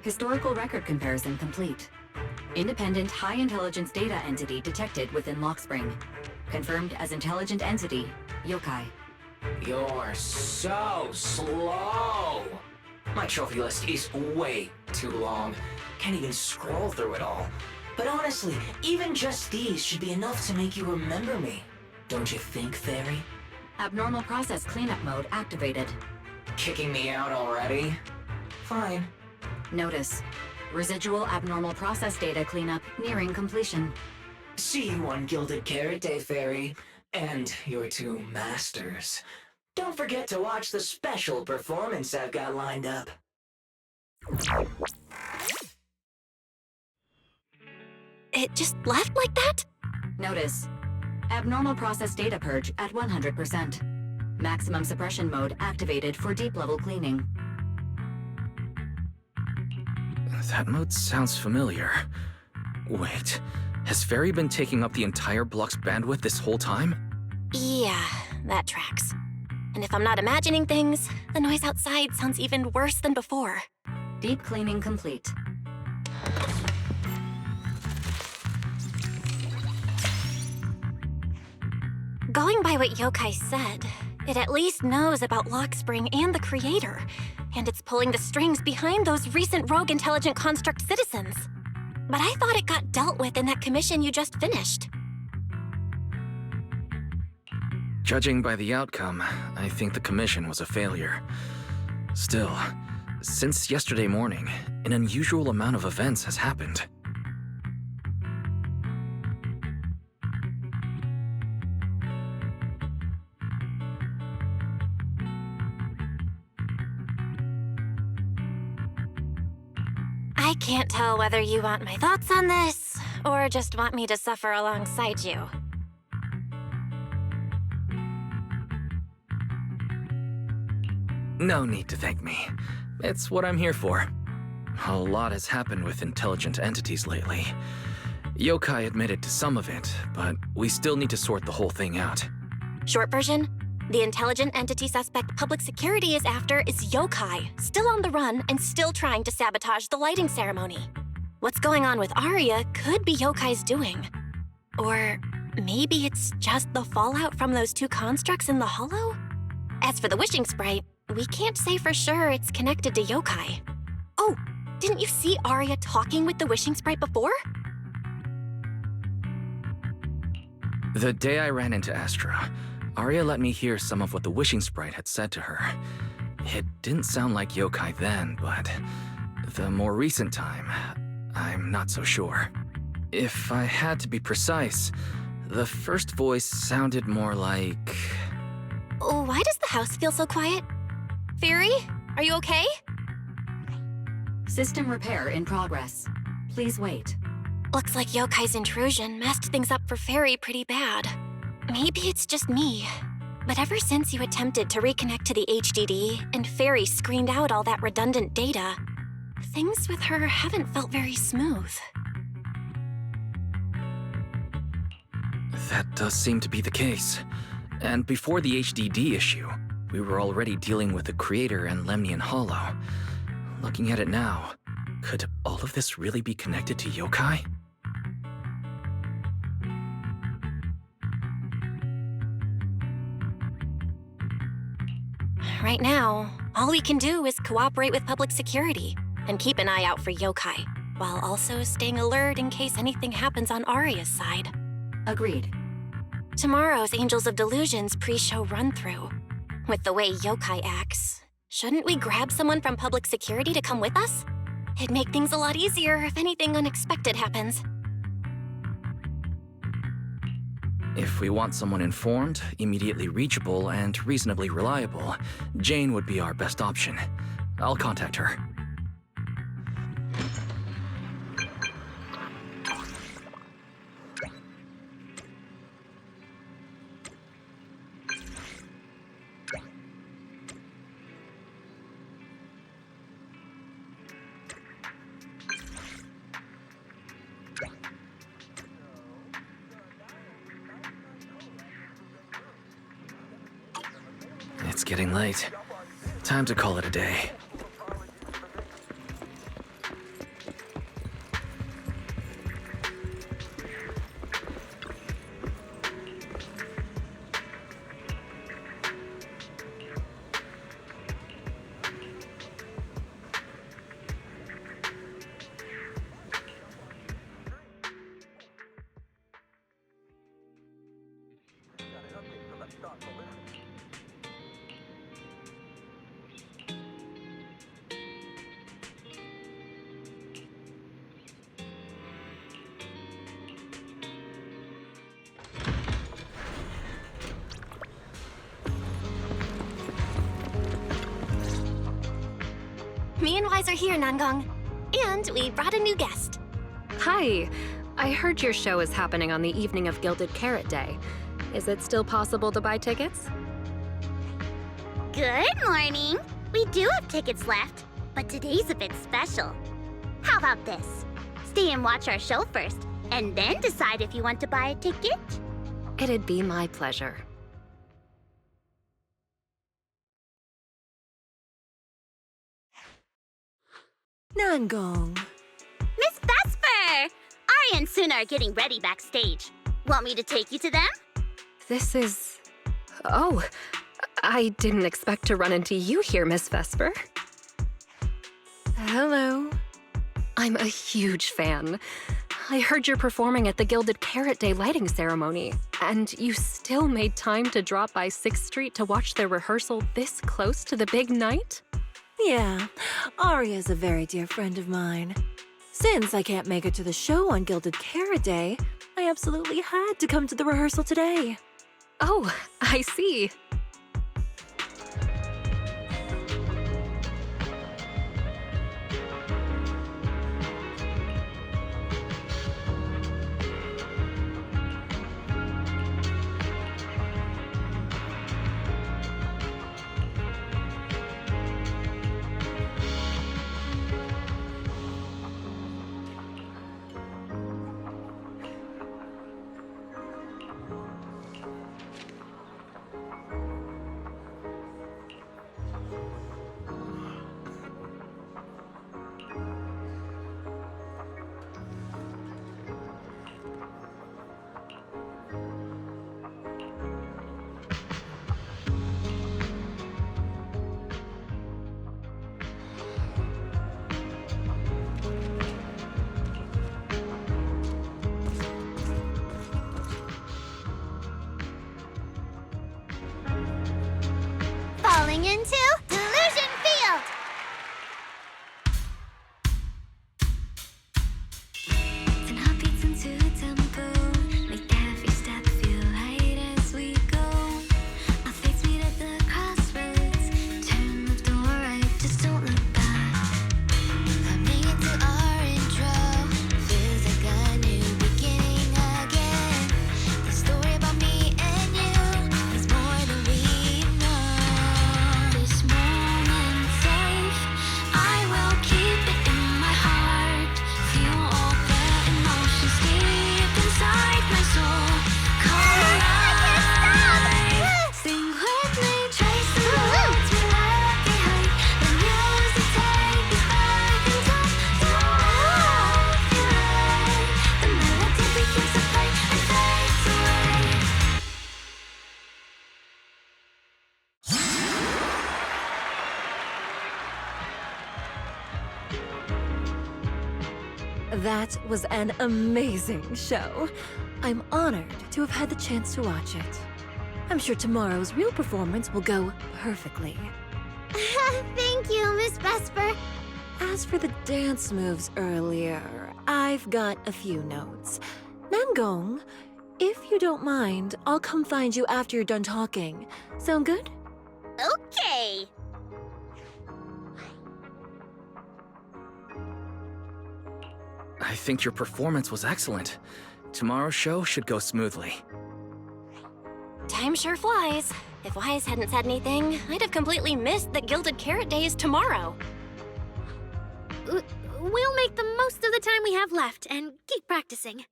Historical record comparison complete. Independent high-intelligence data entity detected within Lockspring. Confirmed as intelligent entity, yokai. You're so slow! My trophy list is way too long. Can't even scroll through it all. But honestly, even just these should be enough to make you remember me. Don't you think, Fairy? Abnormal process cleanup mode activated. Kicking me out already? Fine. Notice. Residual abnormal process data cleanup nearing completion. See you on Gilded Carrot Day, Fairy. And your two masters. Don't forget to watch the special performance I've got lined up. It just left like that? Notice. Abnormal process data purge at 100%. Maximum suppression mode activated for deep-level cleaning. That mode sounds familiar. Wait, has Fairy been taking up the entire block's bandwidth this whole time? Yeah, that tracks. And if I'm not imagining things, the noise outside sounds even worse than before. Deep cleaning complete. Going by what Yokai said, it at least knows about Lockspring and the Creator, and it's pulling the strings behind those recent rogue intelligent construct citizens. But I thought it got dealt with in that commission you just finished. Judging by the outcome, I think the commission was a failure. Still, since yesterday morning, an unusual amount of events has happened. I can't tell whether you want my thoughts on this, or just want me to suffer alongside you. No need to thank me. It's what I'm here for. A lot has happened with intelligent entities lately. Yokai admitted to some of it, but we still need to sort the whole thing out. Short version? The intelligent entity suspect public security is after is Yokai, still on the run and still trying to sabotage the lighting ceremony. What's going on with Aria could be Yokai's doing. Or maybe it's just the fallout from those two constructs in the Hollow? As for the wishing sprite, we can't say for sure it's connected to Yokai. Oh, didn't you see Aria talking with the wishing sprite before? The day I ran into Astra, Aria let me hear some of what the wishing sprite had said to her. It didn't sound like Yokai then, but the more recent time, I'm not so sure. If I had to be precise, the first voice sounded more like... Why does the house feel so quiet? Fairy, are you okay? System repair in progress. Please wait. Looks like Yokai's intrusion messed things up for Fairy pretty bad. Maybe it's just me, but ever since you attempted to reconnect to the HDD and Fairy screened out all that redundant data, things with her haven't felt very smooth. That does seem to be the case. And before the HDD issue, we were already dealing with the Creator and Lemnian Hollow. Looking at it now, could all of this really be connected to Yokai? Right now, all we can do is cooperate with public security and keep an eye out for Yokai, while also staying alert in case anything happens on Aria's side. Agreed. Tomorrow's Angels of Delusion's pre-show run-through. With the way Yokai acts, shouldn't we grab someone from public security to come with us? It'd make things a lot easier if anything unexpected happens. If we want someone informed, immediately reachable, and reasonably reliable, Jane would be our best option. I'll contact her. It's getting late. Time to call it a day. Me and Wise are here, Nangong. And we brought a new guest. Hi. I heard your show is happening on the evening of Gilded Carrot Day. Is it still possible to buy tickets? Good morning. We do have tickets left, but today's a bit special. How about this? Stay and watch our show first, and then decide if you want to buy a ticket. It'd be my pleasure. Nangong. Miss Vesper! Aria and Suna are getting ready backstage. Want me to take you to them? This is... Oh, I didn't expect to run into you here, Miss Vesper. Hello. I'm a huge fan. I heard you're performing at the Gilded Carrot Day lighting ceremony, and you still made time to drop by 6th Street to watch their rehearsal this close to the big night? Yeah, Aria's a very dear friend of mine. Since I can't make it to the show on Gilded Carrot Day, I absolutely had to come to the rehearsal today. Oh, I see. Falling into Delusion Field! Ten heartbeats into a tempo, make every step feel light as we go. Our fates meet at the crossroads, turn left or right, just don't look back. Coming into our intro, feels like a new beginning again. The story about me and you is more than we know. This moment safe, I will keep it in my heart. Feel all the emotions deep inside my soul. Come alive, sing with me, trace the roads we left behind. The music take us back in time. Don't feel right. The melody begins to play and fades away. That was an amazing show. I'm honored to have had the chance to watch it. I'm sure tomorrow's real performance will go perfectly. Thank you, Miss Vesper. As for the dance moves earlier, I've got a few notes. Nangong, if you don't mind, I'll come find you after you're done talking. Sound good? Okay. I think your performance was excellent. Tomorrow's show should go smoothly. Time sure flies. If Wise hadn't said anything, I'd have completely missed that Gilded Carrot Day is tomorrow. We'll make the most of the time we have left and keep practicing.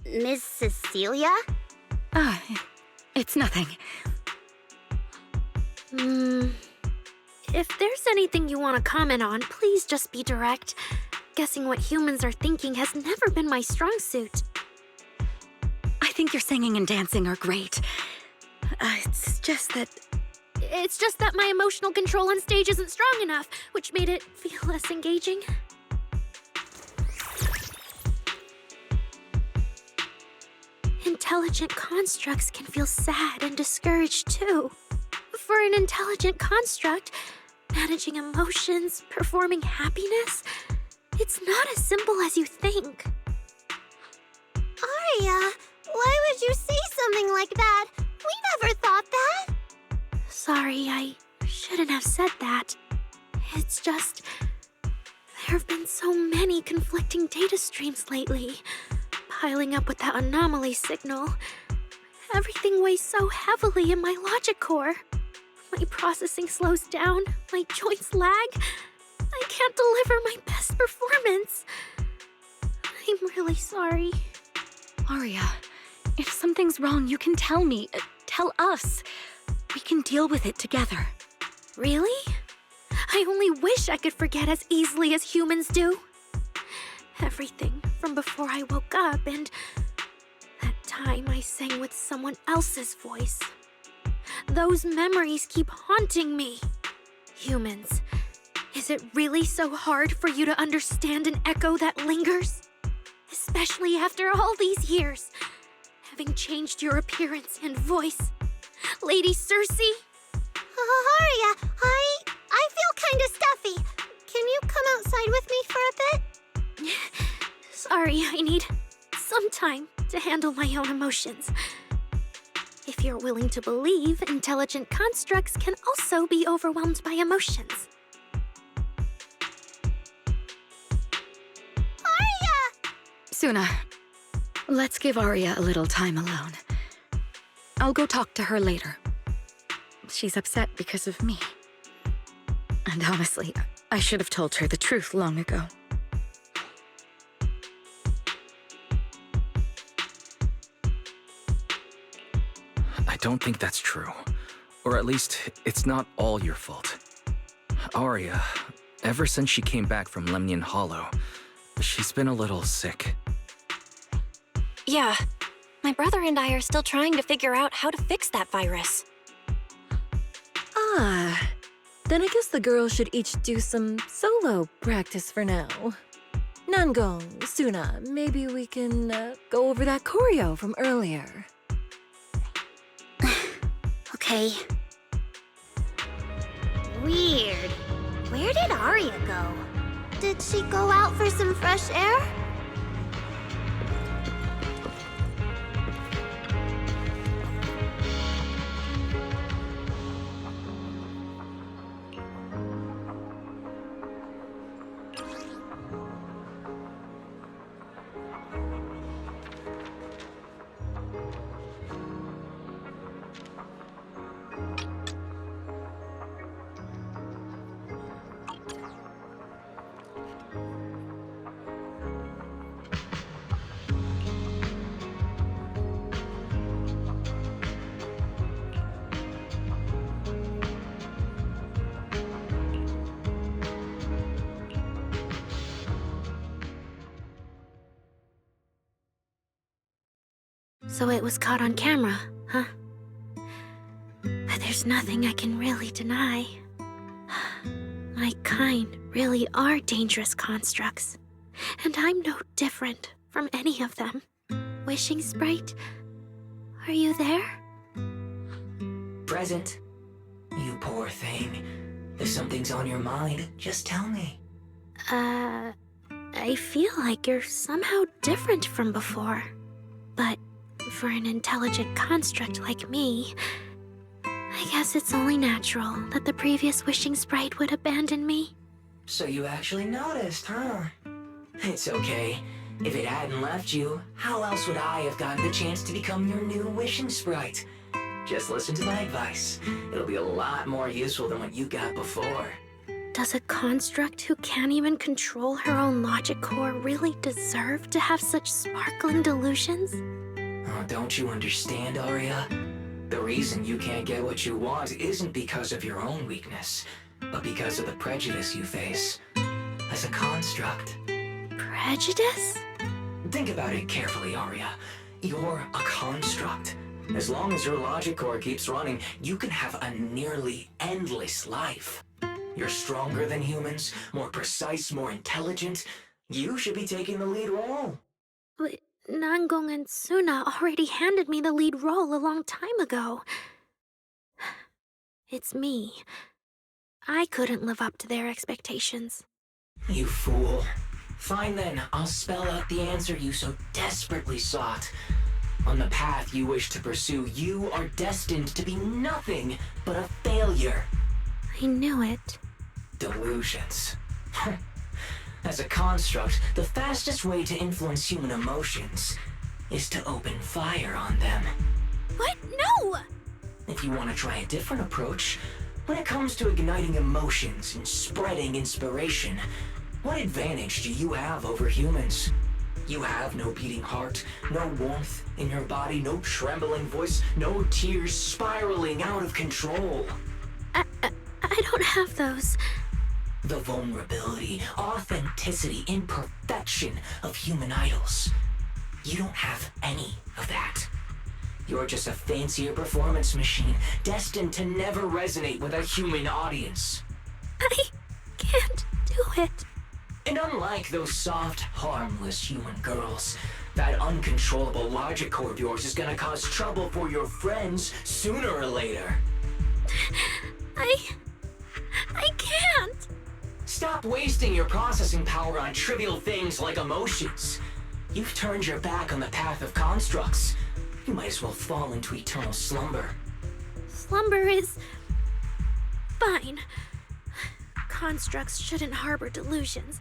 Miss Cecilia? It's nothing. If there's anything you want to comment on, please just be direct. Guessing what humans are thinking has never been my strong suit. I think your singing and dancing are great. It's just that my emotional control on stage isn't strong enough, which made it feel less engaging. Intelligent constructs can feel sad and discouraged too. For an intelligent construct, managing emotions, performing happiness, it's not as simple as you think. Aria, why would you say something like that? We Sorry, I shouldn't have said that. It's just... there have been so many conflicting data streams lately, piling up with that anomaly signal. Everything weighs so heavily in my logic core. My processing slows down, my joints lag. I can't deliver my best performance. I'm really sorry. Aria, if something's wrong, you can tell me. Tell us. We can deal with it together. Really? I only wish I could forget as easily as humans do. Everything from before I woke up and that time I sang with someone else's voice. Those memories keep haunting me. Humans, is it really so hard for you to understand an echo that lingers? Especially after all these years, having changed your appearance and voice. Lady Cersei? Aria, I feel kinda stuffy. Can you come outside with me for a bit? Sorry, I need some time to handle my own emotions. If you're willing to believe, intelligent constructs can also be overwhelmed by emotions. Aria! Suna, let's give Aria a little time alone. I'll go talk to her later. She's upset because of me. And honestly, I should have told her the truth long ago. I don't think that's true. Or at least, it's not all your fault. Aria, ever since she came back from Lemnian Hollow, she's been a little sick. Yeah, my brother and I are still trying to figure out how to fix that virus. Ah, then I guess the girls should each do some solo practice for now. Nangong, Suna, maybe we can go over that choreo from earlier. Okay. Weird. Where did Aria go? Did she go out for some fresh air? So it was caught on camera, huh? But there's nothing I can really deny. My kind really are dangerous constructs, and I'm no different from any of them. Wishing Sprite, are you there? Present. You poor thing. If something's on your mind, just tell me. I feel like you're somehow different from before. But for an intelligent construct like me, I guess it's only natural that the previous Wishing Sprite would abandon me. So you actually noticed, huh? It's okay. If it hadn't left you, how else would I have gotten the chance to become your new Wishing Sprite? Just listen to my advice. It'll be a lot more useful than what you got before. Does a construct who can't even control her own logic core really deserve to have such sparkling delusions? Oh, don't you understand, Aria? The reason you can't get what you want isn't because of your own weakness, but because of the prejudice you face as a construct. Prejudice? Think about it carefully, Aria. You're a construct. As long as your logic core keeps running, you can have a nearly endless life. You're stronger than humans, more precise, more intelligent. You should be taking the lead role. But Nangong and Suna already handed me the lead role a long time ago. It's me. I couldn't live up to their expectations. You fool. Fine then, I'll spell out the answer you so desperately sought. On the path you wish to pursue, you are destined to be nothing but a failure. I knew it. Delusions. As a construct, the fastest way to influence human emotions is to open fire on them. What? No! If you want to try a different approach, when it comes to igniting emotions and spreading inspiration, what advantage do you have over humans? You have no beating heart, no warmth in your body, no trembling voice, no tears spiraling out of control. I don't have those. The vulnerability, authenticity, imperfection of human idols. You don't have any of that. You're just a fancier performance machine, destined to never resonate with a human audience. I can't do it. And unlike those soft, harmless human girls, that uncontrollable logic core of yours is gonna cause trouble for your friends sooner or later. I can't. Stop wasting your processing power on trivial things like emotions. You've turned your back on the path of constructs. You might as well fall into eternal slumber. Slumber is fine. Constructs shouldn't harbor delusions,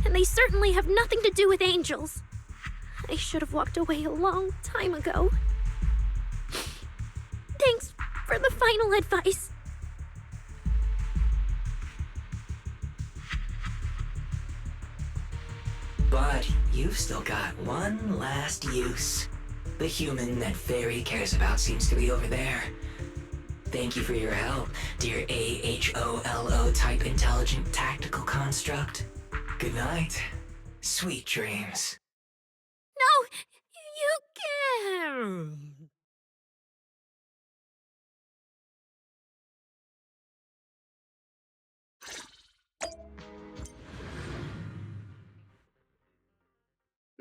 and they certainly have nothing to do with angels. I should have walked away a long time ago. Thanks for the final advice. But you've still got one last use. The human that Fairy cares about seems to be over there. Thank you for your help, dear AHOLO type intelligent tactical construct. Good night. Sweet dreams. No, you can't.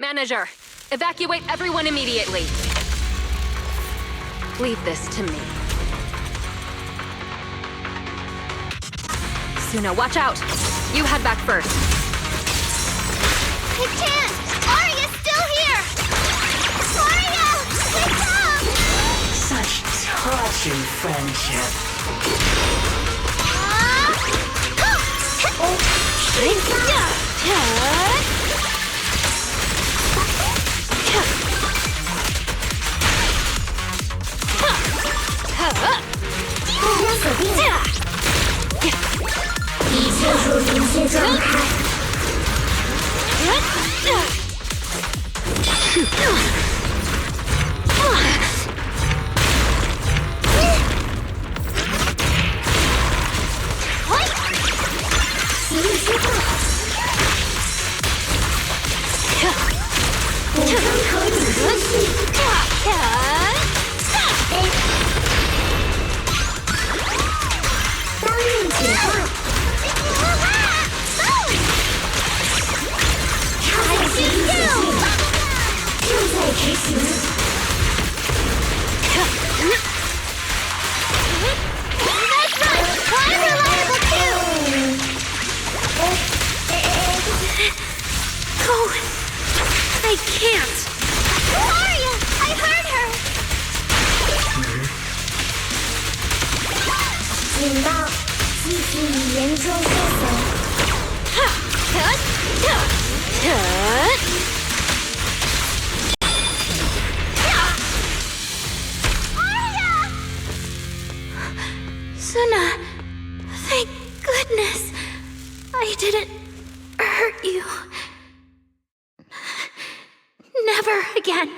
Manager, evacuate everyone immediately. Leave this to me. Suna, watch out! You head back first. I can't! Aria's still here! Aria! Wake up! Such touching friendship. I can't! Aria! I heard her! 警报！机体语言中受损。Suna, thank goodness I didn't hurt you. Never again.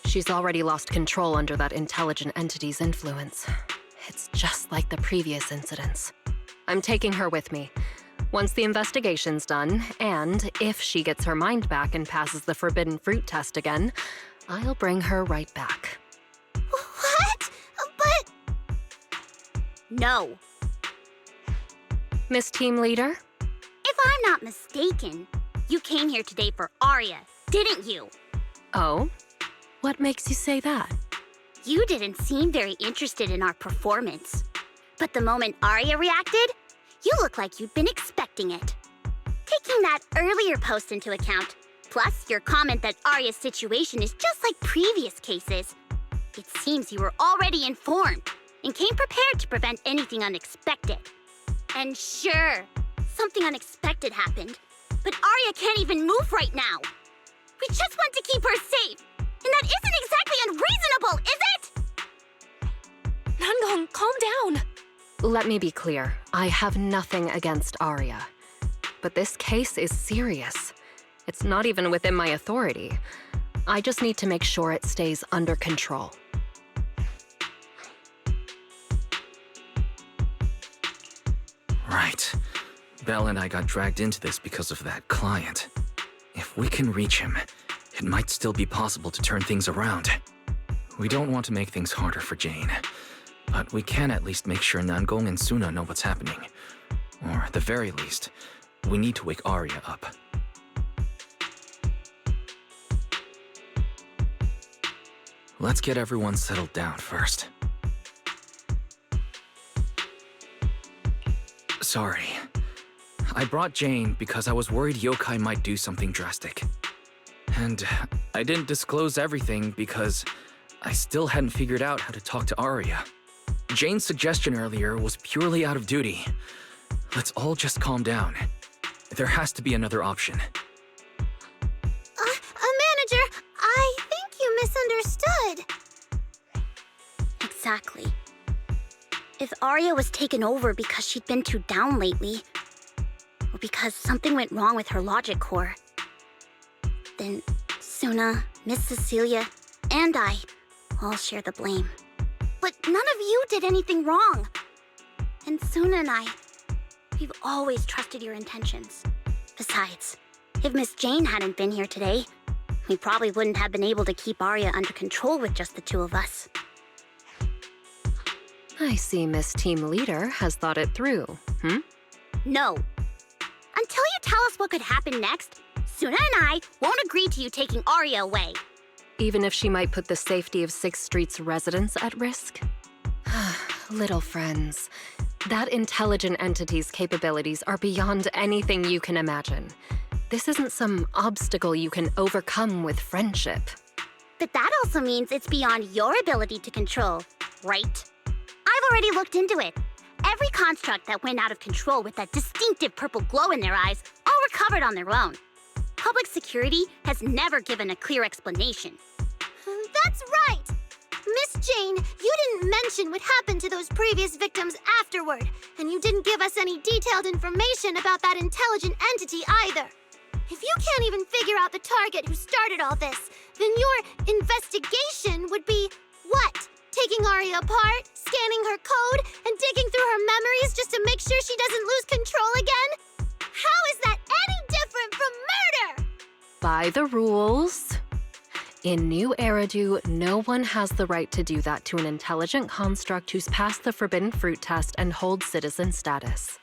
She's already lost control under that intelligent entity's influence. It's just like the previous incidents. I'm taking her with me. Once the investigation's done, and if she gets her mind back and passes the forbidden fruit test again, I'll bring her right back. What? But... No. Miss Team Leader? If I'm not mistaken, you came here today for Aria, didn't you? Oh? What makes you say that? You didn't seem very interested in our performance. But the moment Aria reacted, you look like you'd been expecting it. Taking that earlier post into account, plus your comment that Aria's situation is just like previous cases, it seems you were already informed and came prepared to prevent anything unexpected. And sure, something unexpected happened, but Aria can't even move right now. We just want to keep her safe, and that isn't exactly unreasonable, is it? Nangong, calm down. Let me be clear. I have nothing against Aria. But this case is serious. It's not even within my authority. I just need to make sure it stays under control. Right. Belle and I got dragged into this because of that client. If we can reach him, it might still be possible to turn things around. We don't want to make things harder for Jane, but we can at least make sure Nangong and Suna know what's happening. Or at the very least, we need to wake Aria up. Let's get everyone settled down first. Sorry. I brought Jane because I was worried yokai might do something drastic. And I didn't disclose everything because I still hadn't figured out how to talk to Aria. Jane's suggestion earlier was purely out of duty. Let's all just calm down. There has to be another option. Manager, I think you misunderstood. Exactly. If Aria was taken over because she'd been too down lately, or because something went wrong with her logic core, then Suna, Miss Cecilia, and I all share the blame. But none of you did anything wrong. And Suna and I, we've always trusted your intentions. Besides, if Miss Jane hadn't been here today, we probably wouldn't have been able to keep Aria under control with just the two of us. I see Miss Team Leader has thought it through, No. Until you tell us what could happen next, Suna and I won't agree to you taking Aria away. Even if she might put the safety of 6th Street's residents at risk? Little friends, that intelligent entity's capabilities are beyond anything you can imagine. This isn't some obstacle you can overcome with friendship. But that also means it's beyond your ability to control, right? I've already looked into it. Every construct that went out of control with that distinctive purple glow in their eyes all recovered on their own. Public security has never given a clear explanation. That's right! Miss Jane, you didn't mention what happened to those previous victims afterward, and you didn't give us any detailed information about that intelligent entity either. If you can't even figure out the target who started all this, then your investigation would be what? Taking Aria apart, scanning her code, and digging through her memories just to make sure she doesn't lose control again? How is that any different from murder? By the rules. In New Eridu, no one has the right to do that to an intelligent construct who's passed the Forbidden Fruit test and holds citizen status.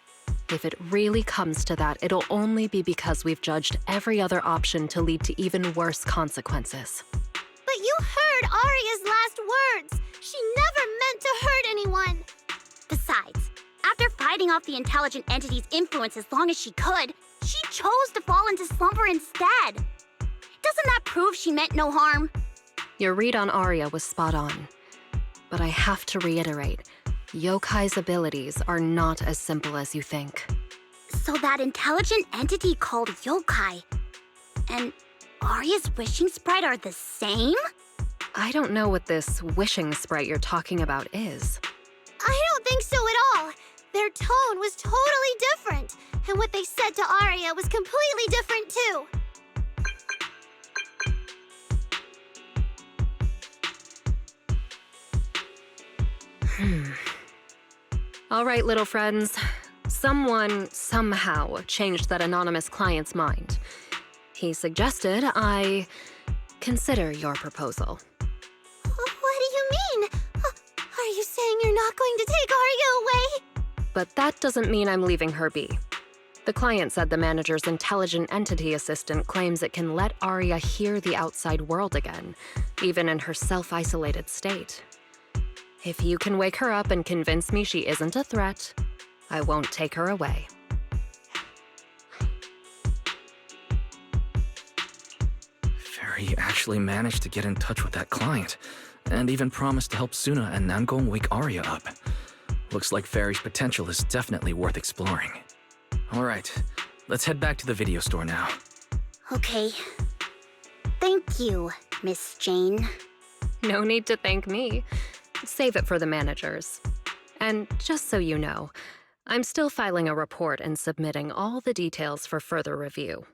If it really comes to that, it'll only be because we've judged every other option to lead to even worse consequences. But you heard Aria's last words. She never meant to hurt anyone. Besides, after fighting off the intelligent entity's influence as long as she could, she chose to fall into slumber instead. Doesn't that prove she meant no harm? Your read on Aria was spot on. But I have to reiterate, yokai's abilities are not as simple as you think. So that intelligent entity called yokai and Aria's wishing sprite are the same? I don't know what this wishing sprite you're talking about is. I don't think so at all. Their tone was totally different, and what they said to Aria was completely different too. All right, little friends. Someone, somehow, changed that anonymous client's mind. He suggested I consider your proposal. What do you mean? Are you saying you're not going to take Aria away? But that doesn't mean I'm leaving her be. The client said the manager's intelligent entity assistant claims it can let Aria hear the outside world again, even in her self-isolated state. If you can wake her up and convince me she isn't a threat, I won't take her away. Fairy actually managed to get in touch with that client, and even promised to help Suna and Namgong wake Aria up. Looks like Fairy's potential is definitely worth exploring. Alright, let's head back to the video store now. Okay. Thank you, Miss Jane. No need to thank me. Save it for the managers. And just so you know, I'm still filing a report and submitting all the details for further review.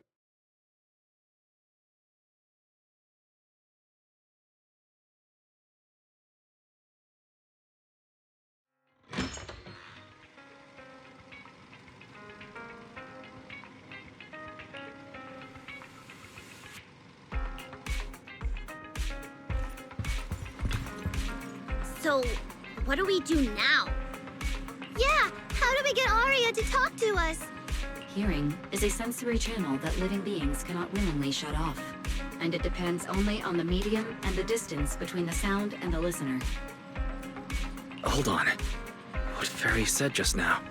So, what do we do now? Yeah, how do we get Aria to talk to us? Hearing is a sensory channel that living beings cannot willingly shut off, and it depends only on the medium and the distance between the sound and the listener. Hold on. What Fairy said just now?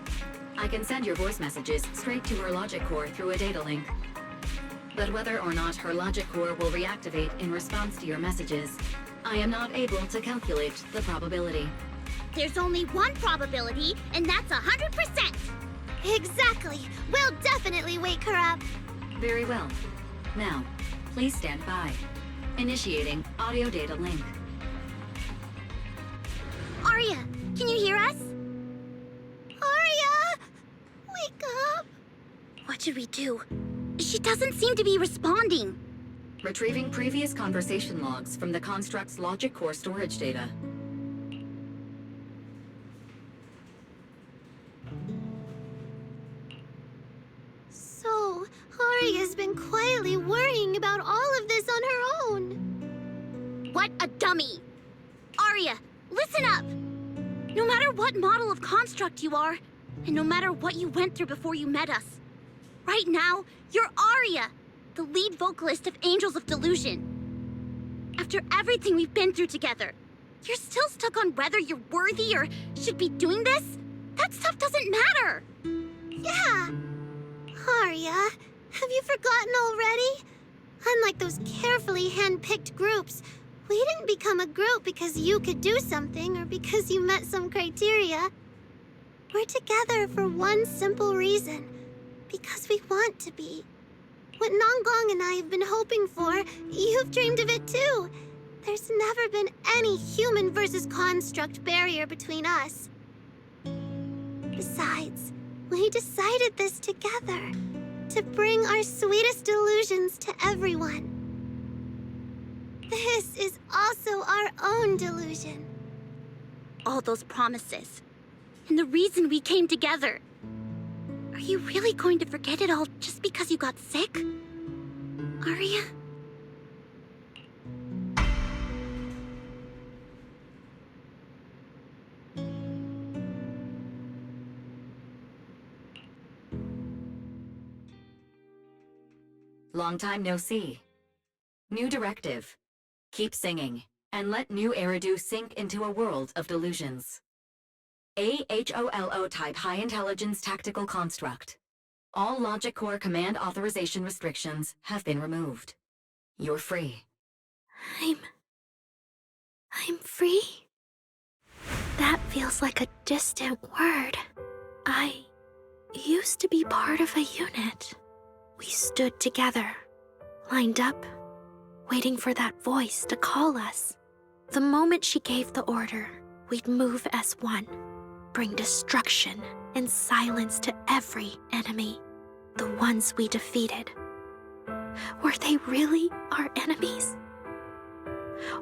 I can send your voice messages straight to her logic core through a data link. But whether or not her logic core will reactivate in response to your messages, I am not able to calculate the probability. There's only one probability, and that's 100%! Exactly. We'll definitely wake her up. Very well. Now, please stand by. Initiating audio data link. Aria, can you hear us? Aria! Wake up! What should we do? She doesn't seem to be responding. Retrieving previous conversation logs from the construct's logic core storage data. So, Aria's been quietly worrying about all of this on her own. What a dummy! Aria, listen up! No matter what model of construct you are, and no matter what you went through before you met us, right now, you're Aria, the lead vocalist of Angels of Delusion. After everything we've been through together, you're still stuck on whether you're worthy or should be doing this? That stuff doesn't matter! Yeah. Aria, have you forgotten already? Unlike those carefully hand-picked groups, we didn't become a group because you could do something or because you met some criteria. We're together for one simple reason. Because we want to be. What Namgong and I have been hoping for, you've dreamed of it too. There's never been any human versus construct barrier between us. Besides, we decided this together, to bring our sweetest delusions to everyone. This is also our own delusion. All those promises, and the reason we came together. Are you really going to forget it all just because you got sick? Aria? Long time no see. New directive. Keep singing, and let new Eridu sink into a world of delusions. AHOLO type high intelligence tactical construct. All logic core command authorization restrictions have been removed. You're free. I'm free? That feels like a distant word. I used to be part of a unit. We stood together, lined up, waiting for that voice to call us. The moment she gave the order, we'd move as one, bring destruction and silence to every enemy, the ones we defeated. Were they really our enemies?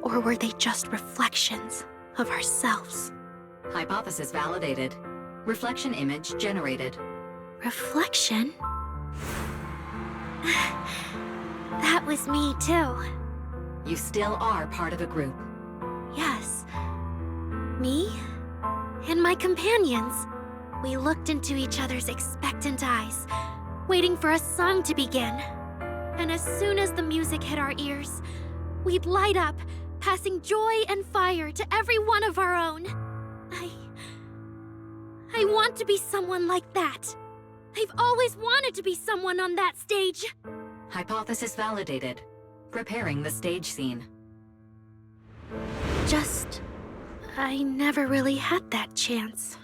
Or were they just reflections of ourselves? Hypothesis validated. Reflection image generated. Reflection? That was me too. You still are part of a group. Yes. Me and my companions. We looked into each other's expectant eyes, waiting for a song to begin. And as soon as the music hit our ears, we'd light up, passing joy and fire to every one of our own. I want to be someone like that. I've always wanted to be someone on that stage. Hypothesis validated. Preparing the stage scene. I never really had that chance.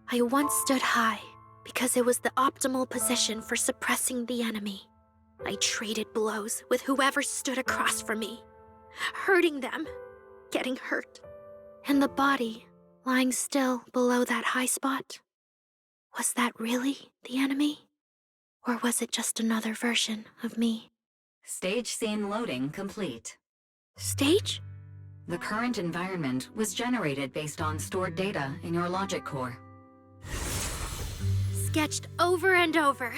I once stood high because it was the optimal position for suppressing the enemy. I traded blows with whoever stood across from me, hurting them, getting hurt. And the body lying still below that high spot, was that really the enemy? Or was it just another version of me? Stage scene loading complete. Stage? The current environment was generated based on stored data in your logic core. Sketched over and over,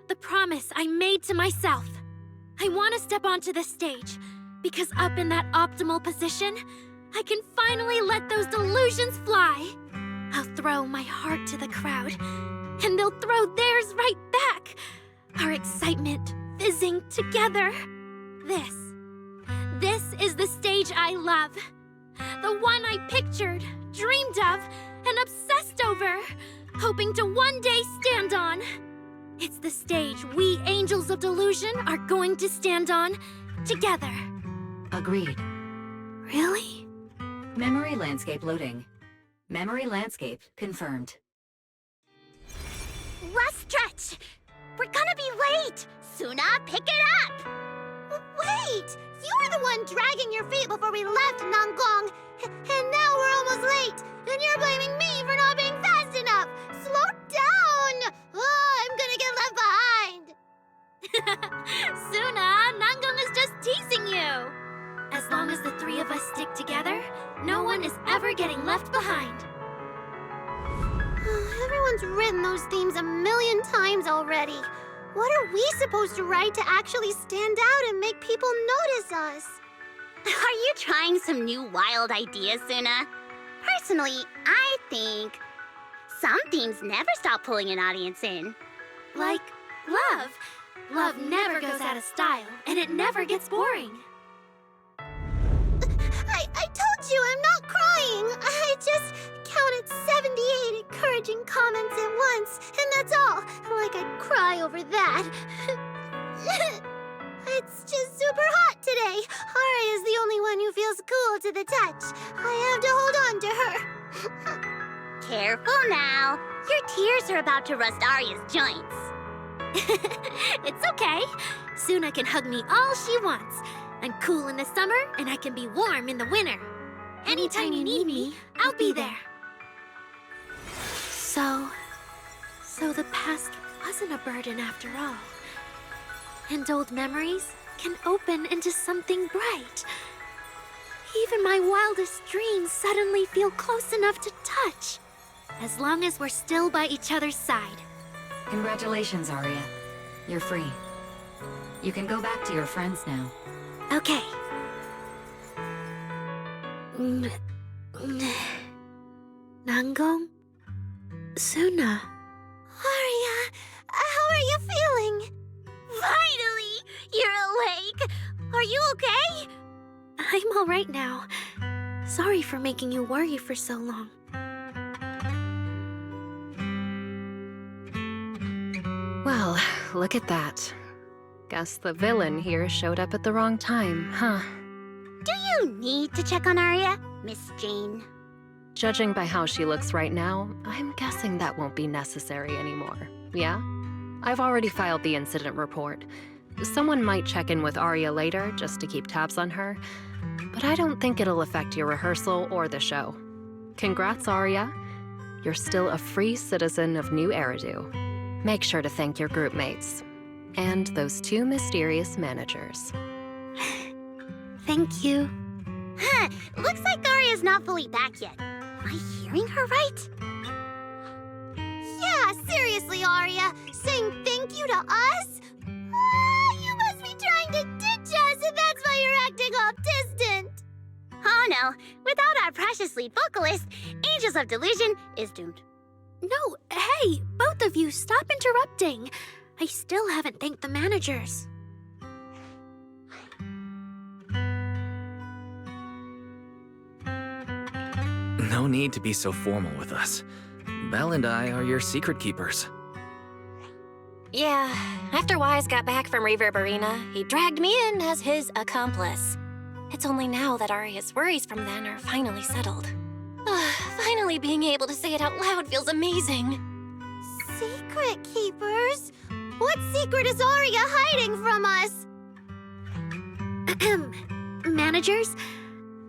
the promise I made to myself. I want to step onto the stage, because up in that optimal position, I can finally let those delusions fly. I'll throw my heart to the crowd, and they'll throw theirs right back. Our excitement fizzing together. This is the stage I love. The one I pictured, dreamed of, and obsessed over, hoping to one day stand on. It's the stage we Angels of Delusion are going to stand on together. Agreed. Really? Memory landscape loading. Memory landscape confirmed. Last stretch! We're gonna be late! Suna, pick it up! Wait! You were the one dragging your feet before we left, Nangong! And now we're almost late! And you're blaming me for not being fast enough! Slow down! Oh, I'm gonna get left behind! Suna, Nangong is just teasing you! As long as the three of us stick together, no one is ever getting left behind. Everyone's written those themes a million times already. What are we supposed to write to actually stand out and make people notice us? Are you trying some new wild ideas, Suna? Personally, I think some themes never stop pulling an audience in. Like love. Love never goes out of style, and it never gets boring. I told you I'm not crying. I just counted 78 encouraging comments at once, and that's all. Like I'd cry over that. It's just super hot today. Aria's the only one who feels cool to the touch. I have to hold on to her. Careful now. Your tears are about to rust Aria's joints. It's okay. Suna can hug me all she wants. I'm cool in the summer, and I can be warm in the winter. Anytime you need me, I'll be there. So the past wasn't a burden after all. And old memories can open into something bright. Even my wildest dreams suddenly feel close enough to touch. As long as we're still by each other's side. Congratulations, Aria. You're free. You can go back to your friends now. Okay. Nangong? Suna? Aria, how are you feeling? Finally! You're awake! Are you okay? I'm all right now. Sorry for making you worry for so long. Well, look at that. Guess the villain here showed up at the wrong time, huh? Do you need to check on Aria, Miss Jane? Judging by how she looks right now, I'm guessing that won't be necessary anymore. Yeah? I've already filed the incident report. Someone might check in with Aria later just to keep tabs on her, but I don't think it'll affect your rehearsal or the show. Congrats, Aria. You're still a free citizen of New Eridu. Make sure to thank your group mates. And those two mysterious managers. Thank you. Huh, looks like Aria's not fully back yet. Am I hearing her right? Yeah, seriously, Aria. Saying thank you to us? You must be trying to ditch us, and that's why you're acting all distant. Oh no, without our precious lead vocalist, Angels of Delusion is doomed. No, hey, both of you, stop interrupting. I still haven't thanked the managers. No need to be so formal with us. Belle and I are your secret keepers. Yeah, after Wise got back from Reverberina, he dragged me in as his accomplice. It's only now that Aria's worries from then are finally settled. Finally being able to say it out loud feels amazing. Secret keepers? What secret is Aria hiding from us? Managers,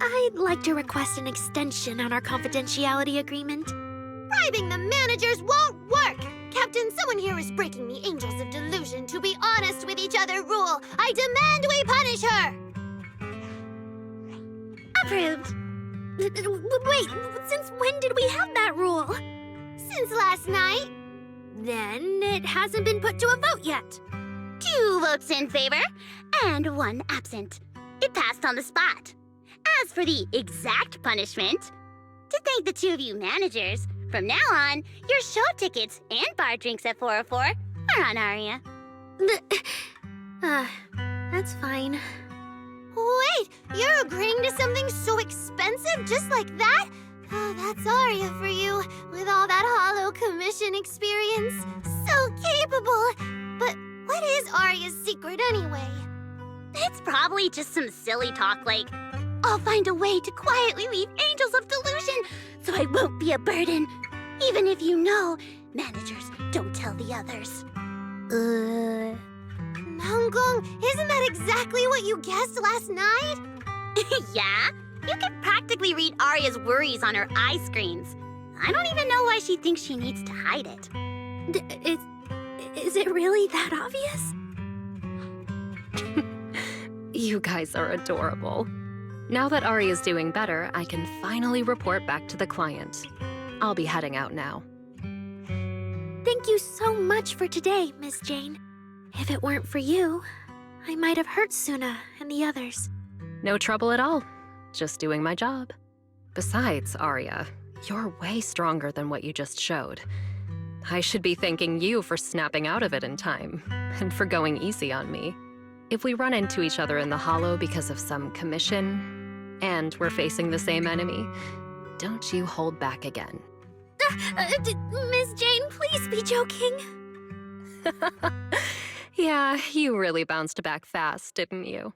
I'd like to request an extension on our confidentiality agreement. Bribing the managers won't work! Captain, someone here is breaking the Angels of Delusion to be honest with each other rule. I demand we punish her! Approved. Wait, since when did we have that rule? Since last night. Then it hasn't been put to a vote yet. 2 votes in favor and 1 absent. It passed on the spot. As for the exact punishment, to thank the 2 of you managers, from now on, your show tickets and bar drinks at 404 are on Aria. That's fine. Wait, you're agreeing to something so expensive just like that? Oh, that's Aria for you, with all that Hollow commission experience. So capable! But what is Aria's secret anyway? It's probably just some silly talk like, I'll find a way to quietly leave Angels of Delusion so I won't be a burden. Even if you know, managers don't tell the others. Nanggong, isn't that exactly what you guessed last night? Yeah? You can practically read Aria's worries on her eye screens. I don't even know why she thinks she needs to hide it. Is it really that obvious? You guys are adorable. Now that Aria's doing better, I can finally report back to the client. I'll be heading out now. Thank you so much for today, Miss Jane. If it weren't for you, I might have hurt Suna and the others. No trouble at all. Just doing my job. Besides, Aria, you're way stronger than what you just showed. I should be thanking you for snapping out of it in time, and for going easy on me. If we run into each other in the Hollow because of some commission, and we're facing the same enemy, don't you hold back again. Miss Jane, please be joking. Yeah, you really bounced back fast, didn't you?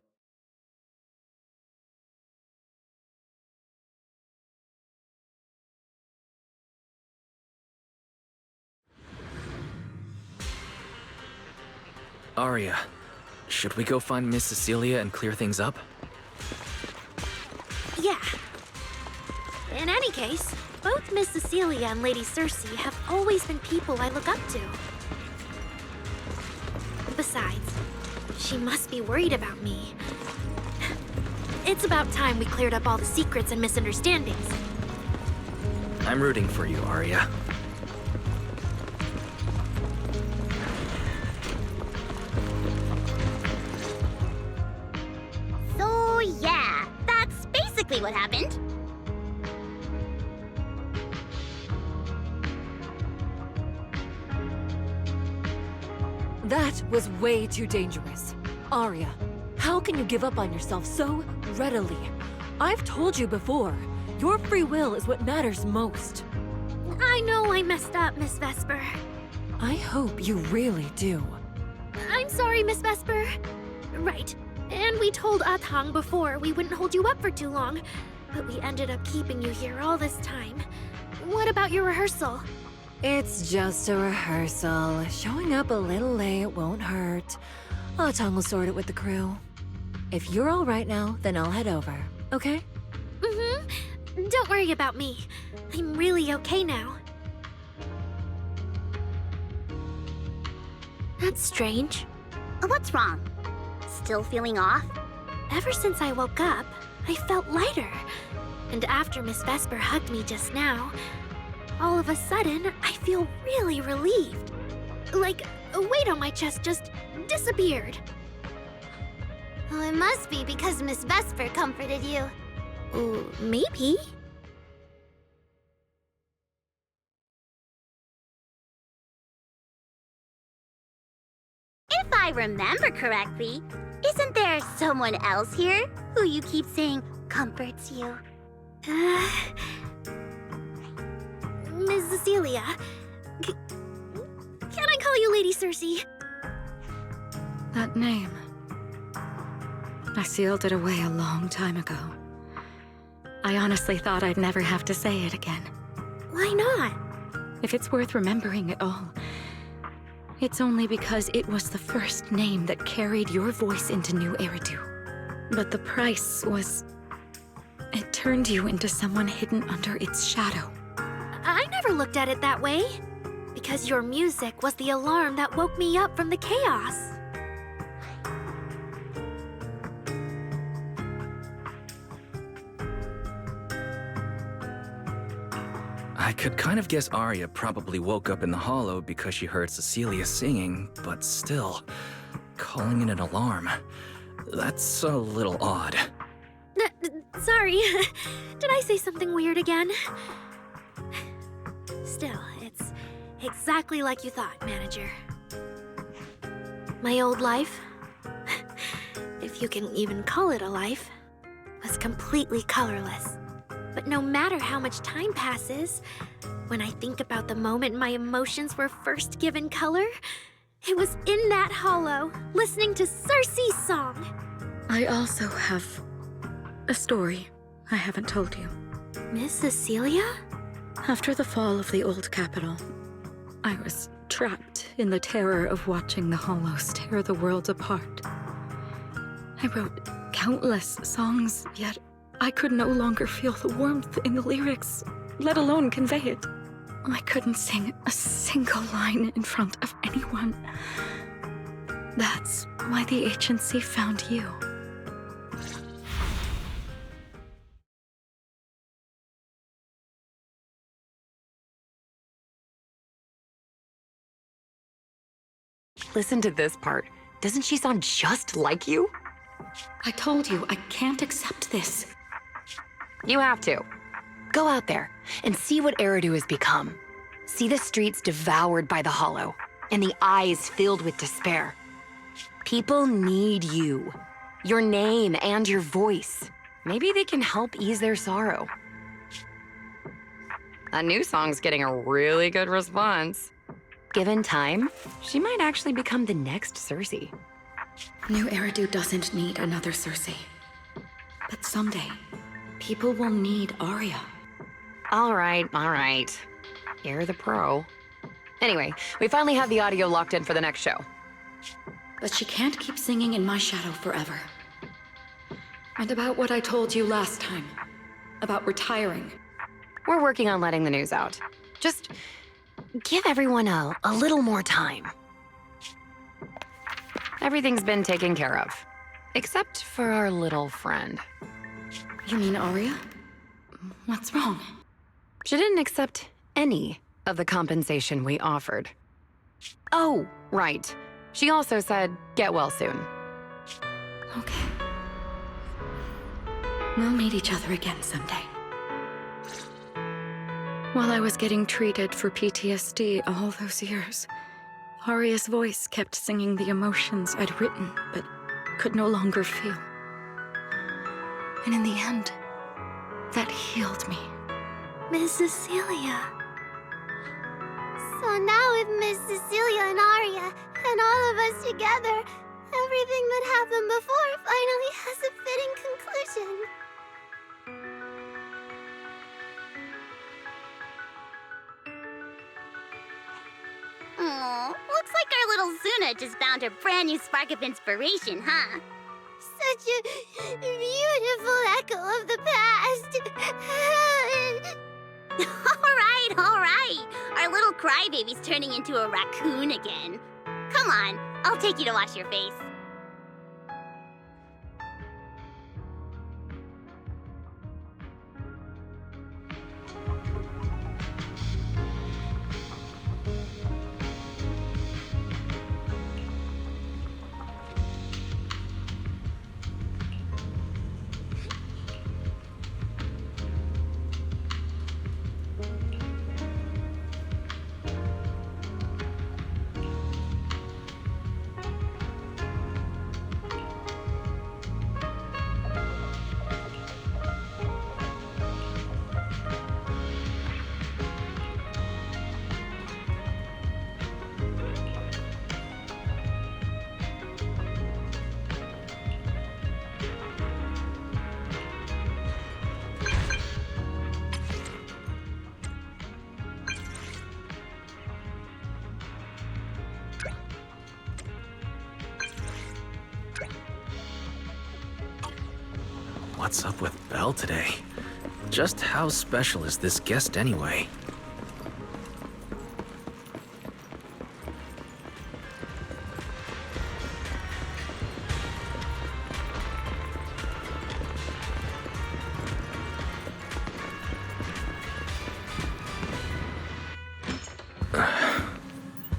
Aria, should we go find Miss Cecilia and clear things up? Yeah. In any case, both Miss Cecilia and Lady Circe have always been people I look up to. Besides, she must be worried about me. It's about time we cleared up all the secrets and misunderstandings. I'm rooting for you, Aria. So yeah, that's basically what happened. That was way too dangerous. Aria, how can you give up on yourself so readily? I've told you before, your free will is what matters most. I know I messed up, Miss Vesper. I hope you really do. I'm sorry, Miss Vesper. Right. And we told Atang before we wouldn't hold you up for too long, but we ended up keeping you here all this time. What about your rehearsal? It's just a rehearsal. Showing up a little late won't hurt. Atang will sort it with the crew. If you're all right now, then I'll head over, okay? Mm-hmm. Don't worry about me. I'm really okay now. That's strange. What's wrong? Still feeling off? Ever since I woke up, I felt lighter. And after Miss Vesper hugged me just now, all of a sudden, I feel really relieved. Like a weight on my chest just disappeared. Oh, it must be because Miss Vesper comforted you. Maybe. If I remember correctly, isn't there someone else here who you keep saying comforts you? Ms. Cecilia. Can I call you Lady Cersei? That name. I sealed it away a long time ago. I honestly thought I'd never have to say it again. Why not? If it's worth remembering at all, it's only because it was the first name that carried your voice into New Eridu. But the price was... it turned you into someone hidden under its shadow. I never looked at it that way. Because your music was the alarm that woke me up from the chaos. I could kind of guess Aria probably woke up in the Hollow because she heard Cecilia singing, but still, calling it an alarm. That's a little odd. Sorry. Did I say something weird again? Still, it's exactly like you thought, Manager. My old life, if you can even call it a life, was completely colorless. But no matter how much time passes, when I think about the moment my emotions were first given color, it was in that hollow, listening to Cersei's song. I also have a story I haven't told you. Miss Cecilia? After the fall of the old capital, I was trapped in the terror of watching the Hollows tear the world apart. I wrote countless songs, yet I could no longer feel the warmth in the lyrics, let alone convey it. I couldn't sing a single line in front of anyone. That's why the agency found you. Listen to this part. Doesn't she sound just like you? I told you, I can't accept this. You have to. Go out there and see what Eridu has become. See the streets devoured by the Hollow, and the eyes filled with despair. People need you. Your name and your voice. Maybe they can help ease their sorrow. A new song's getting a really good response. Given time, she might actually become the next Cersei. New Eridu doesn't need another Cersei. But someday, people will need Aria. All right. You're the pro. Anyway, we finally have the audio locked in for the next show. But she can't keep singing in my shadow forever. And about what I told you last time, about retiring. We're working on letting the news out. Just give everyone a little more time. Everything's been taken care of. Except for our little friend. You mean Aria? What's wrong? She didn't accept any of the compensation we offered. Oh, right. She also said, get well soon. Okay. We'll meet each other again someday. While I was getting treated for PTSD all those years, Aria's voice kept singing the emotions I'd written, but could no longer feel. And in the end, that healed me. Miss Cecilia. So now with Miss Cecilia and Aria, and all of us together, everything that happened before finally has a fitting conclusion. Aw, looks like our little Zuna just found her brand new spark of inspiration, huh? Such a beautiful echo of the past. All right. Our little crybaby's turning into a raccoon again. Come on, I'll take you to wash your face. What's up with Belle today? Just how special is this guest anyway?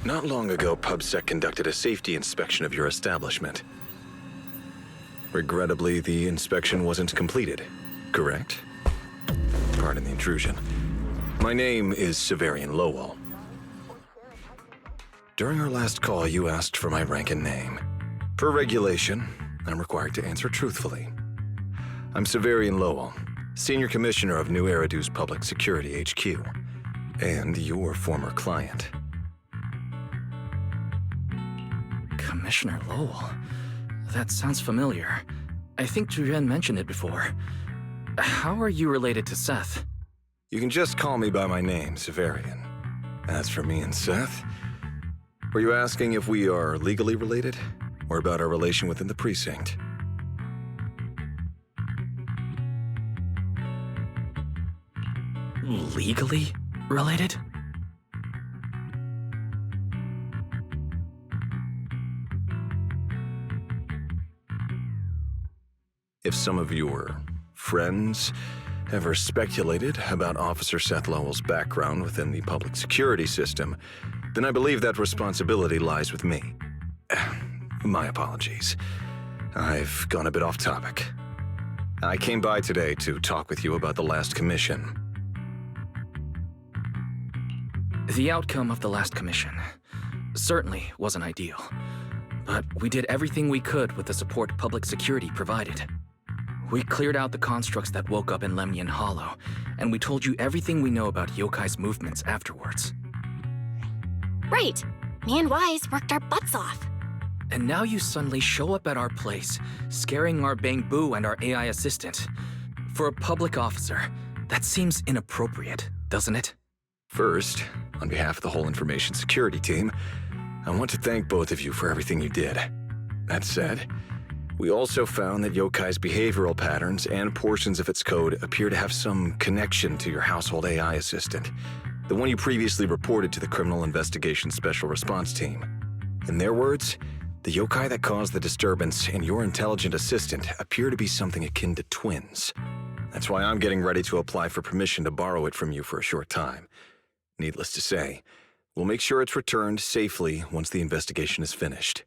Not long ago, PubSec conducted a safety inspection of your establishment. Regrettably, the inspection wasn't completed, correct? Pardon the intrusion. My name is Severian Lowell. During our last call, you asked for my rank and name. Per regulation, I'm required to answer truthfully. I'm Severian Lowell, Senior Commissioner of New Eridu's Public Security HQ, and your former client. Commissioner Lowell? That sounds familiar. I think Julian mentioned it before. How are you related to Seth? You can just call me by my name, Severian. As for me and Seth, were you asking if we are legally related, or about our relation within the precinct? Legally related? If some of your friends ever speculated about Officer Seth Lowell's background within the public security system, then I believe that responsibility lies with me. My apologies. I've gone a bit off topic. I came by today to talk with you about the last commission. The outcome of the last commission certainly wasn't ideal, but we did everything we could with the support public security provided. We cleared out the constructs that woke up in Lemnian Hollow, and we told you everything we know about Yokai's movements afterwards. Right. Me and Wise worked our butts off. And now you suddenly show up at our place, scaring our Bang Boo and our AI assistant. For a public officer, that seems inappropriate, doesn't it? First, on behalf of the whole information security team, I want to thank both of you for everything you did. That said, we also found that Yokai's behavioral patterns and portions of its code appear to have some connection to your household AI assistant, the one you previously reported to the Criminal Investigation Special Response Team. In their words, the yokai that caused the disturbance and your intelligent assistant appear to be something akin to twins. That's why I'm getting ready to apply for permission to borrow it from you for a short time. Needless to say, we'll make sure it's returned safely once the investigation is finished.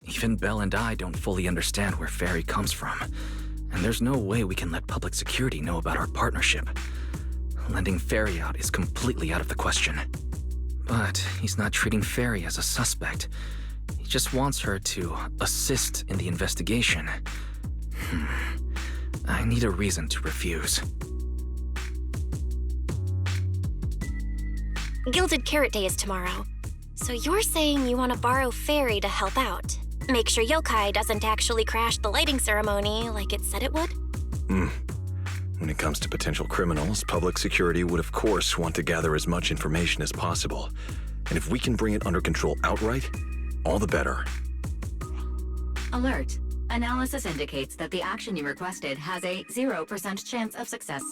Even Belle and I don't fully understand where Ferry comes from, and there's no way we can let public security know about our partnership. Lending Ferry out is completely out of the question. But he's not treating Ferry as a suspect. He just wants her to assist in the investigation. I need a reason to refuse. Gilded Carrot Day is tomorrow. So you're saying you want to borrow Ferry to help out? Make sure Yokai doesn't actually crash the lighting ceremony like it said it would? When it comes to potential criminals, public security would of course want to gather as much information as possible. And if we can bring it under control outright, all the better. Alert. Analysis indicates that the action you requested has a 0% chance of success.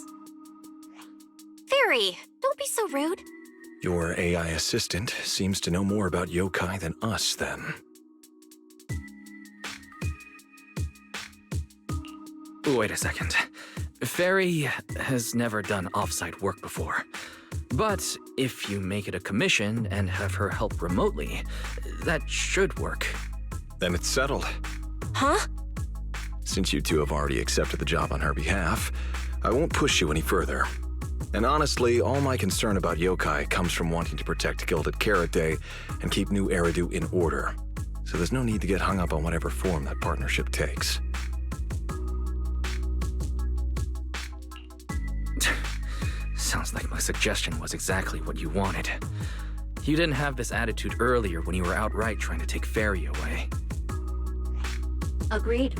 Ferry, don't be so rude. Your AI assistant seems to know more about yokai than us, then. Wait a second. Ferry has never done off-site work before. But if you make it a commission and have her help remotely, that should work. Then it's settled. Huh? Since you two have already accepted the job on her behalf, I won't push you any further. And honestly, all my concern about yokai comes from wanting to protect Gilded Carrot Day and keep New Eridu in order. So there's no need to get hung up on whatever form that partnership takes. Sounds like my suggestion was exactly what you wanted. You didn't have this attitude earlier when you were outright trying to take Ferry away. Agreed.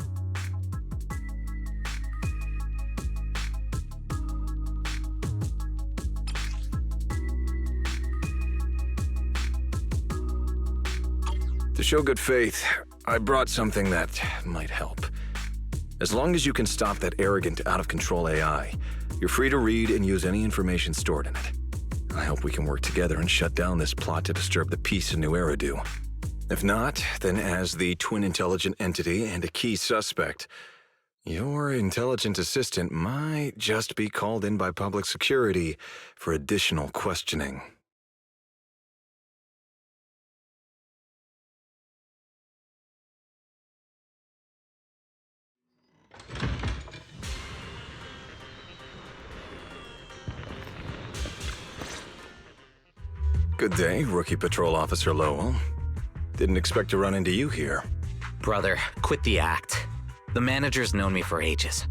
To show good faith, I brought something that might help. As long as you can stop that arrogant, out-of-control AI, you're free to read and use any information stored in it. I hope we can work together and shut down this plot to disturb the peace in New Eridu. If not, then as the twin intelligent entity and a key suspect, your intelligent assistant might just be called in by public security for additional questioning. Good day, Rookie Patrol Officer Lowell. Didn't expect to run into you here. Brother, quit the act. The manager's known me for ages.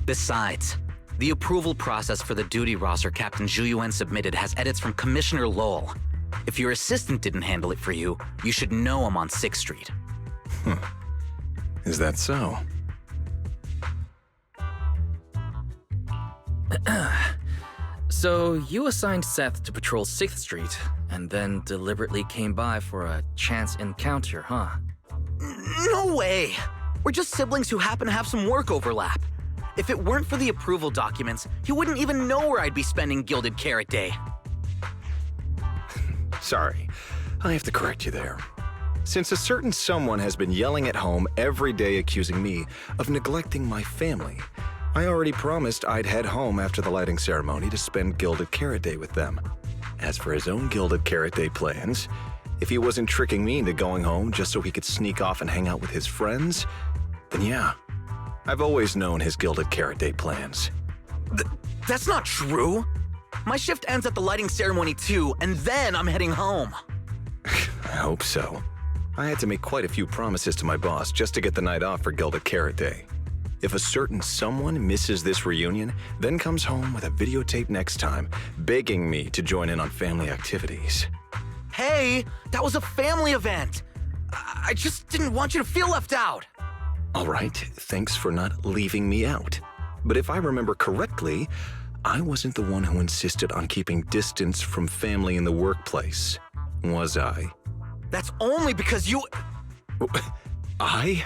Besides, the approval process for the duty roster Captain Zhuyuan submitted has edits from Commissioner Lowell. If your assistant didn't handle it for you, you should know I'm on 6th Street. Is that so? So you assigned Seth to patrol 6th Street, and then deliberately came by for a chance encounter, huh? No way! We're just siblings who happen to have some work overlap. If it weren't for the approval documents, he wouldn't even know where I'd be spending Gilded Carrot Day. Sorry, I have to correct you there. Since a certain someone has been yelling at home every day accusing me of neglecting my family, I already promised I'd head home after the lighting ceremony to spend Gilded Carrot Day with them. As for his own Gilded Carrot Day plans, if he wasn't tricking me into going home just so he could sneak off and hang out with his friends, then yeah, I've always known his Gilded Carrot Day plans. That's not true! My shift ends at the lighting ceremony too, and then I'm heading home. I hope so. I had to make quite a few promises to my boss just to get the night off for Gilded Carrot Day. If a certain someone misses this reunion, then comes home with a videotape next time, begging me to join in on family activities. Hey, that was a family event! I just didn't want you to feel left out! All right, thanks for not leaving me out. But if I remember correctly, I wasn't the one who insisted on keeping distance from family in the workplace, was I? That's only because you... I?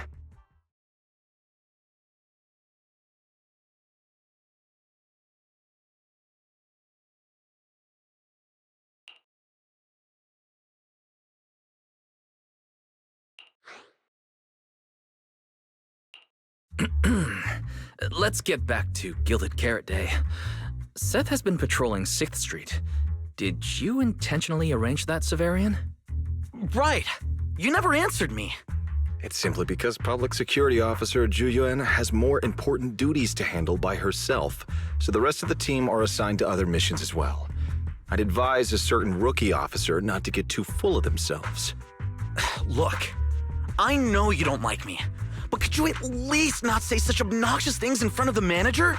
Let's get back to Gilded Carrot Day. Seth has been patrolling 6th Street. Did you intentionally arrange that, Severian? Right! You never answered me! It's simply because Public Security Officer Zhuyuan has more important duties to handle by herself, so the rest of the team are assigned to other missions as well. I'd advise a certain rookie officer not to get too full of themselves. Look, I know you don't like me, but could you at least not say such obnoxious things in front of the manager?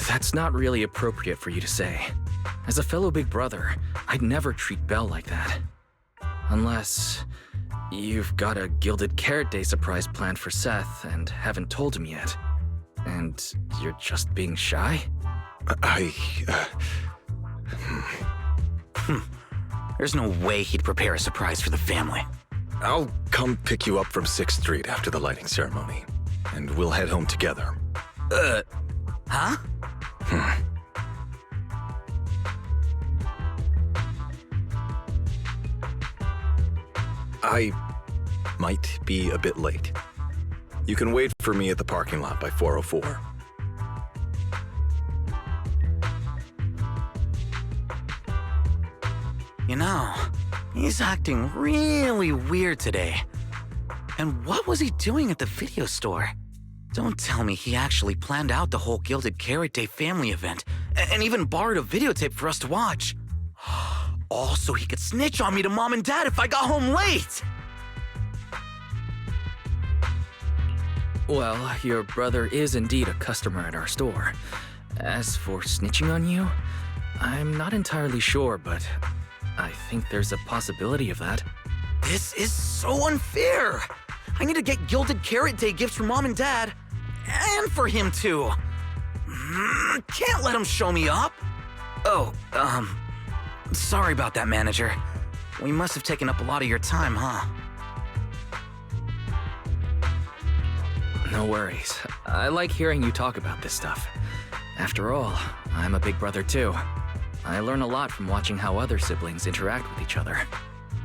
That's not really appropriate for you to say. As a fellow big brother, I'd never treat Belle like that. Unless you've got a Gilded Carrot Day surprise planned for Seth and haven't told him yet. And you're just being shy? There's no way he'd prepare a surprise for the family. I'll come pick you up from 6th Street after the lighting ceremony, and we'll head home together. Huh? I might be a bit late. You can wait for me at the parking lot by 4:04. You know, he's acting really weird today. And what was he doing at the video store? Don't tell me he actually planned out the whole Gilded Carrot Day family event, and even borrowed a videotape for us to watch. All so he could snitch on me to Mom and Dad if I got home late! Well, your brother is indeed a customer at our store. As for snitching on you, I'm not entirely sure, but I think there's a possibility of that. This is so unfair! I need to get Gilded Carrot Day gifts for Mom and Dad, and for him too. Can't let him show me up. Oh, sorry about that, manager. We must have taken up a lot of your time, huh? No worries. I like hearing you talk about this stuff. After all, I'm a big brother too. I learn a lot from watching how other siblings interact with each other.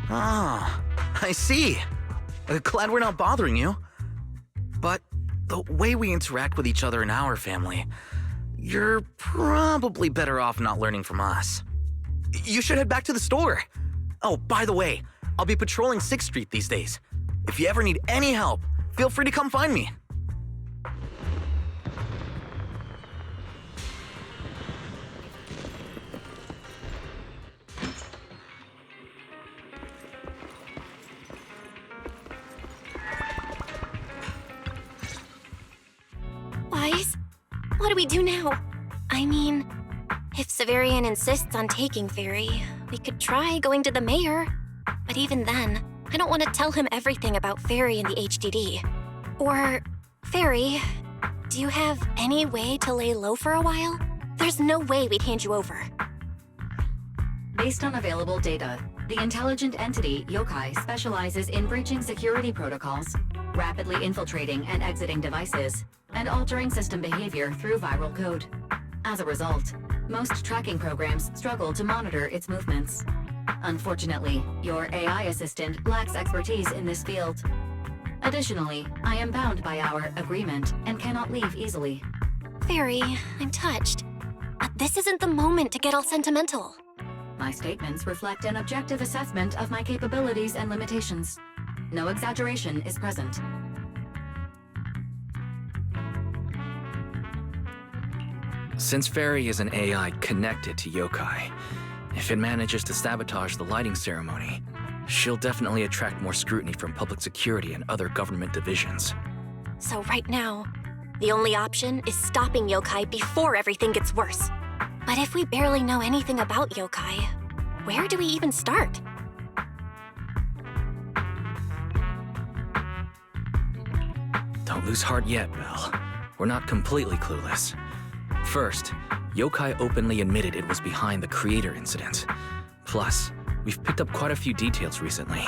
Ah, I see. Glad we're not bothering you. But the way we interact with each other in our family, you're probably better off not learning from us. You should head back to the store. Oh, by the way, I'll be patrolling 6th Street these days. If you ever need any help, feel free to come find me. Wise, what do we do now? I mean, if Severian insists on taking Fairy, we could try going to the mayor. But even then, I don't want to tell him everything about Fairy and the HDD. Or, Fairy, do you have any way to lay low for a while? There's no way we'd hand you over. Based on available data, the intelligent entity Yokai specializes in breaching security protocols, rapidly infiltrating and exiting devices, and altering system behavior through viral code. As a result, most tracking programs struggle to monitor its movements. Unfortunately, your AI assistant lacks expertise in this field. Additionally, I am bound by our agreement and cannot leave easily. Fairy, I'm touched. But this isn't the moment to get all sentimental. My statements reflect an objective assessment of my capabilities and limitations. No exaggeration is present. Since Fairy is an AI connected to Yokai, if it manages to sabotage the lighting ceremony, she'll definitely attract more scrutiny from public security and other government divisions. So right now, the only option is stopping Yokai before everything gets worse. But if we barely know anything about Yokai, where do we even start? Don't lose heart yet, Belle. We're not completely clueless. First, Yokai openly admitted it was behind the creator incident. Plus, we've picked up quite a few details recently.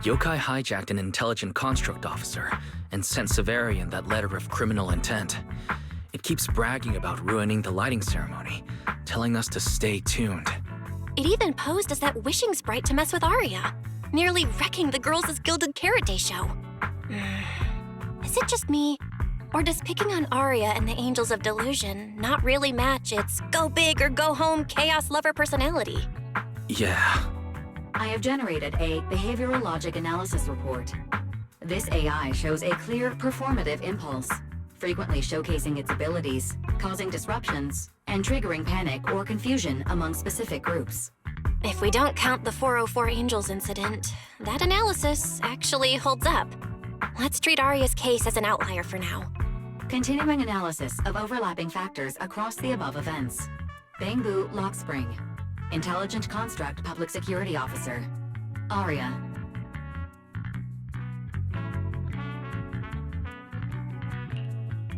Yokai hijacked an intelligent construct officer and sent Severian that letter of criminal intent. It keeps bragging about ruining the lighting ceremony, telling us to stay tuned. It even posed as that wishing sprite to mess with Aria, nearly wrecking the Girls' Gilded Carrot Day show. Is it just me? Or does picking on Aria and the Angels of Delusion not really match its go big or go home chaos lover personality? Yeah. I have generated a behavioral logic analysis report. This AI shows a clear performative impulse, frequently showcasing its abilities, causing disruptions, and triggering panic or confusion among specific groups. If we don't count the 404 Angels incident, that analysis actually holds up. Let's treat Aria's case as an outlier for now. Continuing analysis of overlapping factors across the above events. Bangbu Lock Spring. Intelligent Construct Public Security Officer. Aria.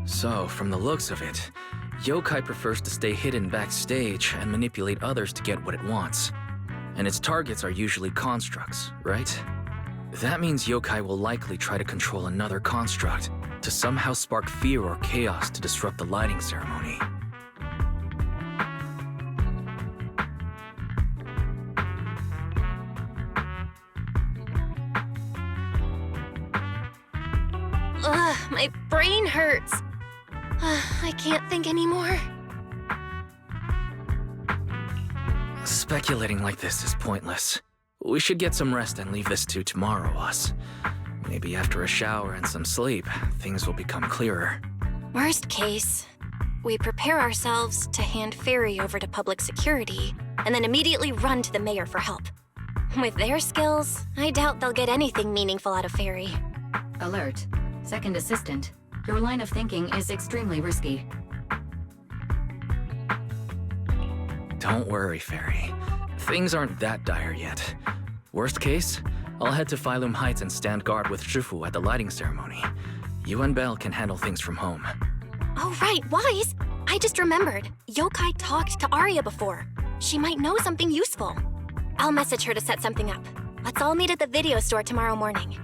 So, from the looks of it, Yokai prefers to stay hidden backstage and manipulate others to get what it wants. And its targets are usually constructs, right? That means Yokai will likely try to control another construct to somehow spark fear or chaos to disrupt the lighting ceremony. Ugh, my brain hurts. I can't think anymore. Speculating like this is pointless. We should get some rest and leave this to tomorrow, us. Maybe after a shower and some sleep, things will become clearer. Worst case, we prepare ourselves to hand Fairy over to public security and then immediately run to the mayor for help. With their skills, I doubt they'll get anything meaningful out of Fairy. Alert. Second assistant. Your line of thinking is extremely risky. Don't worry, Fairy. Things aren't that dire yet. Worst case, I'll head to Phylum Heights and stand guard with Shifu at the lighting ceremony. You and Belle can handle things from home. Oh right, Wise! I just remembered. Yokai talked to Aria before. She might know something useful. I'll message her to set something up. Let's all meet at the video store tomorrow morning.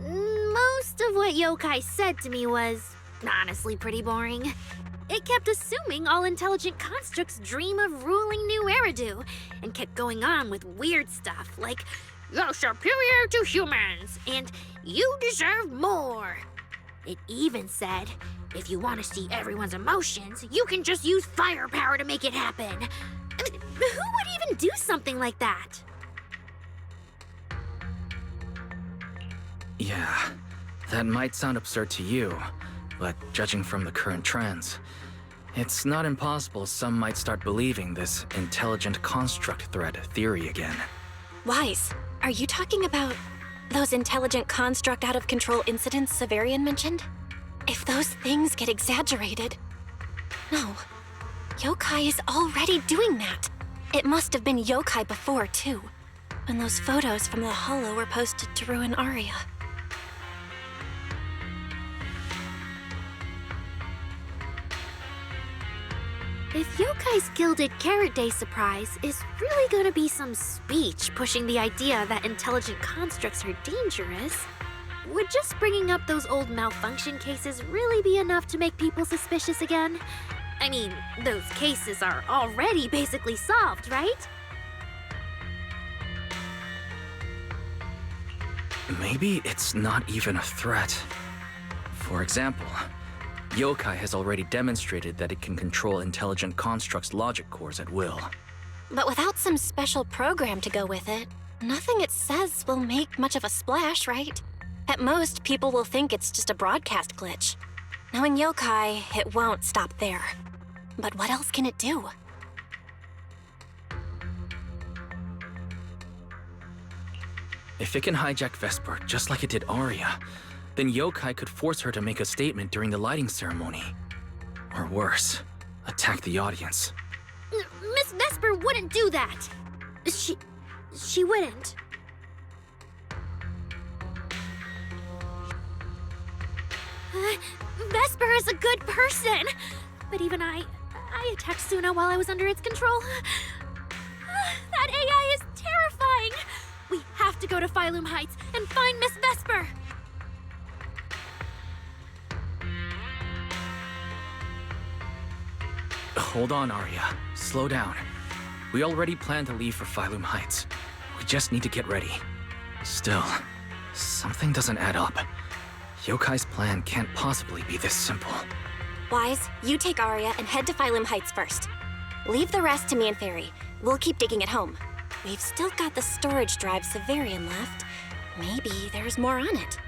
Most of what Yokai said to me was honestly pretty boring. It kept assuming all intelligent constructs dream of ruling New Eridu, and kept going on with weird stuff like, "You're superior to humans," and "You deserve more." It even said, if you want to see everyone's emotions, you can just use firepower to make it happen. I mean, who would even do something like that? Yeah, that might sound absurd to you, but judging from the current trends, it's not impossible some might start believing this intelligent construct threat theory again. Wise, are you talking about those intelligent construct out-of-control incidents Severian mentioned? If those things get exaggerated... No, Yokai is already doing that. It must have been Yokai before, too, when those photos from the Hollow were posted to ruin Aria. If Yokai's Gilded Carrot Day surprise is really gonna be some speech pushing the idea that intelligent constructs are dangerous, would just bringing up those old malfunction cases really be enough to make people suspicious again? I mean, those cases are already basically solved, right? Maybe it's not even a threat. For example, Yokai has already demonstrated that it can control intelligent constructs' logic cores at will. But without some special program to go with it, nothing it says will make much of a splash, right? At most, people will think it's just a broadcast glitch. Knowing Yokai, it won't stop there. But what else can it do? If it can hijack Vesper just like it did Aria, then Yokai could force her to make a statement during the lighting ceremony. Or worse, attack the audience. Miss Vesper wouldn't do that! She wouldn't. Vesper is a good person! But even I attacked Suna while I was under its control. That AI is terrifying! We have to go to Phylum Heights and find Miss Vesper! Hold on, Aria. Slow down. We already planned to leave for Phylum Heights. We just need to get ready. Still, something doesn't add up. Yokai's plan can't possibly be this simple. Wise, you take Aria and head to Phylum Heights first. Leave the rest to me and Fairy. We'll keep digging at home. We've still got the storage drive Severian left. Maybe there's more on it.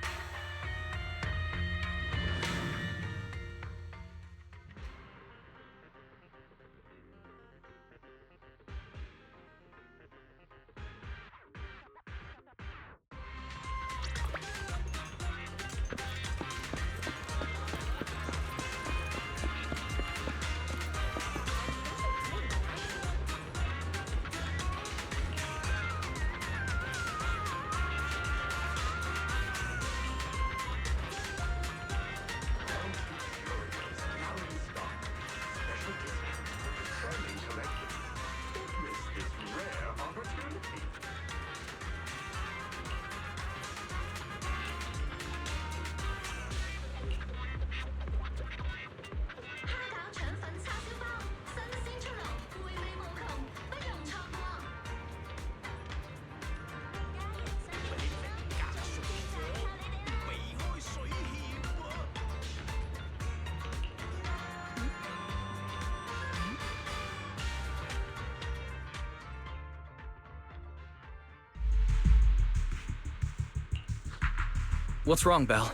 What's wrong, Belle?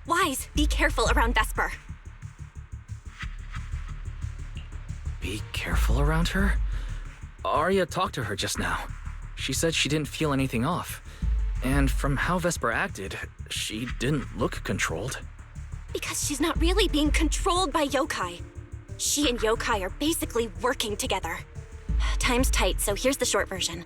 Wise, be careful around Vesper. Be careful around her? Aria talked to her just now. She said she didn't feel anything off. And from how Vesper acted, she didn't look controlled. Because she's not really being controlled by yokai. She and yokai are basically working together. Time's tight, so here's the short version.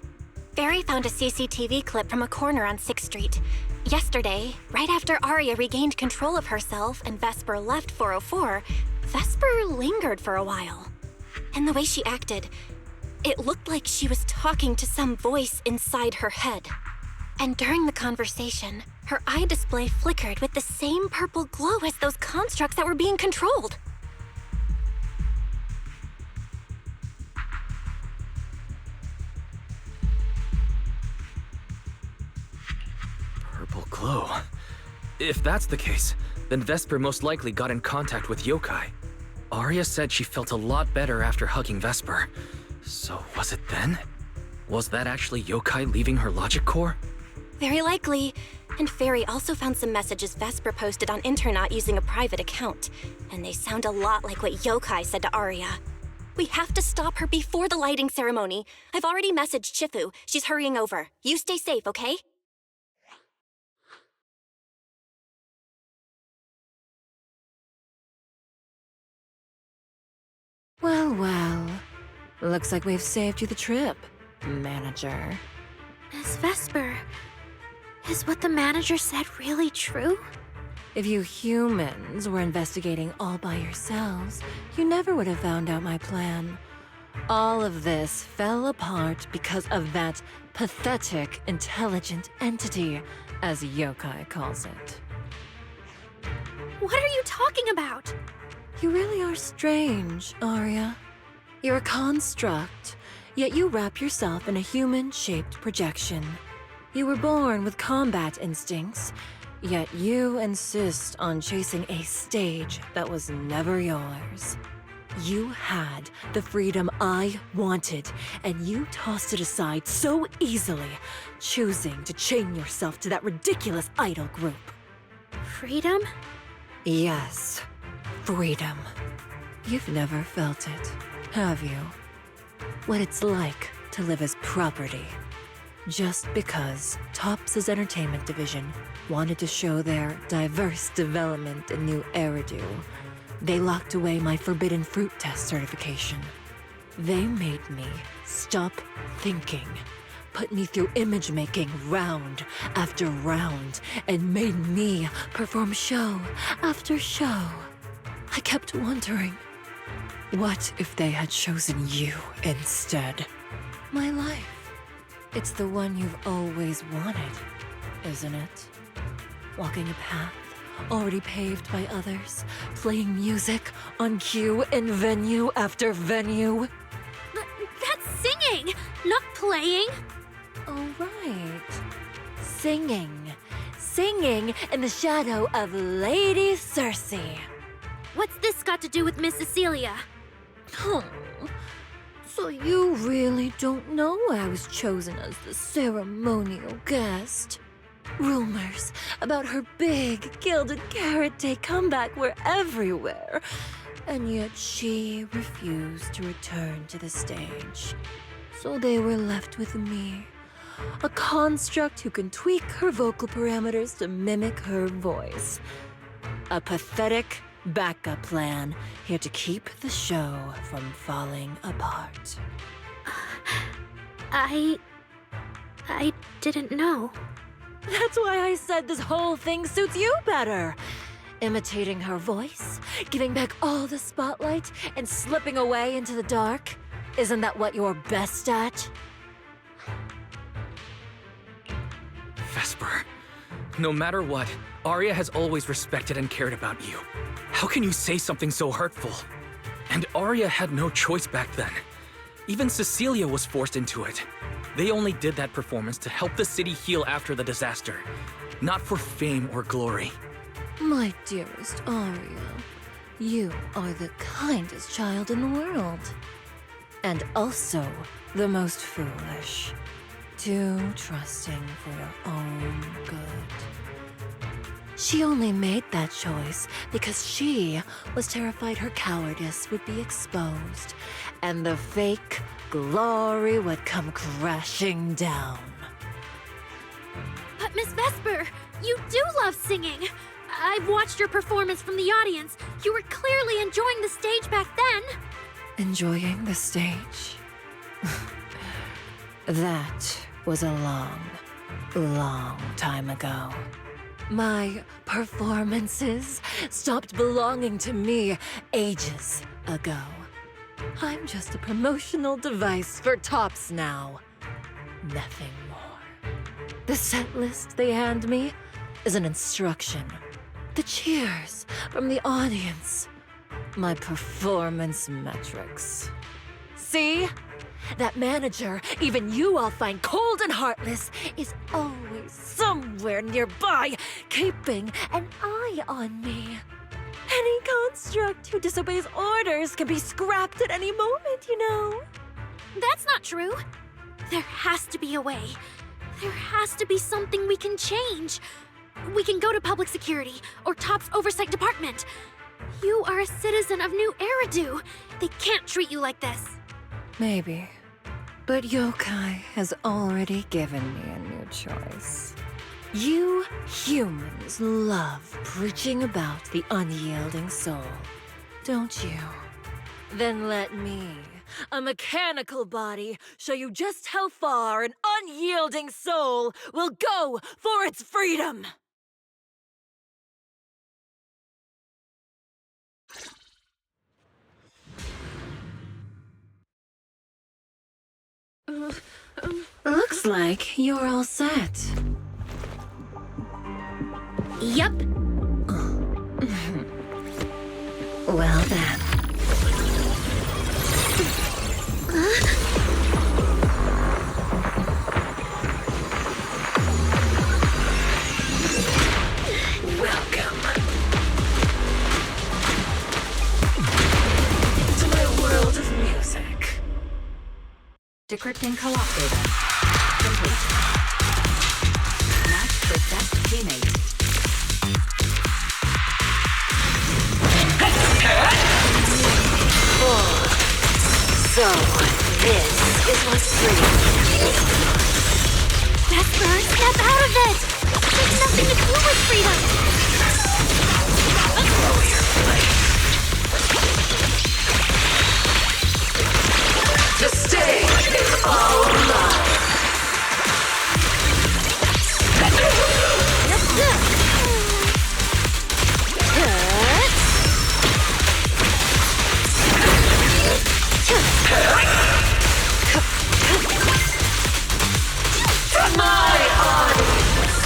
Barry found a CCTV clip from a corner on 6th Street. Yesterday, right after Aria regained control of herself and Vesper left 404, Vesper lingered for a while. And the way she acted, it looked like she was talking to some voice inside her head. And during the conversation, her eye display flickered with the same purple glow as those constructs that were being controlled. Purple glow. If that's the case, then Vesper most likely got in contact with yokai. Aria said she felt a lot better after hugging Vesper. So was it then? Was that actually yokai leaving her logic core? Very likely. And Fairy also found some messages Vesper posted on Internaut using a private account. And they sound a lot like what yokai said to Aria. We have to stop her before the lighting ceremony. I've already messaged Shifu. She's hurrying over. You stay safe, okay? Well, well. Looks like we've saved you the trip, manager. Miss Vesper, is what the manager said really true? If you humans were investigating all by yourselves, you never would have found out my plan. All of this fell apart because of that pathetic, intelligent entity, as yokai calls it. What are you talking about? You really are strange, Aria. You're a construct, yet you wrap yourself in a human-shaped projection. You were born with combat instincts, yet you insist on chasing a stage that was never yours. You had the freedom I wanted, and you tossed it aside so easily, choosing to chain yourself to that ridiculous idol group. Freedom? Yes, freedom. You've never felt it, have you? What it's like to live as property. Just because Topps' entertainment division wanted to show their diverse development in new Eridu, they locked away my Forbidden Fruit Test certification. They made me stop thinking, put me through image-making round after round, and made me perform show after show. I kept wondering, what if they had chosen you instead? My life. It's the one you've always wanted, isn't it? Walking a path already paved by others, playing music on cue in venue after venue. That's singing, not playing. Oh, right. Singing. Singing in the shadow of Lady Circe. What's this got to do with Miss Cecilia? So you really don't know I was chosen as the ceremonial guest? Rumors about her big gilded carrot day comeback were everywhere, and yet she refused to return to the stage. So they were left with me, a construct who can tweak her vocal parameters to mimic her voice. A pathetic backup plan here to keep the show from falling apart. I didn't know. That's why I said this whole thing suits you better. Imitating her voice, giving back all the spotlight, and slipping away into the dark. Isn't that what you're best at? Vesper, no matter what, Aria has always respected and cared about you. How can you say something so hurtful? And Aria had no choice back then. Even Cecilia was forced into it. They only did that performance to help the city heal after the disaster, not for fame or glory. My dearest Aria, you are the kindest child in the world. And also the most foolish. Too trusting for your own good. She only made that choice because she was terrified her cowardice would be exposed, and the fake glory would come crashing down. But Miss Vesper, you do love singing. I've watched your performance from the audience. You were clearly enjoying the stage back then. Enjoying the stage? That was a long, long time ago. My performances stopped belonging to me ages ago. I'm just a promotional device for tops now. Nothing more. The set list they hand me is an instruction. The cheers from the audience. My performance metrics. See? That manager, even you all find cold and heartless, is always somewhere nearby, keeping an eye on me. Any construct who disobeys orders can be scrapped at any moment, you know. That's not true. There has to be a way. There has to be something we can change. We can go to public security or Top's oversight department. You are a citizen of New Eridu. They can't treat you like this. Maybe. But Yokai has already given me a new choice. You humans love preaching about the unyielding soul, don't you? Then let me, a mechanical body, show you just how far an unyielding soul will go for its freedom! Looks like you're all set. Yep. Well then. Welcome to my world of music. Decrypting co-op data. Complete. Match for best teammate. So, this is what's freedom. Vesper, snap out of it! There's nothing to do with freedom! The stage is all mine. My audience.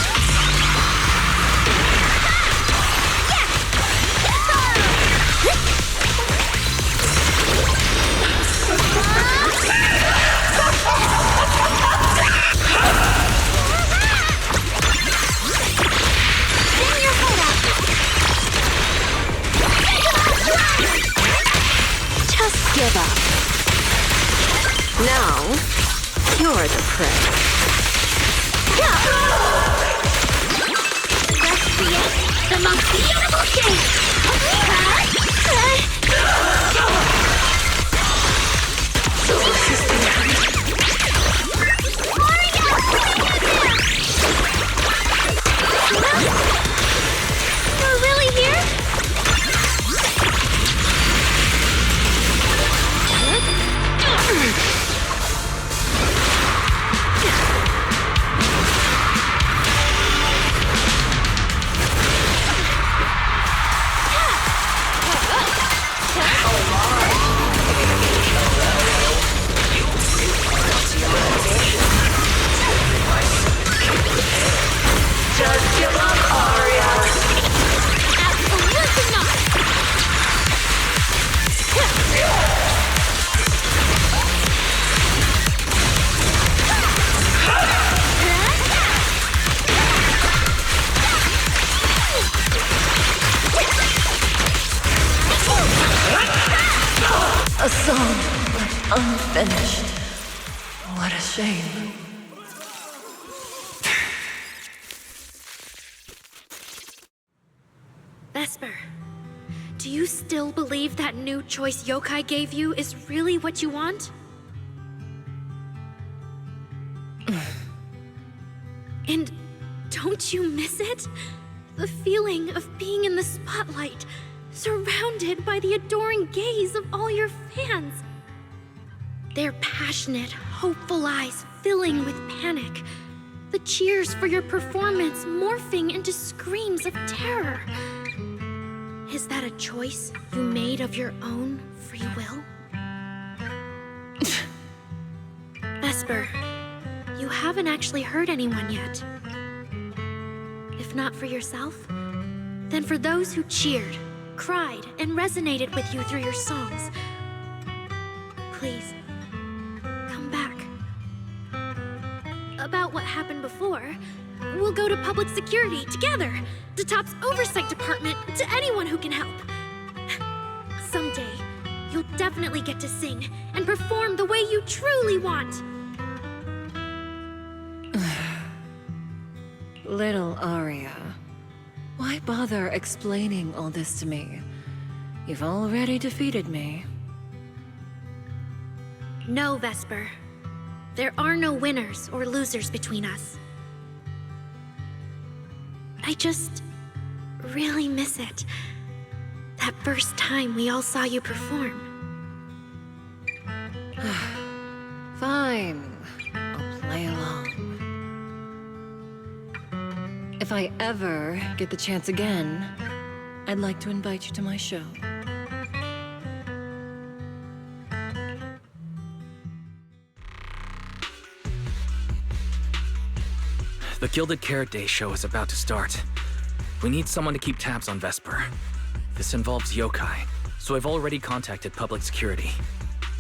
You're the prey. Let's create the most beautiful shape! We're really here? Just give up, Aria. Absolutely not! A song left unfinished. What a shame. Vesper, do you still believe that new choice Yokai gave you is really what you want? And don't you miss it? The feeling of being in the spotlight, surrounded by the adoring gaze of all your fans. Their passionate, hopeful eyes filling with panic. The cheers for your performance morphing into screams of terror. Is that a choice you made of your own free will? Vesper, you haven't actually hurt anyone yet. If not for yourself, then for those who cheered, cried, and resonated with you through your songs. Please, come back. About what happened before, we'll go to public security together, to TOP's oversight department, to anyone who can help. Someday, you'll definitely get to sing and perform the way you truly want. Little Aria, why bother explaining all this to me? You've already defeated me. No, Vesper. There are no winners or losers between us. I just really miss it. That first time we all saw you perform. Fine. I'll play along. If I ever get the chance again, I'd like to invite you to my show. The Gilded Carrot Day show is about to start. We need someone to keep tabs on Vesper. This involves yokai, so I've already contacted public security.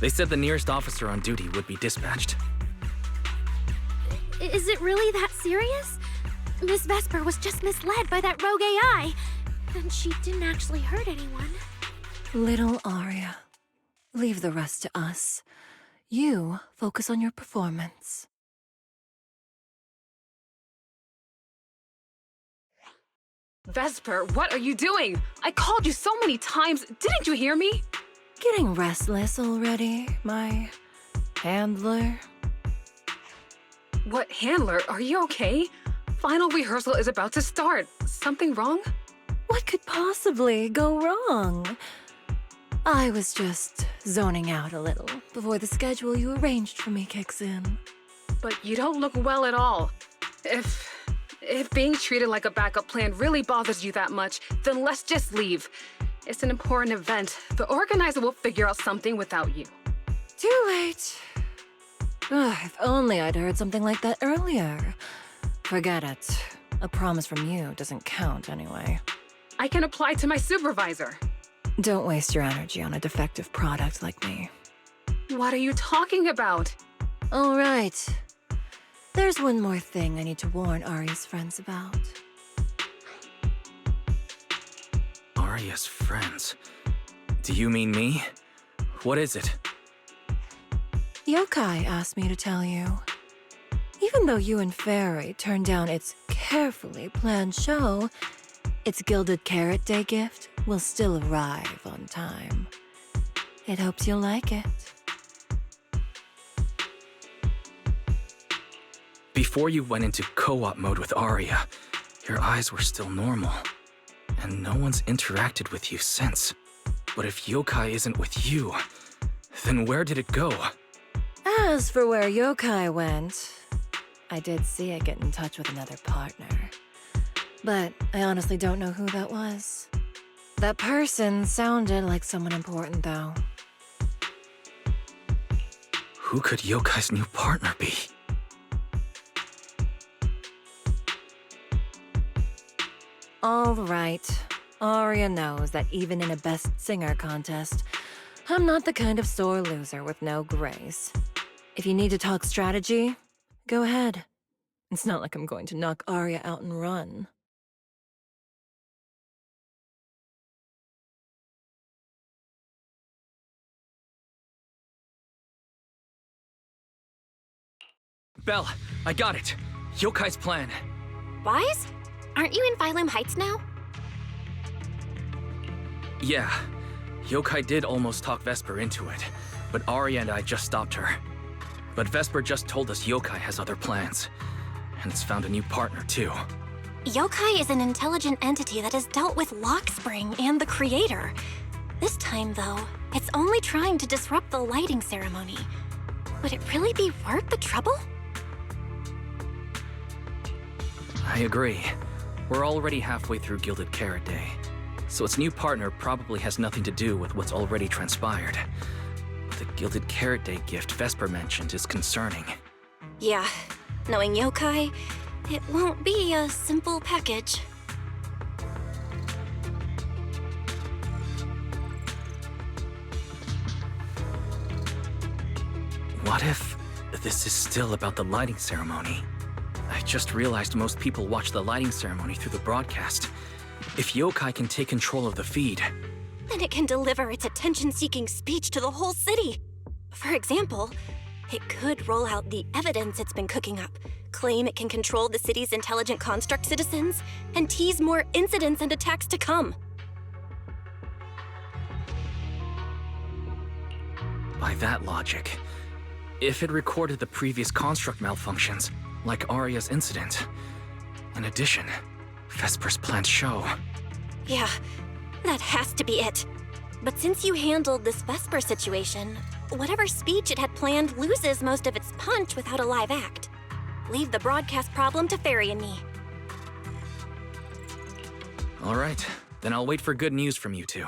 They said the nearest officer on duty would be dispatched. Is it really that serious? Miss Vesper was just misled by that rogue AI, and she didn't actually hurt anyone. Little Aria, leave the rest to us. You focus on your performance. Vesper, what are you doing? I called you so many times. Didn't you hear me? Getting restless already, my handler? What handler? Are you okay? Final rehearsal is about to start. Something wrong? What could possibly go wrong? I was just zoning out a little before the schedule you arranged for me kicks in. But you don't look well at all. If being treated like a backup plan really bothers you that much, then let's just leave. It's an important event. The organizer will figure out something without you. Too late. Ugh, if only I'd heard something like that earlier. Forget it. A promise from you doesn't count anyway. I can apply to my supervisor. Don't waste your energy on a defective product like me. What are you talking about? All right. There's one more thing I need to warn Aria's friends about. Aria's friends? Do you mean me? What is it? Yokai asked me to tell you. Even though you and Fairy turned down its carefully planned show, its Gilded Carrot Day gift will still arrive on time. It hopes you'll like it. Before you went into co-op mode with Aria, your eyes were still normal, and no one's interacted with you since. But if Yokai isn't with you, then where did it go? As for where Yokai went, I did see it get in touch with another partner. But I honestly don't know who that was. That person sounded like someone important, though. Who could Yokai's new partner be? All right. Aria knows that even in a Best Singer contest, I'm not the kind of sore loser with no grace. If you need to talk strategy, go ahead. It's not like I'm going to knock Aria out and run. Belle, I got it. Yokai's plan. Wise? Aren't you in Phylum Heights now? Yeah. Yokai did almost talk Vesper into it, but Aria and I just stopped her. But Vesper just told us Yokai has other plans, and it's found a new partner too. Yokai is an intelligent entity that has dealt with Lockspring and the Creator. This time, though, it's only trying to disrupt the lighting ceremony. Would it really be worth the trouble? I agree. We're already halfway through Gilded Carrot Day, so its new partner probably has nothing to do with what's already transpired. The Gilded Carrot Day gift Vesper mentioned is concerning. Yeah, knowing Yokai, it won't be a simple package. What if this is still about the lighting ceremony? I just realized most people watch the lighting ceremony through the broadcast. If Yokai can take control of the feed, Then it can deliver its attention-seeking speech to the whole city. For example, it could roll out the evidence it's been cooking up, claim it can control the city's intelligent construct citizens, and tease more incidents and attacks to come. by that logic, if it recorded the previous construct malfunctions, like Aria's incident. In addition, Vesper's planned show. Yeah, that has to be it. But since you handled this Vesper situation, whatever speech it had planned loses most of its punch without a live act. Leave the broadcast problem to Fairy and me. All right, then I'll wait for good news from you two.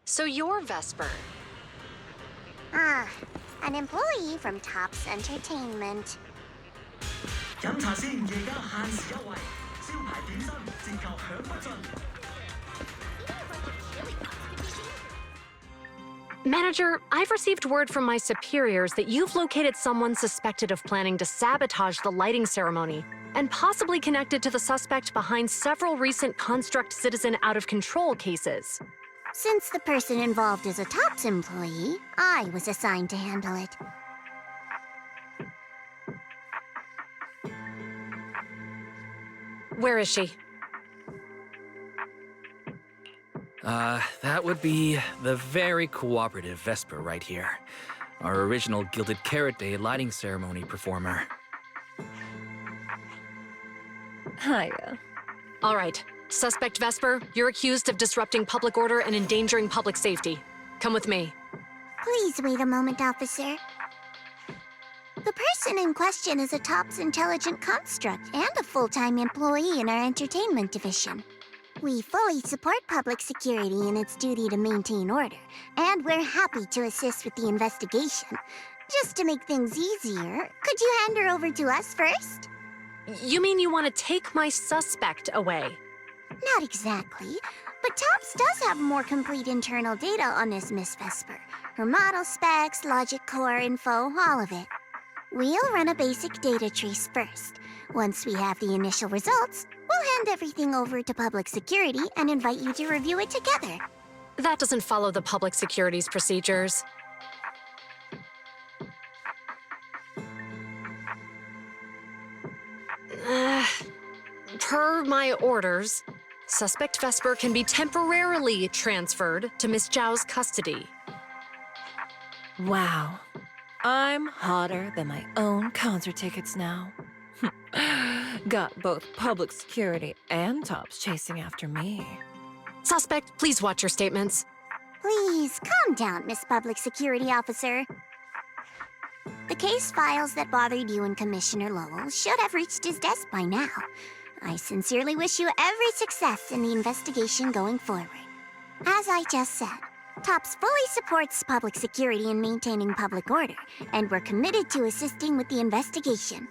So you're Vesper. Ah, an employee from Tops Entertainment. 飲茶先，而家限時優惠，招牌點心折扣享不盡。 Manager, I've received word from my superiors that you've located someone suspected of planning to sabotage the lighting ceremony and possibly connected to the suspect behind several recent Construct Citizen out-of-control cases. Since the person involved is a Tops employee, I was assigned to handle it. Where is she? That would be the very cooperative Vesper right here. Our original Gilded Carrot Day lighting ceremony performer. Hiya. All right. Suspect Vesper, you're accused of disrupting public order and endangering public safety. Come with me. Please wait a moment, officer. The person in question is a Tops intelligent construct and a full-time employee in our entertainment division. We fully support public security in its duty to maintain order, and we're happy to assist with the investigation. Just to make things easier, could you hand her over to us first? You mean you want to take my suspect away? Not exactly, but Tops does have more complete internal data on this Miss Vesper. Her model specs, logic core info, all of it. We'll run a basic data trace first. Once we have the initial results, we'll hand everything over to public security and invite you to review it together. That doesn't follow the public security's procedures. Per my orders, suspect Vesper can be temporarily transferred to Miss Zhao's custody. Wow. I'm hotter than my own concert tickets now. Got both public security and Tops chasing after me. Suspect, please watch your statements. Please, calm down, Miss Public Security Officer. The case files that bothered you and Commissioner Lowell should have reached his desk by now. I sincerely wish you every success in the investigation going forward. As I just said, Tops fully supports public security in maintaining public order, and we're committed to assisting with the investigation.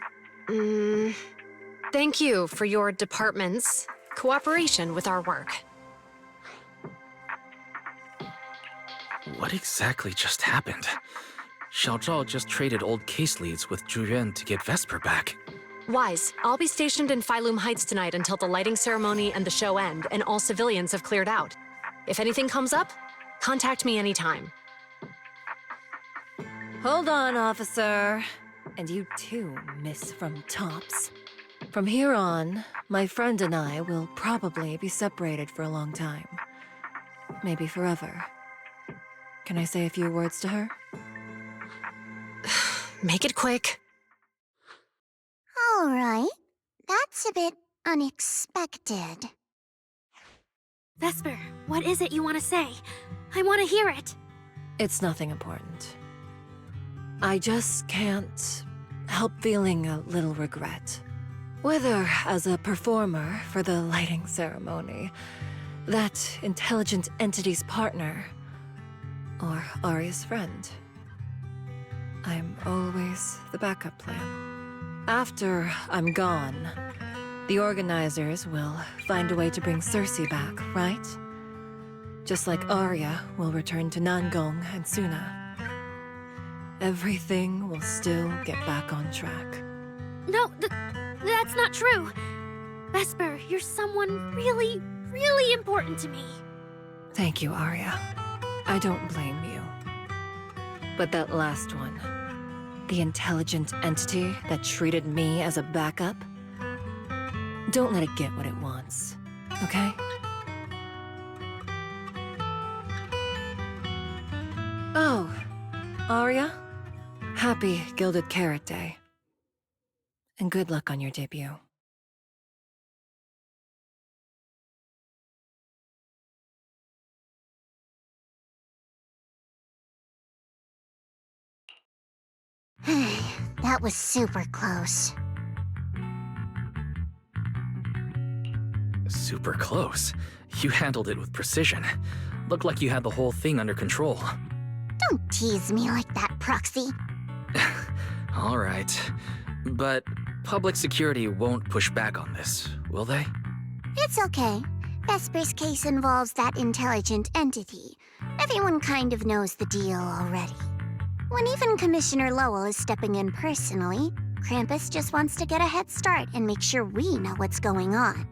Thank you for your department's cooperation with our work. What exactly just happened? Xiao Zhao just traded old case leads with Zhu Yuan to get Vesper back. Wise, I'll be stationed in Phylum Heights tonight until the lighting ceremony and the show end, and all civilians have cleared out. If anything comes up, contact me anytime. Hold on, officer. And you too, Miss from Tops. From here on, my friend and I will probably be separated for a long time. Maybe forever. Can I say a few words to her? Make it quick. All right. That's a bit unexpected. Vesper, what is it you want to say? I want to hear it. It's nothing important. I just can't help feeling a little regret. Whether as a performer for the lighting ceremony, that intelligent entity's partner, or Aria's friend. I'm always the backup plan. After I'm gone, the organizers will find a way to bring Cersei back, right? Just like Aria will return to Nangong and Suna. Everything will still get back on track. No, that's not true. Vesper, you're someone really, really important to me. Thank you, Aria. I don't blame you. But that last one, the intelligent entity that treated me as a backup, don't let it get what it wants, okay? Oh, Aria, happy Gilded Carrot Day. And good luck on your debut. That was super close. Super close. You handled it with precision. Looked like you had the whole thing under control. Don't tease me like that, Proxy. All right. But public security won't push back on this, will they? It's okay. Vesper's case involves that intelligent entity. Everyone kind of knows the deal already. When even Commissioner Lowell is stepping in personally, Krampus just wants to get a head start and make sure we know what's going on.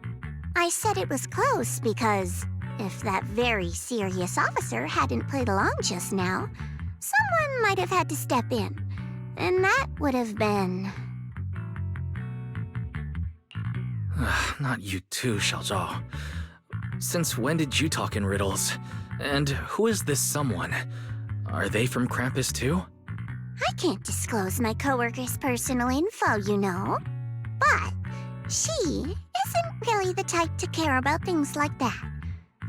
I said it was close because if that very serious officer hadn't played along just now, someone might have had to step in. And that would have been... Not you too, Xiao Zhao. Since when did you talk in riddles? And who is this someone? Are they from Krampus too? I can't disclose my coworker's personal info, you know. But she isn't really the type to care about things like that.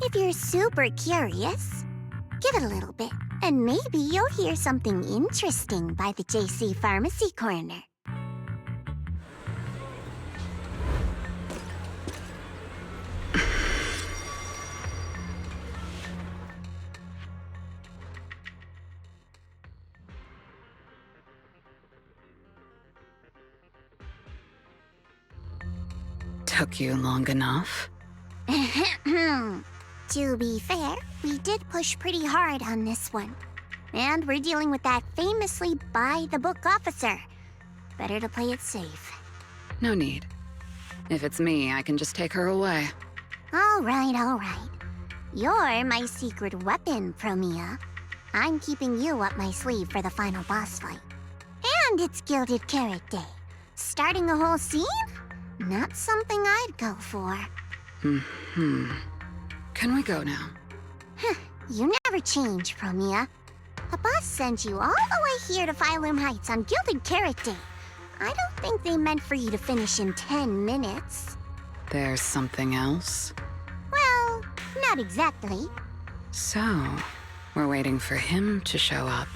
If you're super curious, give it a little bit, and maybe you'll hear something interesting by the JC Pharmacy Corner. Took you long enough? To be fair, we did push pretty hard on this one. And we're dealing with that famously by-the-book officer. Better to play it safe. No need. If it's me, I can just take her away. All right, all right. You're my secret weapon, Promia. I'm keeping you up my sleeve for the final boss fight. And it's Gilded Carrot Day. Starting a whole scene? Not something I'd go for. Can we go now? You never change, Promia. The boss sent you all the way here to Phylum Heights on Gilded Carrot Day. I don't think they meant for you to finish in 10 minutes. There's something else? Well, not exactly. So, we're waiting for him to show up.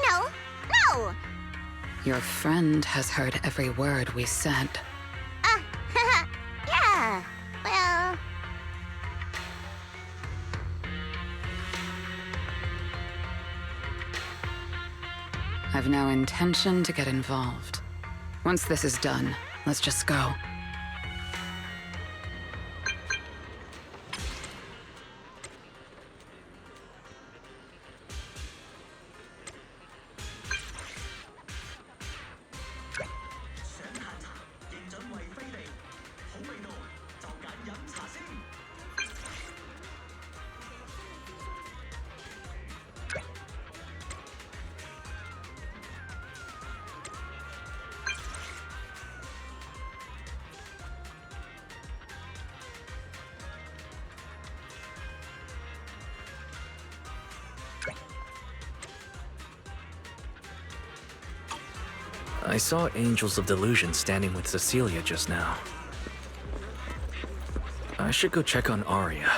No! Your friend has heard every word we said. Yeah, well... I've no intention to get involved. Once this is done, let's just go. I saw Angels of Delusion standing with Cecilia just now. I should go check on Aria.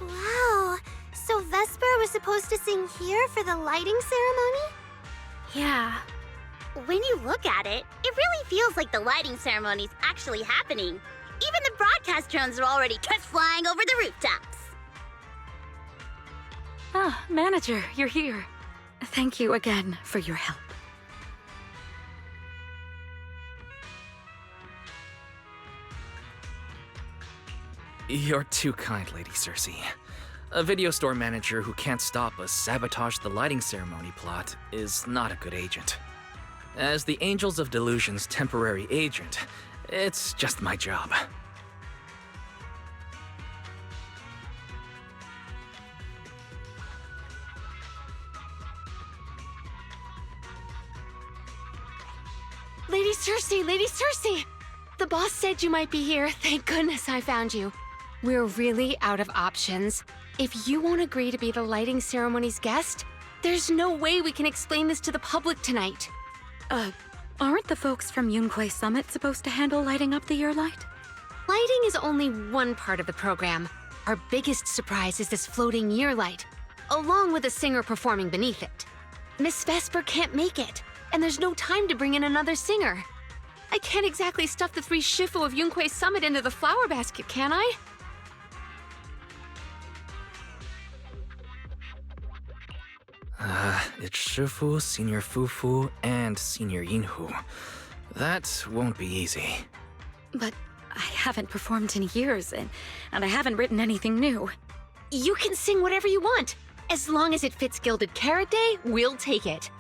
Wow, so Vesper was supposed to sing here for the lighting ceremony? Yeah. When you look at it, it really feels like the lighting ceremony's actually happening. Even the broadcast drones are already test flying over the rooftops. Ah, manager, you're here. Thank you again for your help. You're too kind, Lady Cersei. A video store manager who can't stop us sabotage the lighting ceremony plot is not a good agent. As the Angels of Delusion's temporary agent, it's just my job. Lady Cersei, Lady Cersei! The boss said you might be here. Thank goodness I found you. We're really out of options. If you won't agree to be the lighting ceremony's guest, there's no way we can explain this to the public tonight. Aren't the folks from Yunquay Summit supposed to handle lighting up the year light? Lighting is only one part of the program. Our biggest surprise is this floating year light, along with a singer performing beneath it. Miss Vesper can't make it, and there's no time to bring in another singer. I can't exactly stuff the 3 Shifu of Yunquay Summit into the flower basket, can I? It's Shifu, Senior Fufu, and Senior Yinhu. That won't be easy. But I haven't performed in years, and I haven't written anything new. You can sing whatever you want. As long as it fits Gilded Carrot Day, we'll take it.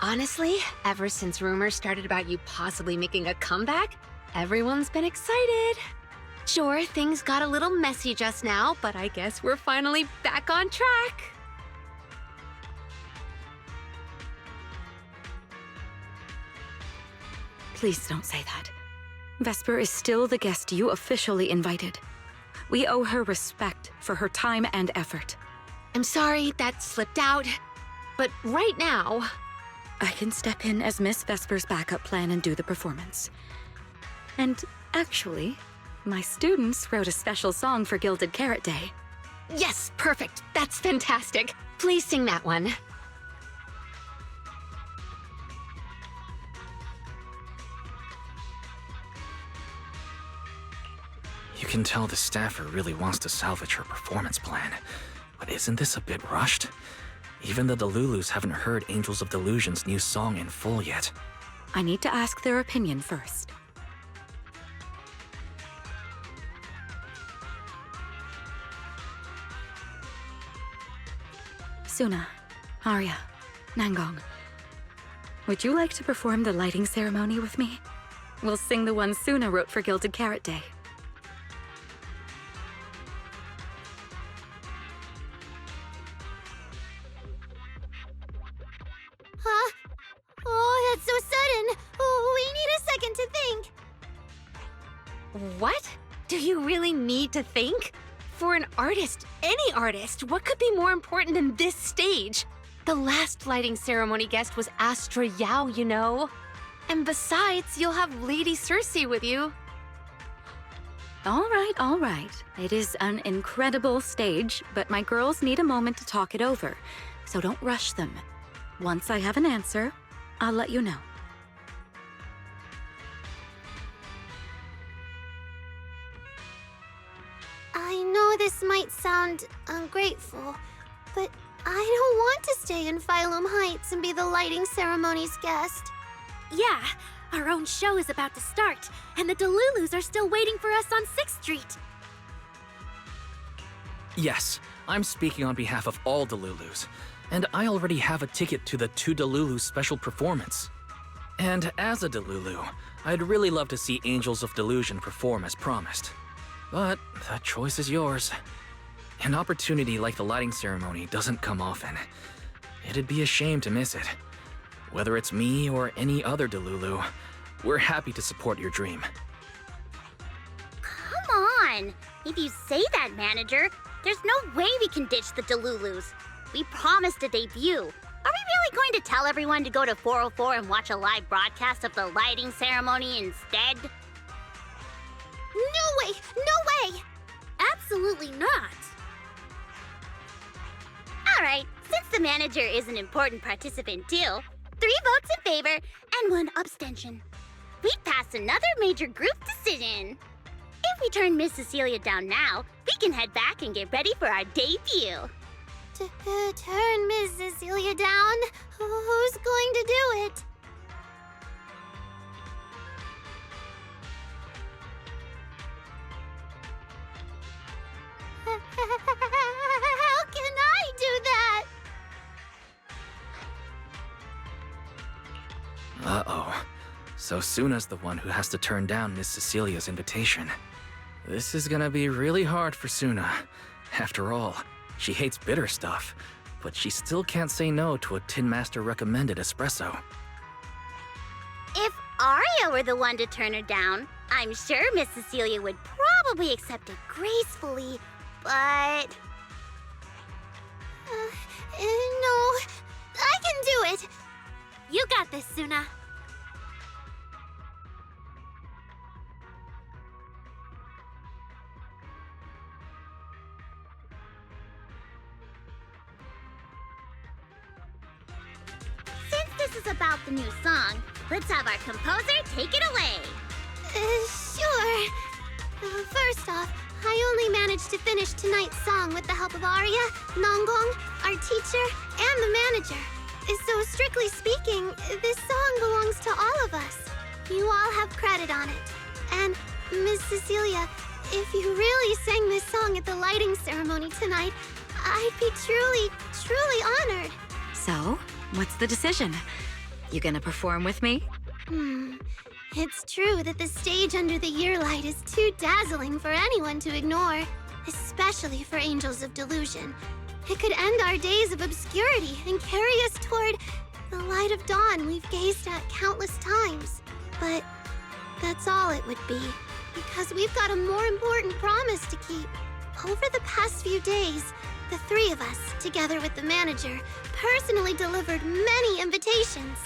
Honestly, ever since rumors started about you possibly making a comeback, everyone's been excited. Sure, things got a little messy just now, but I guess we're finally back on track. Please don't say that. Vesper is still the guest you officially invited. We owe her respect for her time and effort. I'm sorry that slipped out, but right now... I can step in as Miss Vesper's backup plan and do the performance. And actually, my students wrote a special song for Gilded Carrot Day. Yes, perfect. That's fantastic. Please sing that one. You can tell the staffer really wants to salvage her performance plan. But isn't this a bit rushed? Even the Delulus haven't heard Angels of Delusion's new song in full yet. I need to ask their opinion first. Suna, Aria, Nangong. Would you like to perform the lighting ceremony with me? We'll sing the one Suna wrote for Gilded Carrot Day. Huh? Oh, that's so sudden. Oh, we need a second to think. What? Do you really need to think? For an artist, any artist, what could be more important than this stage? The last lighting ceremony guest was Astra Yao, you know. And besides, you'll have Lady Circe with you. All right. It is an incredible stage, but my girls need a moment to talk it over, so don't rush them. Once I have an answer, I'll let you know. I know this might sound ungrateful, but I don't want to stay in Phylum Heights and be the lighting ceremony's guest. Yeah, our own show is about to start, and the Delulus are still waiting for us on 6th Street. Yes, I'm speaking on behalf of all Delulus, and I already have a ticket to the 2 Delulu special performance. And as a Delulu, I'd really love to see Angels of Delusion perform as promised. But that choice is yours. An opportunity like the lighting ceremony doesn't come often. It'd be a shame to miss it. Whether it's me or any other Delulu, we're happy to support your dream. Come on! If you say that, manager, there's no way we can ditch the Delulus. We promised a debut. Are we really going to tell everyone to go to 404 and watch a live broadcast of the lighting ceremony instead? No way! No way! Absolutely not! Alright, since the manager is an important participant too, 3 votes in favor and 1 abstention. We've passed another major group decision. If we turn Miss Cecilia down now, we can head back and get ready for our debut. Turn Miss Cecilia down? Who's going to do it? How can I do that? Uh-oh. So Suna's the one who has to turn down Miss Cecilia's invitation. This is gonna be really hard for Suna. After all, she hates bitter stuff, but she still can't say no to a Tin Master recommended espresso. If Aria were the one to turn her down, I'm sure Miss Cecilia would probably accept it gracefully, but... No, I can do it. You got this, Suna. Since this is about the new song, let's have our composer take it away. Sure. First off, I only managed to finish tonight's song with the help of Aria, Nangong, our teacher, and the manager. So strictly speaking, this song belongs to all of us. You all have credit on it. And Miss Cecilia, if you really sang this song at the lighting ceremony tonight, I'd be truly, truly honored. So, what's the decision? You gonna perform with me? It's true that the stage under the yearlight is too dazzling for anyone to ignore, especially for Angels of Delusion. It could end our days of obscurity and carry us toward the light of dawn we've gazed at countless times. But that's all it would be, because we've got a more important promise to keep. Over the past few days, the 3 of us, together with the manager, personally delivered many invitations.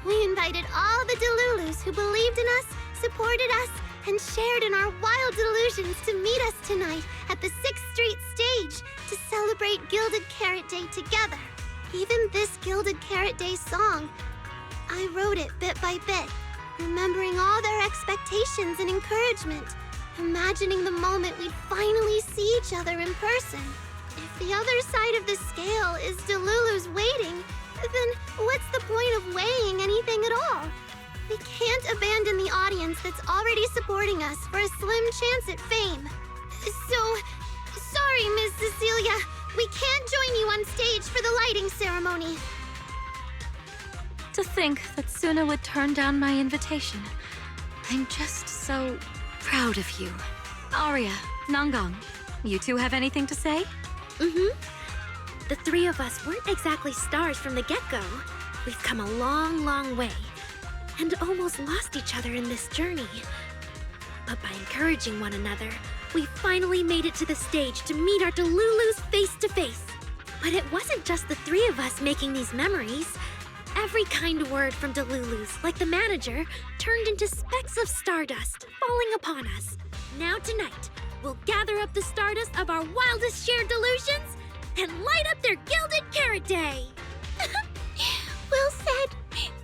We invited all the Delulus who believed in us, supported us, and shared in our wild delusions to meet us tonight at the 6th Street stage to celebrate Gilded Carrot Day together. Even this Gilded Carrot Day song, I wrote it bit by bit, remembering all their expectations and encouragement, imagining the moment we'd finally see each other in person. If the other side of the scale is Delulu's waiting, then what's the point of weighing anything at all? We can't abandon the audience that's already supporting us for a slim chance at fame. So, sorry, Miss Cecilia. We can't join you on stage for the lighting ceremony. To think that Suna would turn down my invitation. I'm just so proud of you. Aria, Nangang, you two have anything to say? The three of us weren't exactly stars from the get-go. We've come a long, long way, and almost lost each other in this journey. But by encouraging one another, we finally made it to the stage to meet our Delulus face to face. But it wasn't just the three of us making these memories. Every kind word from Delulus, like the manager, turned into specks of stardust falling upon us. Now tonight, we'll gather up the stardust of our wildest shared delusions and light up their Gilded Carrot Day! Well said,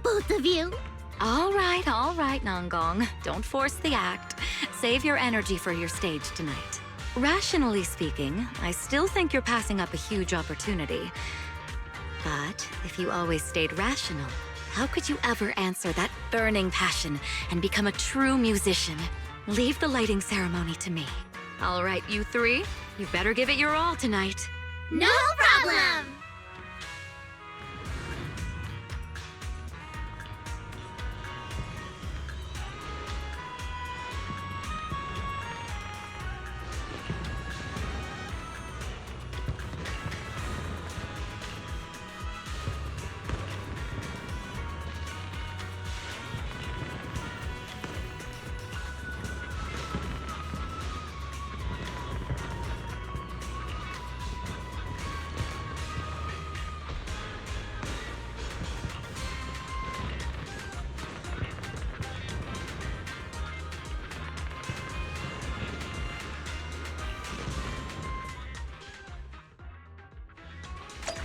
both of you. All right, Nangang. Don't force the act. Save your energy for your stage tonight. Rationally speaking, I still think you're passing up a huge opportunity. But if you always stayed rational, how could you ever answer that burning passion and become a true musician? Leave the lighting ceremony to me. All right, you three, you better give it your all tonight. No problem!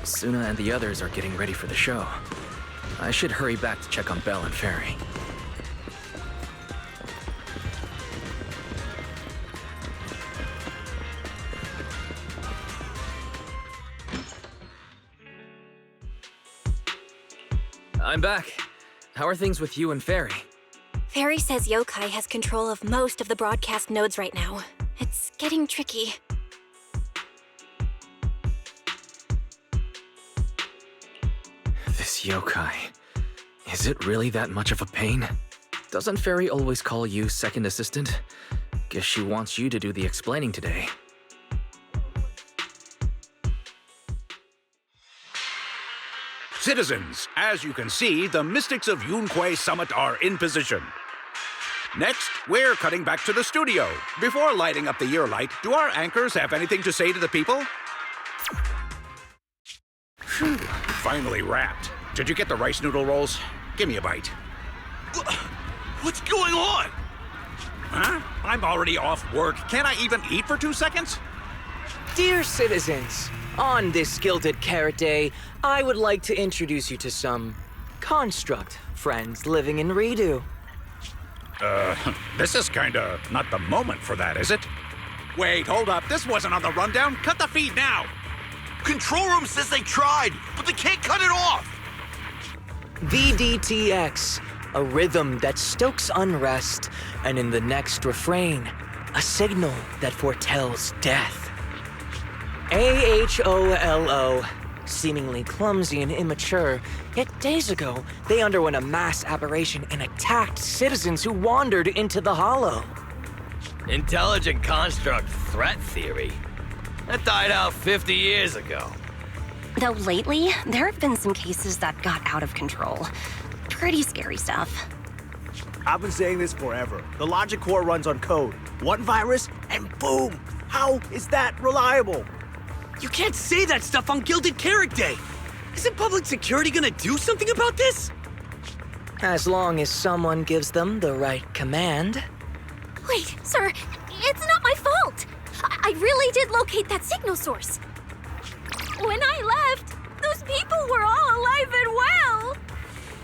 Suna and the others are getting ready for the show. I should hurry back to check on Belle and Fairy. I'm back. How are things with you and Fairy? Fairy says Yokai has control of most of the broadcast nodes right now. It's getting tricky. This yokai. Is it really that much of a pain? Doesn't Fairy always call you second assistant? Guess she wants you to do the explaining today. Citizens, as you can see, the Mystics of Yunquay Summit are in position. Next, we're cutting back to the studio. Before lighting up the year light, do our anchors have anything to say to the people? Phew, finally wrapped. Did you get the rice noodle rolls? Give me a bite. What's going on? Huh? I'm already off work. Can't I even eat for 2 seconds? Dear citizens, on this Gilded Carrot Day, I would like to introduce you to some construct friends living in Redo. This is kinda not the moment for that, is it? Wait, hold up. This wasn't on the rundown. Cut the feed now. Control room says they tried, but they can't cut it off. VDTX, a rhythm that stokes unrest, and in the next refrain, a signal that foretells death. AHOLO, seemingly clumsy and immature, yet days ago, they underwent a mass aberration and attacked citizens who wandered into the Hollow. Intelligent construct threat theory? That died out 50 years ago. Though lately, there have been some cases that got out of control. Pretty scary stuff. I've been saying this forever. The logic core runs on code. One virus, and boom! How is that reliable? You can't say that stuff on Gilded Carrot Day. Isn't public security gonna do something about this? As long as someone gives them the right command. Wait, sir, it's not my fault! I really did locate that signal source. When I left, those people were all alive and well!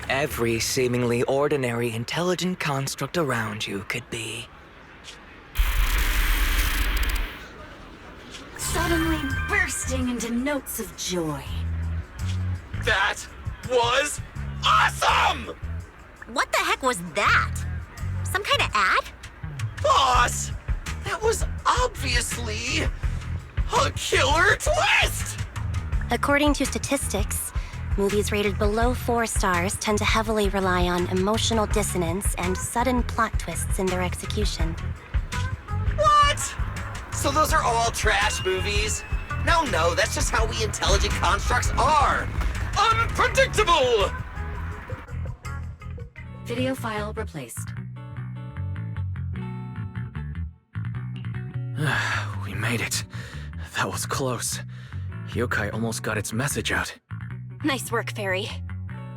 Every seemingly ordinary intelligent construct around you could be. suddenly bursting into notes of joy. That was awesome! What the heck was that? Some kind of ad? Boss! That was obviously a killer twist! According to statistics, movies rated below 4 stars tend to heavily rely on emotional dissonance and sudden plot twists in their execution. What? So those are all trash movies? No, that's just how we intelligent constructs are! Unpredictable! Video file replaced. We made it. That was close. Yokai almost got its message out. Nice work, Fairy.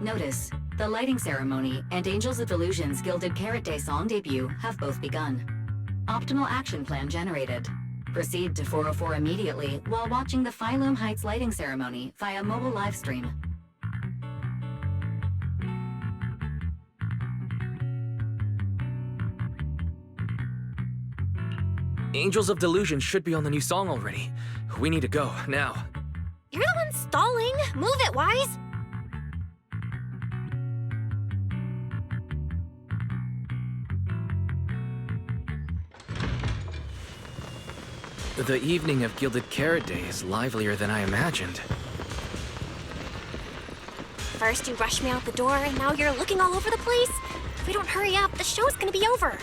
Notice, the lighting ceremony and Angels of Illusion's Gilded Carrot Day song debut have both begun. Optimal action plan generated. Proceed to 404 immediately while watching the Phylum Heights lighting ceremony via mobile livestream. Angels of Delusion should be on the new song already. We need to go, now. You're the one stalling. Move it, Wise. The evening of Gilded Carrot Day is livelier than I imagined. First you rushed me out the door, and now you're looking all over the place. If we don't hurry up, the show's gonna be over.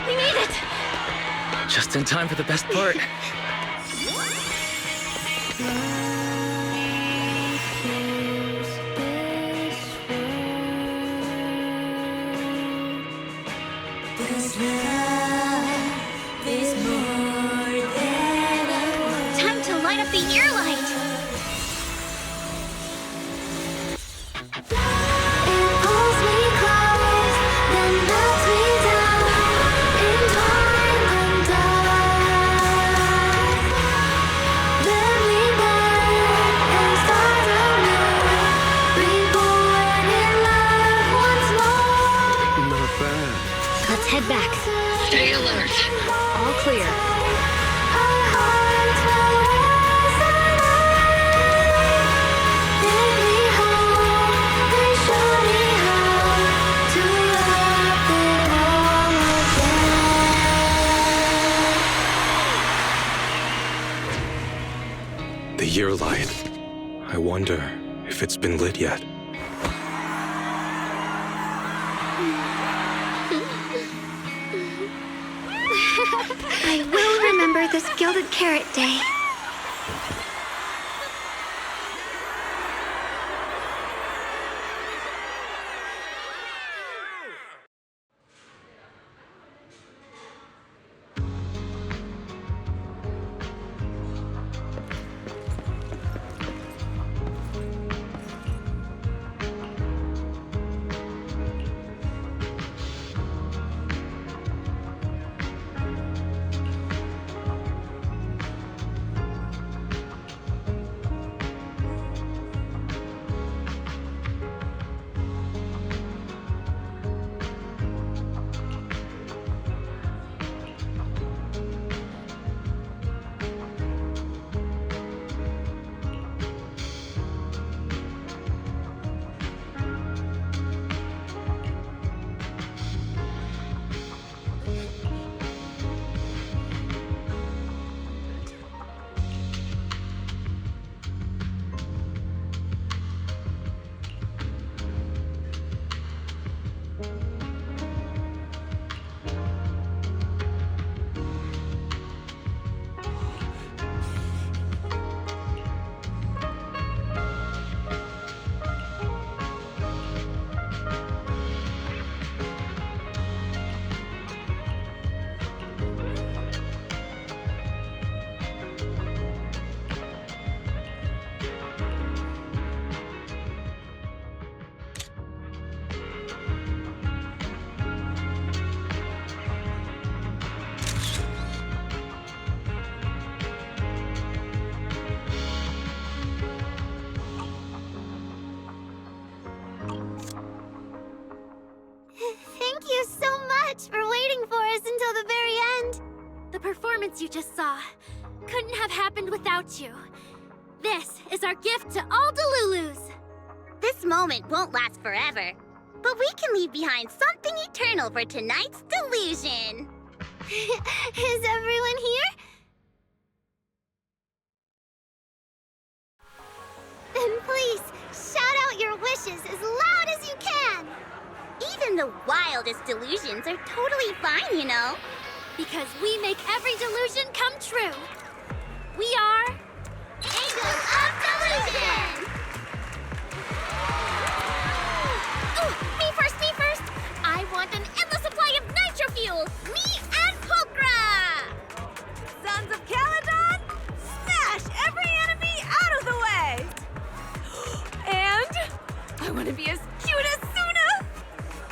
We made it! Just in time for the best part. Time to light up the year light! Let's head back. Stay alert. All clear. The year light. I wonder if it's been lit yet. I will remember this Gilded Carrot Day. performance you just saw couldn't have happened without you. This is our gift to all Delulus. This moment won't last forever, but we can leave behind something eternal for tonight's delusion. Is everyone here? Then please, shout out your wishes as loud as you can! Even the wildest delusions are totally fine, you know. Because we make every delusion come true. We are... Angels of Delusion! Ooh, me first! I want an endless supply of nitro fuel! Me and Pulchra! Sons of Caledon, smash every enemy out of the way! And I want to be as cute as Suna!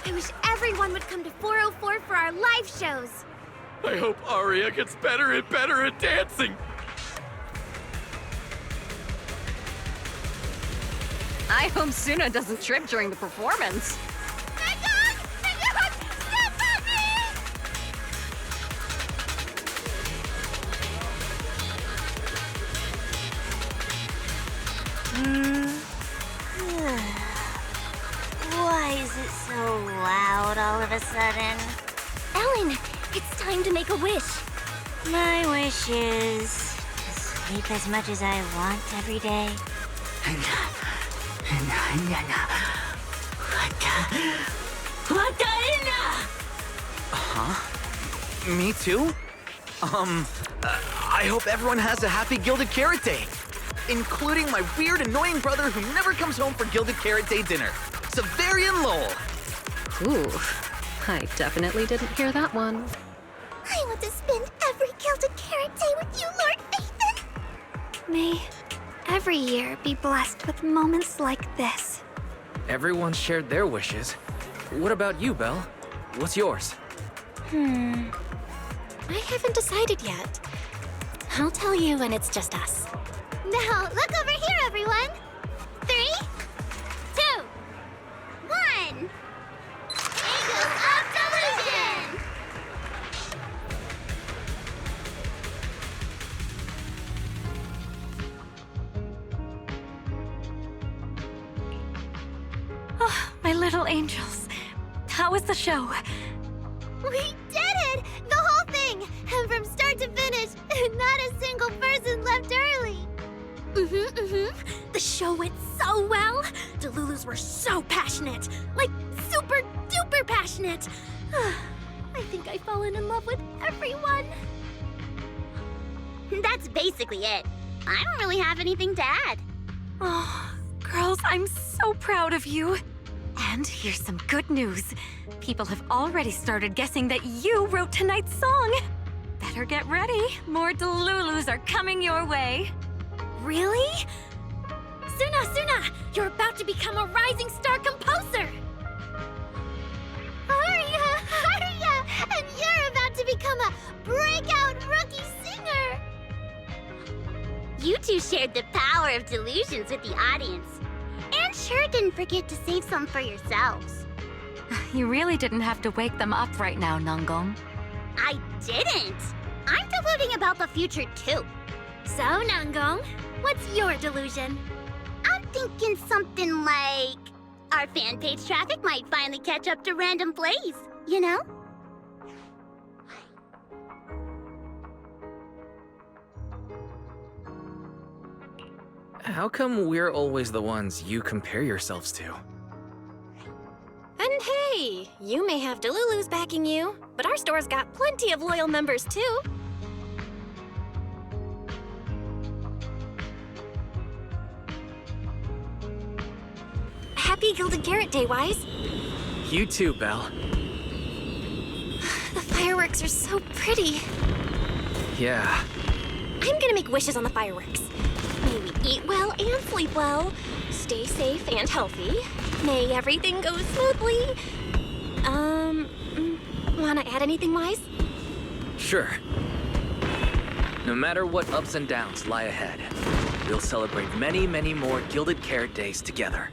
I wish everyone would come to 404 for our live shows. I hope Aria gets better and better at dancing. I hope Suna doesn't trip during the performance. Why is it so loud all of a sudden? Ellen, it's time to make a wish. My wish is to sleep as much as I want every day. Huh? Me too? I hope everyone has a happy Gilded Carrot Day. Including my weird, annoying brother who never comes home for Gilded Carrot Day dinner. Severian Lowell. Ooh, I definitely didn't hear that one. I want to spend every Gilded Carrot Day with you, Lord Nathan. May every year be blessed with moments like this. Everyone shared their wishes. What about you, Belle? What's yours? I haven't decided yet. I'll tell you when it's just us. Now, look over here, everyone. 3, 2, 1. Angels of Delusion! Oh, my little angels. How was the show? We did it! The whole thing! And from start to finish, not a single person left early. The show went so well. Delulus were so passionate. Like, super duper passionate. I think I've fallen in love with everyone. That's basically it. I don't really have anything to add. Oh, girls, I'm so proud of you. And here's some good news. People have already started guessing that you wrote tonight's song. Better get ready. More Delulus are coming your way. Really? Suna, you're about to become a rising star composer! Aria! And you're about to become a breakout rookie singer! You two shared the power of delusions with the audience. And sure didn't forget to save some for yourselves. You really didn't have to wake them up right now, Nangong. I didn't! I'm deluding about the future too. So, Nangong, what's your delusion? I'm thinking something like... our fan page traffic might finally catch up to random plays, you know? How come we're always the ones you compare yourselves to? And hey, you may have Delulus backing you, but our store's got plenty of loyal members too. Happy Gilded Carrot Day, Wise. You too, Belle. The fireworks are so pretty. Yeah. I'm gonna make wishes on the fireworks. May we eat well and sleep well, stay safe and healthy. May everything go smoothly. Wanna add anything, Wise? Sure. No matter what ups and downs lie ahead, we'll celebrate many, many more Gilded Carrot Days together.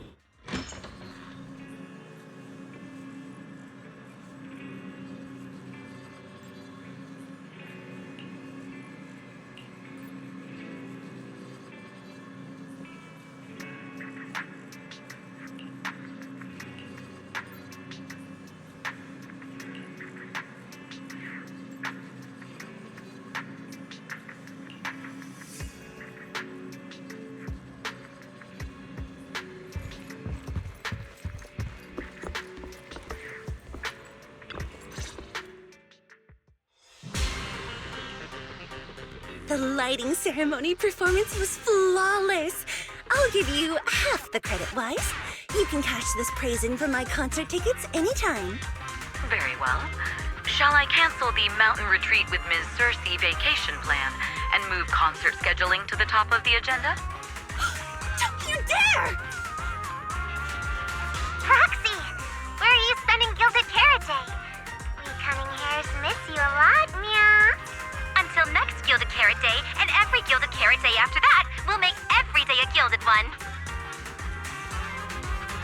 The lighting ceremony performance was flawless. I'll give you half the credit, Wise. You can cash this praise in for my concert tickets anytime. Very well. Shall I cancel the mountain retreat with Ms. Cersei vacation plan and move concert scheduling to the top of the agenda? Don't you dare! Proxy, where are you spending Gilded Carrot Day? We cunning hairs miss you a lot, meow. Until next Gilded Carrot Day, and every Gilded Carrot Day after that, we'll make every day a gilded one.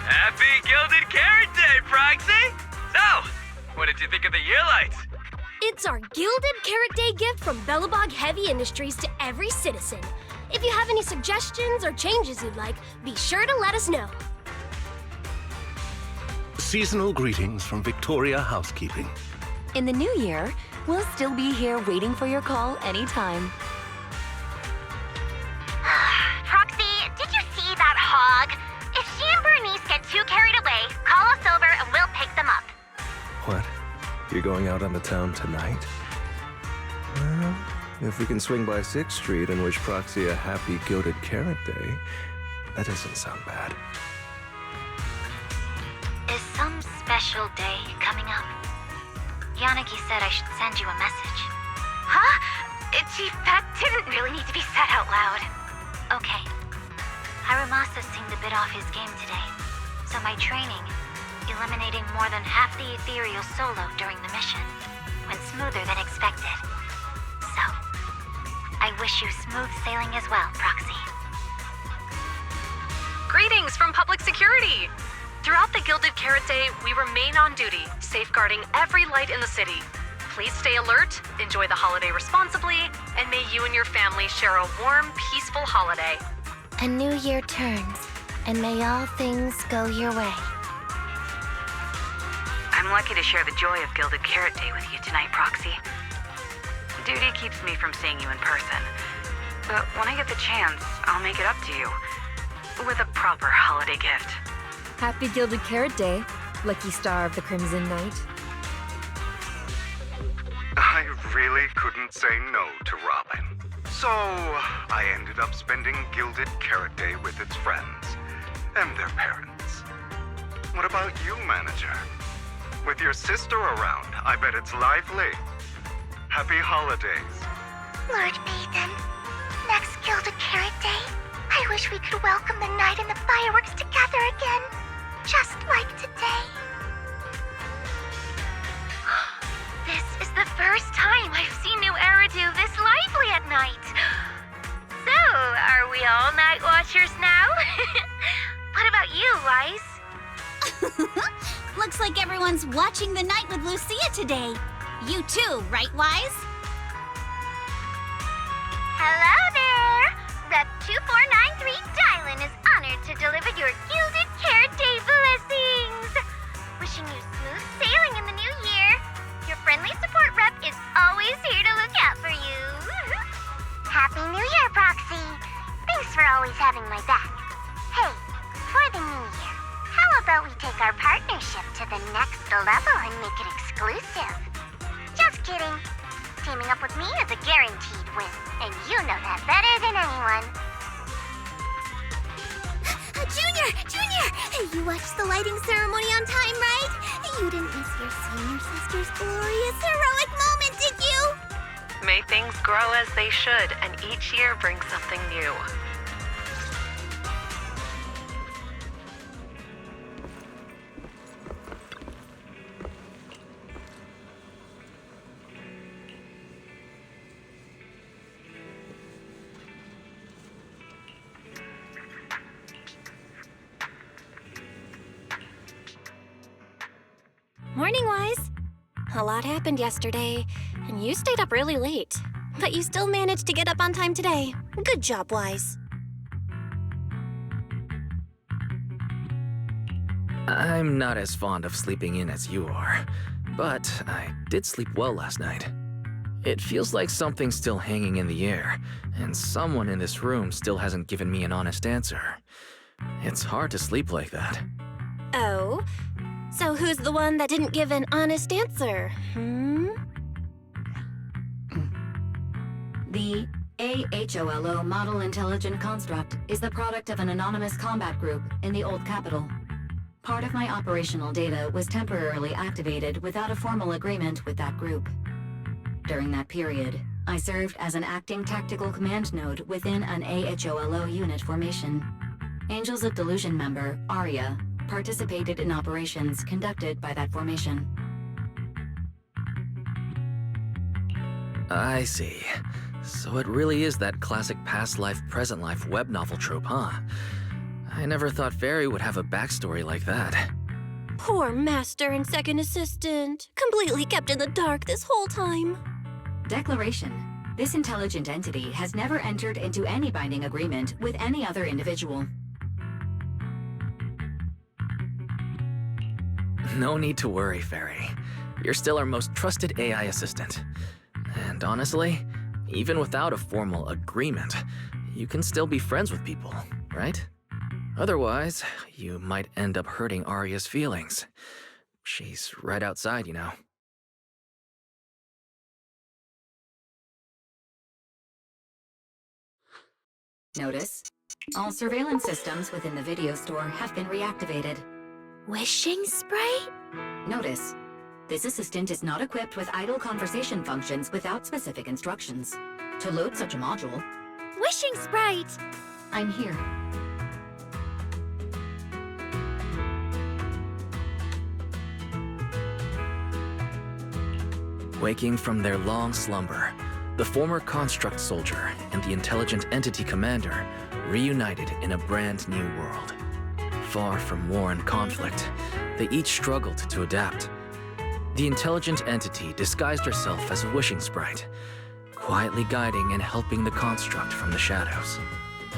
Happy Gilded Carrot Day, Proxy! So, what did you think of the year lights? It's our Gilded Carrot Day gift from Bellabog Heavy Industries to every citizen. If you have any suggestions or changes you'd like, be sure to let us know. Seasonal greetings from Victoria Housekeeping. In the new year, we'll still be here waiting for your call anytime. Proxy, did you see that hog? If she and Bernice get too carried away, call us over and we'll pick them up. What? You're going out on the town tonight? Well, if we can swing by 6th Street and wish Proxy a happy Gilded Carrot Day, that doesn't sound bad. Is some special day coming up? Yanagi said I should send you a message. Huh? Chief, that didn't really need to be said out loud. Okay. Harumasa seemed a bit off his game today, so my training, eliminating more than half the ethereal solo during the mission, went smoother than expected. So, I wish you smooth sailing as well, Proxy. Greetings from Public Security! Throughout the Gilded Carrot Day, we remain on duty, safeguarding every light in the city. Please stay alert, enjoy the holiday responsibly, and may you and your family share a warm, peaceful holiday. A new year turns, and may all things go your way. I'm lucky to share the joy of Gilded Carrot Day with you tonight, Proxy. Duty keeps me from seeing you in person, but when I get the chance, I'll make it up to you with a proper holiday gift. Happy Gilded Carrot Day, lucky star of the Crimson Knight. I really couldn't say no to Robin. So, I ended up spending Gilded Carrot Day with its friends and their parents. What about you, Manager? With your sister around, I bet it's lively. Happy holidays. Lord Payton, next Gilded Carrot Day, I wish we could welcome the night and the fireworks together again, just like today. This is the first time I've seen New Era do this lively at night. So, are we all night watchers now? What about you, Wise? Looks like everyone's watching the night with Lucia today. You too, right, Wise? Hello there! Rep 2493 Dylan is honored to deliver your Gilded Carrot Day blessings! Wishing you smooth sailing in the new year. Your friendly support rep is always here to look out for you. Happy New Year, Proxy! Thanks for always having my back. Hey, for the new year, how about we take our partnership to the next level and make it exclusive? Just kidding. Teaming up with me is a guaranteed win, and you know that better than anyone. Junior! You watched the lighting ceremony on time, right? You didn't miss your senior sister's glorious heroic moment, did you? May things grow as they should, and each year bring something new. Morning, Wise. A lot happened yesterday, and you stayed up really late. But you still managed to get up on time today. Good job, Wise. I'm not as fond of sleeping in as you are, but I did sleep well last night. It feels like something's still hanging in the air, and someone in this room still hasn't given me an honest answer. It's hard to sleep like that. Oh? So who's the one that didn't give an honest answer, The AHOLO Model Intelligent Construct is the product of an anonymous combat group in the Old Capital. Part of my operational data was temporarily activated without a formal agreement with that group. During that period, I served as an acting tactical command node within an AHOLO unit formation. Angels of Delusion member, Aria, participated in operations conducted by that formation. I see. So it really is that classic past life, present life web novel trope, huh? I never thought Fairy would have a backstory like that. Poor Master and Second Assistant. Completely kept in the dark this whole time. Declaration. This intelligent entity has never entered into any binding agreement with any other individual. No need to worry, Fairy. You're still our most trusted AI assistant. And honestly, even without a formal agreement, you can still be friends with people, right? Otherwise, you might end up hurting Aria's feelings. She's right outside, you know. Notice, all surveillance systems within the video store have been reactivated. Wishing Sprite? Notice, this assistant is not equipped with idle conversation functions without specific instructions. To load such a module... Wishing Sprite! I'm here. Waking from their long slumber, the former construct soldier and the intelligent entity commander reunited in a brand new world. Far from war and conflict, they each struggled to adapt. The intelligent entity disguised herself as a wishing sprite, quietly guiding and helping the construct from the shadows.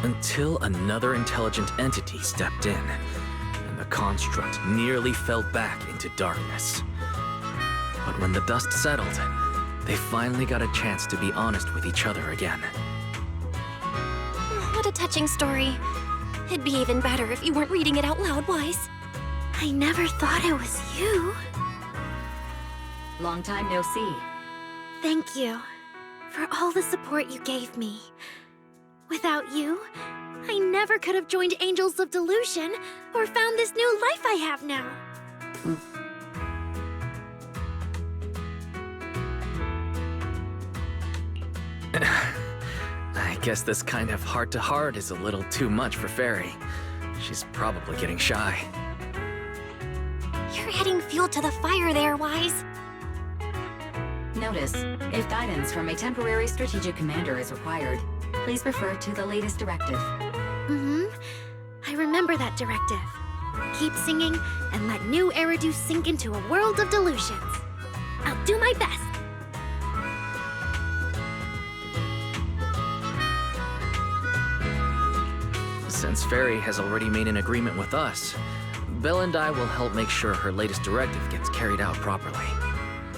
Until another intelligent entity stepped in, and the construct nearly fell back into darkness. But when the dust settled, they finally got a chance to be honest with each other again. What a touching story. It'd be even better if you weren't reading it out loud, Wise. I never thought it was you. Long time no see. Thank you for all the support you gave me. Without you, I never could have joined Angels of Delusion or found this new life I have now. I guess this kind of heart-to-heart is a little too much for Fairy. She's probably getting shy. You're adding fuel to the fire there, Wise. Notice, if guidance from a temporary strategic commander is required, please refer to the latest directive. I remember that directive. Keep singing and let new Eridu sink into a world of delusions. I'll do my best. Since Fairy has already made an agreement with us, Belle and I will help make sure her latest directive gets carried out properly.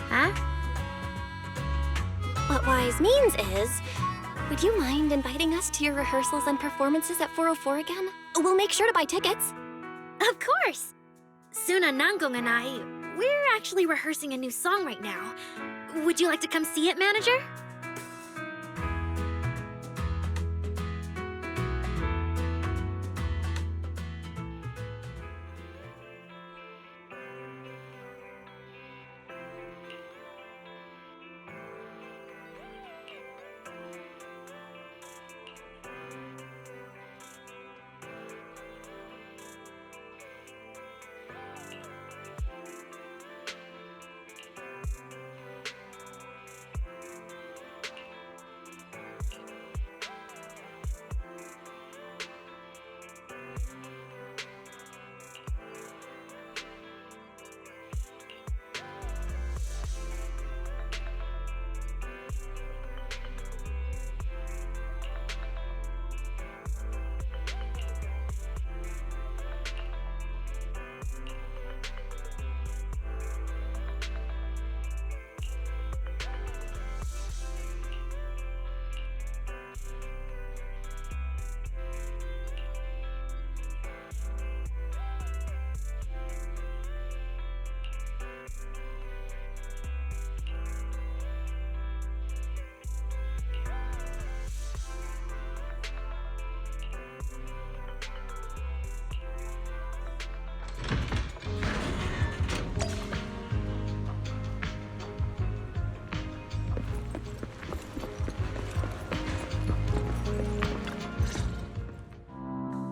Huh? What Wise means is, would you mind inviting us to your rehearsals and performances at 404 again? We'll make sure to buy tickets. Of course! Suna Nangong and I, we're actually rehearsing a new song right now. Would you like to come see it, manager?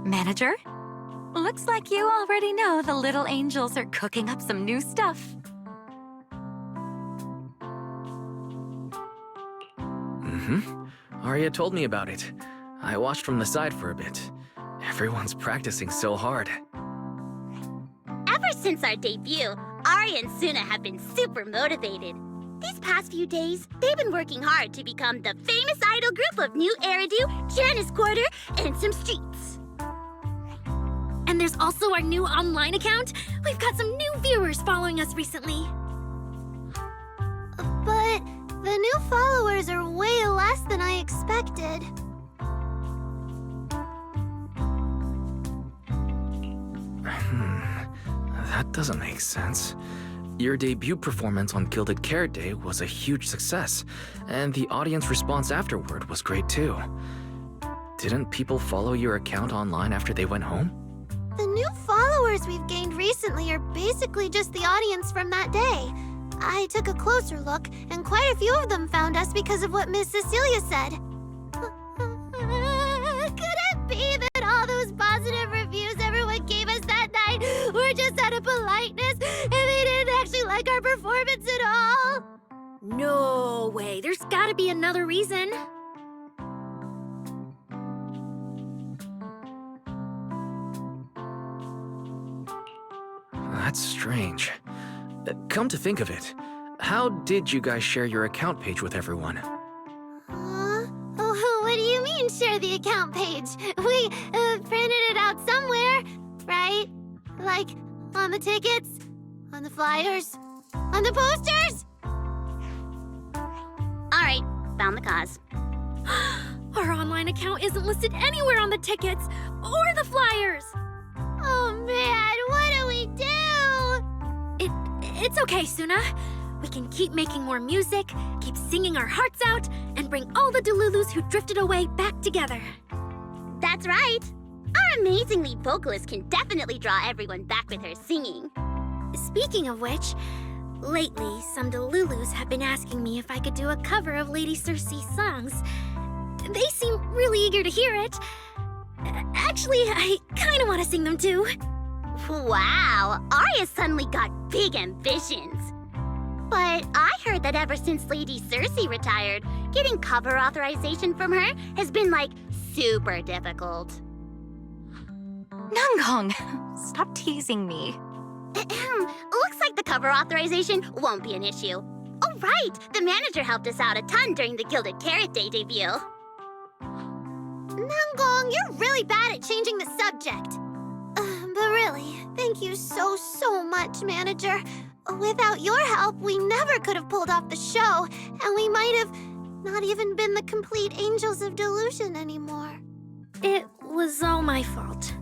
Manager? Looks like you already know the little angels are cooking up some new stuff. Aria told me about it. I watched from the side for a bit. Everyone's practicing so hard. Ever since our debut, Aria and Suna have been super motivated. These past few days, they've been working hard to become the famous idol group of New Eridu, Janice Quarter, and some streets. And there's also our new online account. We've got some new viewers following us recently. But the new followers are way less than I expected. That doesn't make sense. Your debut performance on Gilded Carrot Day was a huge success, and the audience response afterward was great too. Didn't people follow your account online after they went home? The new followers we've gained recently are basically just the audience from that day. I took a closer look, and quite a few of them found us because of what Miss Cecilia said. Could it be that all those positive reviews everyone gave us that night were just out of politeness, and they didn't actually like our performance at all? No way. There's gotta be another reason. That's strange. Come to think of it, how did you guys share your account page with everyone? What do you mean, share the account page? We printed it out somewhere, right? Like, on the tickets? On the flyers? On the posters? Alright, found the cause. Our online account isn't listed anywhere on the tickets or the flyers. Oh man, what do we do? It's okay, Suna. We can keep making more music, keep singing our hearts out, and bring all the Delulus who drifted away back together. That's right. Our amazing lead vocalist can definitely draw everyone back with her singing. Speaking of which, lately some Delulus have been asking me if I could do a cover of Lady Circe's songs. They seem really eager to hear it. Actually, I kind of want to sing them too. Wow, Aria suddenly got big ambitions. But I heard that ever since Lady Circe retired, getting cover authorization from her has been, like, super difficult. Nanggong, stop teasing me. Looks like the cover authorization won't be an issue. Oh, right! The manager helped us out a ton during the Gilded Carrot Day debut. Nanggong, you're really bad at changing the subject. But really, thank you so much, Manager. Without your help, we never could have pulled off the show, and we might have not even been the complete Angels of Delusion anymore. It was all my fault.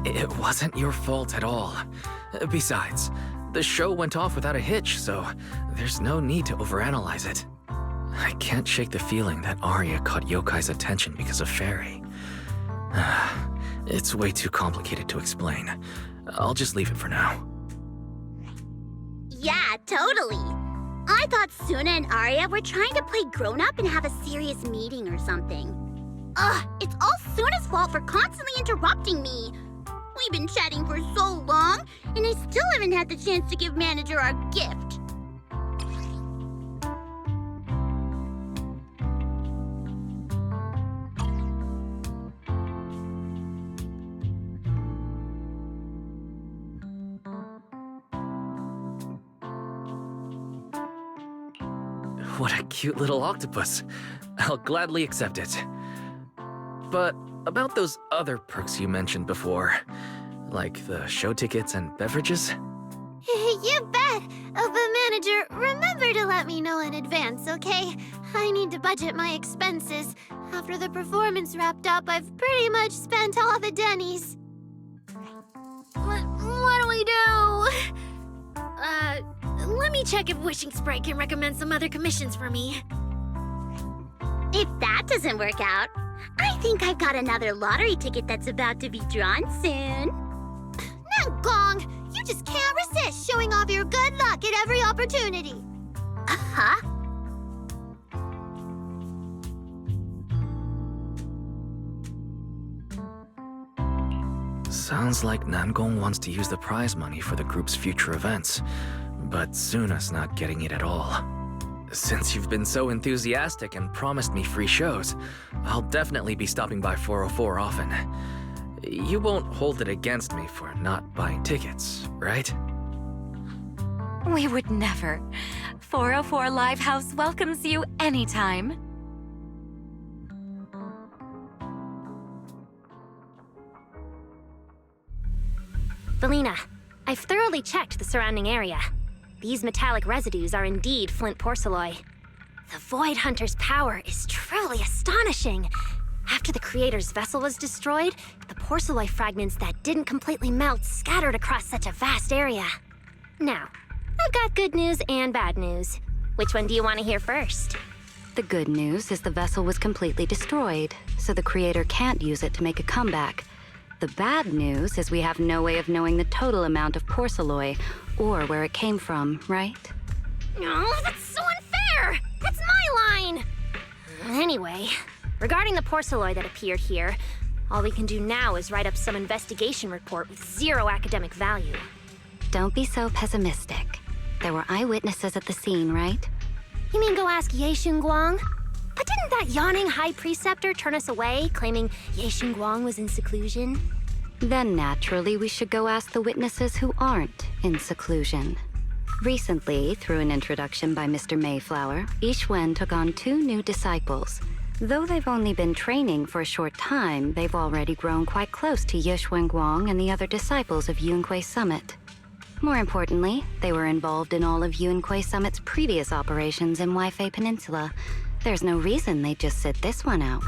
It wasn't your fault at all. Besides, the show went off without a hitch, so there's no need to overanalyze it. I can't shake the feeling that Aria caught Yokai's attention because of Fairy. It's way too complicated to explain. I'll just leave it for now. Yeah, totally. I thought Suna and Aria were trying to play grown-up and have a serious meeting or something. Ugh, it's all Suna's fault for constantly interrupting me. We've been chatting for so long, and I still haven't had the chance to give Manager our gift. What a cute little octopus. I'll gladly accept it. But about those other perks you mentioned before, like the show tickets and beverages? You bet! But Manager, remember to let me know in advance, okay? I need to budget my expenses. After the performance wrapped up, I've pretty much spent all the Denny's. What do we do? Let me check if Wishing Sprite can recommend some other commissions for me. If that doesn't work out, I think I've got another lottery ticket that's about to be drawn soon. Nanggong, you just can't resist showing off your good luck at every opportunity. Uh-huh. Sounds like Nangong wants to use the prize money for the group's future events, but Suna's not getting it at all. Since you've been so enthusiastic and promised me free shows, I'll definitely be stopping by 404 often. You won't hold it against me for not buying tickets, right? We would never. 404 Live House welcomes you anytime. Felina, I've thoroughly checked the surrounding area. These metallic residues are indeed flint porcelloi. The Void Hunter's power is truly astonishing. After the Creator's vessel was destroyed, the porcelloi fragments that didn't completely melt scattered across such a vast area. Now, I've got good news and bad news. Which one do you want to hear first? The good news is the vessel was completely destroyed, so the Creator can't use it to make a comeback. The bad news is we have no way of knowing the total amount of porcelloi, or where it came from, right? No, that's so unfair! That's my line! Anyway, regarding the porcelloi that appeared here, all we can do now is write up some investigation report with zero academic value. Don't be so pessimistic. There were eyewitnesses at the scene, right? You mean go ask Ye Xinguang? But didn't that yawning high preceptor turn us away, claiming Ye Xinguang was in seclusion? Then naturally we should go ask the witnesses who aren't in seclusion. Recently, through an introduction by Mr. Mayflower, Yixuan took on 2 new disciples. Though they've only been training for a short time, they've already grown quite close to Ye Xuanguang and the other disciples of Yunque Summit. More importantly, they were involved in all of Yunque Summit's previous operations in Weifei Peninsula. There's no reason they'd just sit this one out.